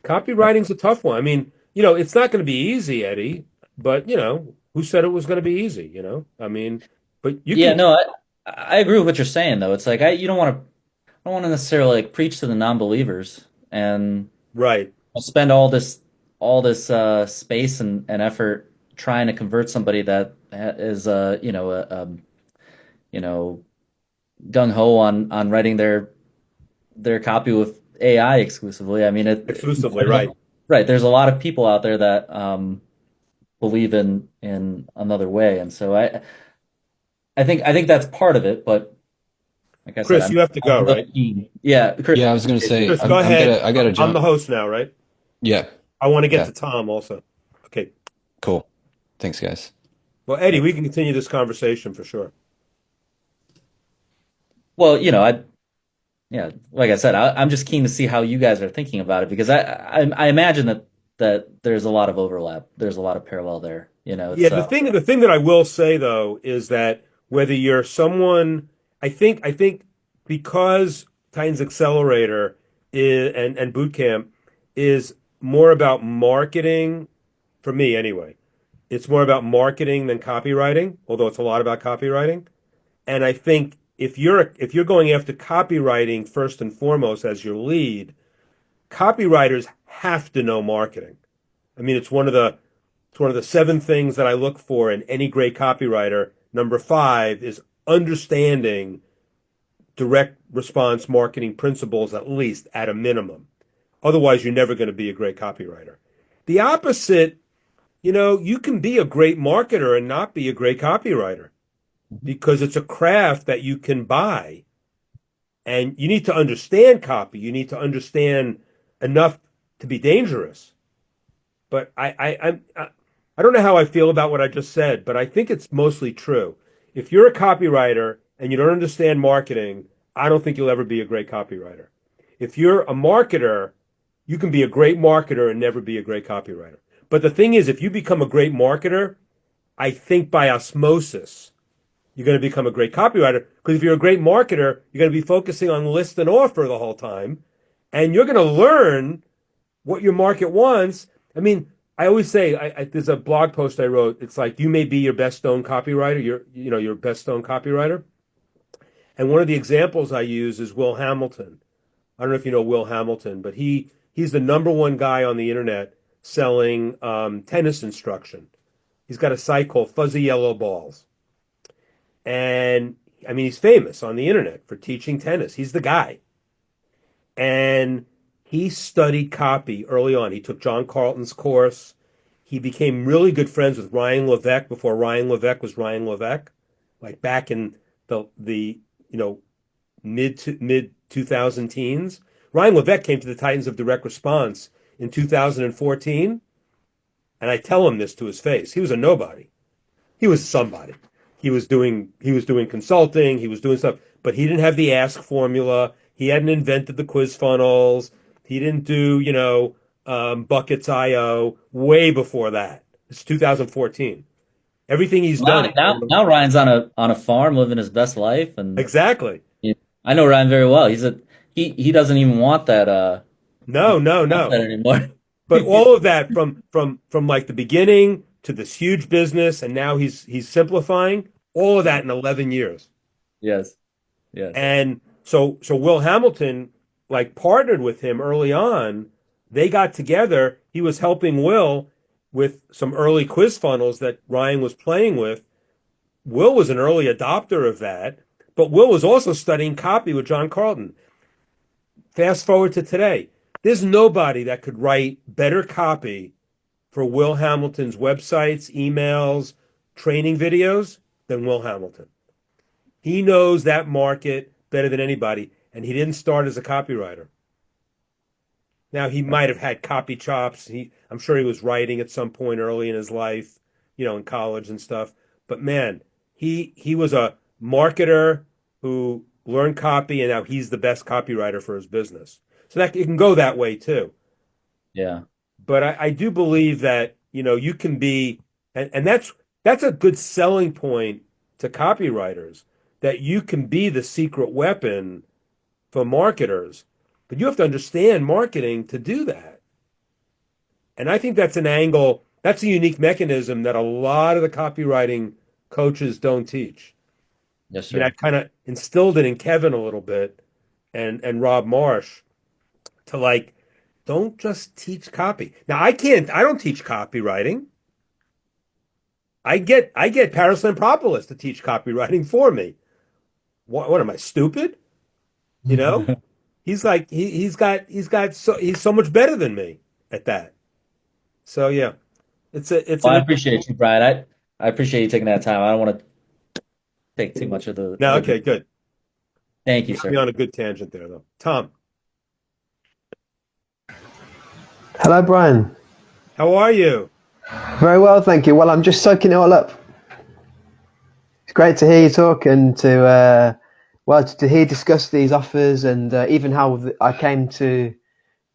Copywriting's a tough one. I mean, you know, it's not going to be easy, Eddie, but you know, who said it was going to be easy, you know? I mean, but you Yeah, can. no, I agree with what you're saying though. It's like you don't want to necessarily like preach to the non-believers and Right. spend all this space and effort trying to convert somebody that is you know, gung ho on writing their copy with AI exclusively. I mean, Exclusively, right. Right. There's a lot of people out there that believe in another way, and so I think that's part of it. But like I Chris, said, you have to go, really right? keen. Yeah, Chris. Yeah, I was going to say, Chris, go ahead. I got to jump. I'm the host now, right? Yeah. I want to get Yeah. to Tom also. Okay. Cool. Thanks, guys. Well, Eddie, we can continue this conversation for sure. Well, you know, yeah, like I said, I'm just keen to see how you guys are thinking about it because I imagine that there's a lot of overlap. There's a lot of parallel there. You know. Yeah, the thing that I will say though is that whether you're someone, I think because Titans Accelerator and Bootcamp is more about marketing, for me anyway. It's more about marketing than copywriting, although it's a lot about copywriting. And I think if you're going after copywriting first and foremost as your lead, copywriters have to know marketing. I mean, it's one of the 7 things that I look for in any great copywriter. Number 5 is understanding direct response marketing principles, at least at a minimum. Otherwise, you're never going to be a great copywriter. The opposite, you know, you can be a great marketer and not be a great copywriter because it's a craft that you can buy. And you need to understand copy. You need to understand enough to be dangerous. But I don't know how I feel about what I just said, but I think it's mostly true. If you're a copywriter and you don't understand marketing, I don't think you'll ever be a great copywriter. If you're a marketer, you can be a great marketer and never be a great copywriter. But the thing is, if you become a great marketer, I think by osmosis, you're going to become a great copywriter. Because if you're a great marketer, you're going to be focusing on list and offer the whole time. And you're going to learn what your market wants. I mean, I always say, there's a blog post I wrote. It's like, you may be your best known copywriter, your best known copywriter. And one of the examples I use is Will Hamilton. I don't know if you know Will Hamilton, but he's the number one guy on the internet selling tennis instruction. He's got a site called Fuzzy Yellow Balls. And I mean, he's famous on the internet for teaching tennis. He's the guy. And he studied copy early on. He took John Carlton's course. He became really good friends with Ryan Levesque before Ryan Levesque was Ryan Levesque, like back in the mid 2000 teens. Ryan Levesque came to the Titans of Direct Response in 2014, and I tell him this to his face. He was a nobody. He was somebody. He was doing consulting. He was doing stuff, but he didn't have the ask formula. He hadn't invented the quiz funnels. He didn't do, Buckets.io way before that. It's 2014. Everything he's done. Now Ryan's on a farm living his best life, and exactly. I know Ryan very well. He doesn't even want that. No. That anymore. But all of that from like the beginning to this huge business, and now he's simplifying all of that in 11 years. Yes. And So Will Hamilton like partnered with him early on. They got together. He was helping Will with some early quiz funnels that Ryan was playing with. Will was an early adopter of that, but Will was also studying copy with John Carlton. Fast forward to today. There's nobody that could write better copy for Will Hamilton's websites, emails, training videos than Will Hamilton. He knows that market better than anybody, and he didn't start as a copywriter. Now, he might have had copy chops. I'm sure he was writing at some point early in his life, in college and stuff. But man, he was a marketer who learned copy, and now he's the best copywriter for his business. So that it can go that way too. Yeah. But I do believe that, you can be, and that's a good selling point to copywriters, that you can be the secret weapon for marketers. But you have to understand marketing to do that. And I think that's an angle, that's a unique mechanism that a lot of the copywriting coaches don't teach. Yes, I mean, sir. I kind of instilled it in Kevin a little bit and Rob Marsh to like, don't just teach copy. Now I don't teach copywriting. I get Paris Lampropoulos to teach copywriting for me. What am I, stupid? He's like he's so much better than me at that. So yeah, Well, I appreciate you, Brian. I appreciate you taking that time. I don't want to take too much of the. No, okay, good. Thank you, Got sir. me on a good tangent there, though. Tom, Hello, Brian. how are you? Very well, thank you. Well, I'm just soaking it all up. It's great to hear you talk and to hear you discuss these offers and even how I came to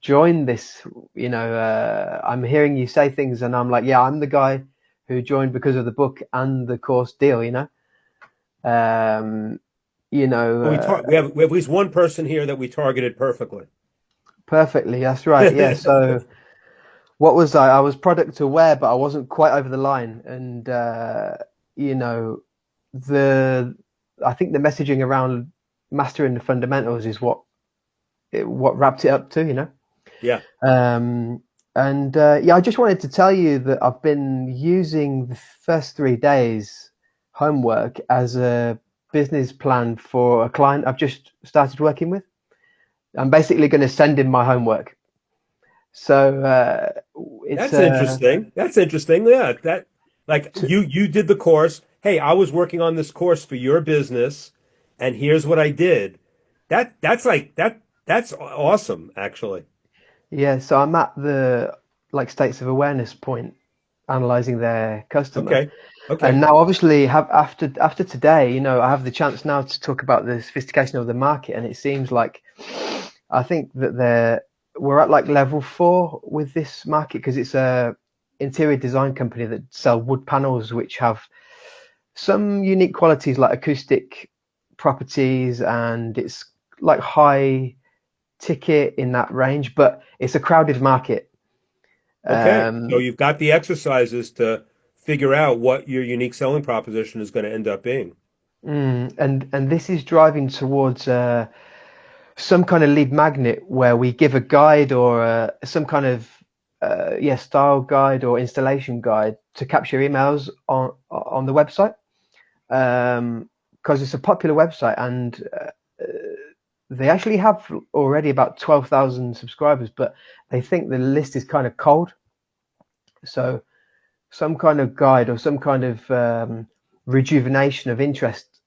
join this. I'm hearing you say things and I'm like, yeah, I'm the guy who joined because of the book and the course deal. We have at least one person here that we targeted perfectly. Perfectly, that's right. Yeah. So what was I? I was product aware, but I wasn't quite over the line. And I think the messaging around mastering the fundamentals is what wrapped it up to. Yeah. I just wanted to tell you that I've been using the first 3 days homework as a business plan for a client I've just started working with. I'm basically going to send him my homework. So That's interesting. That's interesting. Yeah, you did the course. Hey, I was working on this course for your business, and here's what I did. That's awesome, actually. Yeah, so I'm at the states of awareness point, analyzing their customer. Okay. And now, obviously, after today, I have the chance now to talk about the sophistication of the market, and it seems like I think that we're at level 4 with this market because it's a interior design company that sell wood panels, which have some unique qualities like acoustic properties, and it's high ticket in that range, but it's a crowded market. Okay, so you've got the exercises to figure out what your unique selling proposition is going to end up being. And this is driving towards some kind of lead magnet where we give a guide or some kind of style guide or installation guide to capture emails on the website, because it's a popular website, and they actually have already about 12,000 subscribers, but they think the list is kind of cold. So some kind of guide or some kind of rejuvenation of interest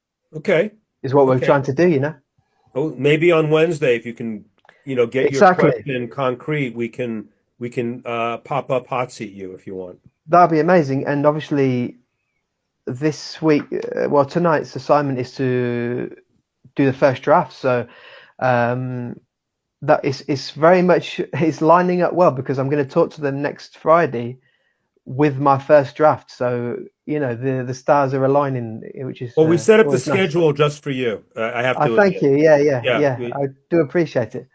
is what we're trying to do, Oh, maybe on Wednesday, if you can, get your question concrete, we can pop up hot seat you if you want. That'd be amazing. And obviously this week, tonight's assignment is to do the first draft. So that is very much, it's lining up well because I'm going to talk to them next Friday with my first draft. So, the stars are aligning, which is well, we set up the nice. Schedule just for you. I have to thank you. Yeah. I do appreciate it.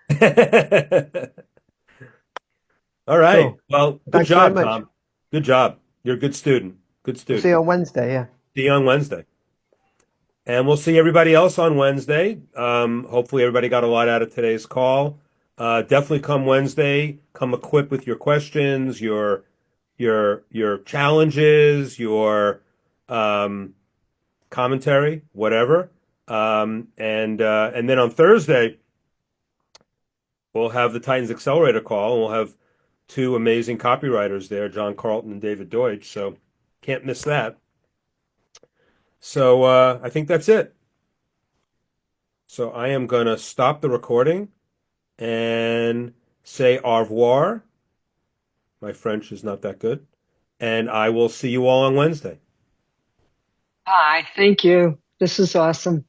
All right. Cool. Well, good Thanks job, very much. Tom. Good job. You're a good student. Good student. See you on Wednesday. Yeah. See you on Wednesday. And we'll see everybody else on Wednesday. Hopefully everybody got a lot out of today's call. Definitely come Wednesday. Come equipped with your questions, your challenges, your commentary, whatever. And then on Thursday, we'll have the Titans Accelerator call, and we'll have two amazing copywriters there, John Carlton and David Deutsch. So can't miss that. So I think that's it. So I am going to stop the recording and say au revoir. My French is not that good. And I will see you all on Wednesday. Hi, thank you. This is awesome.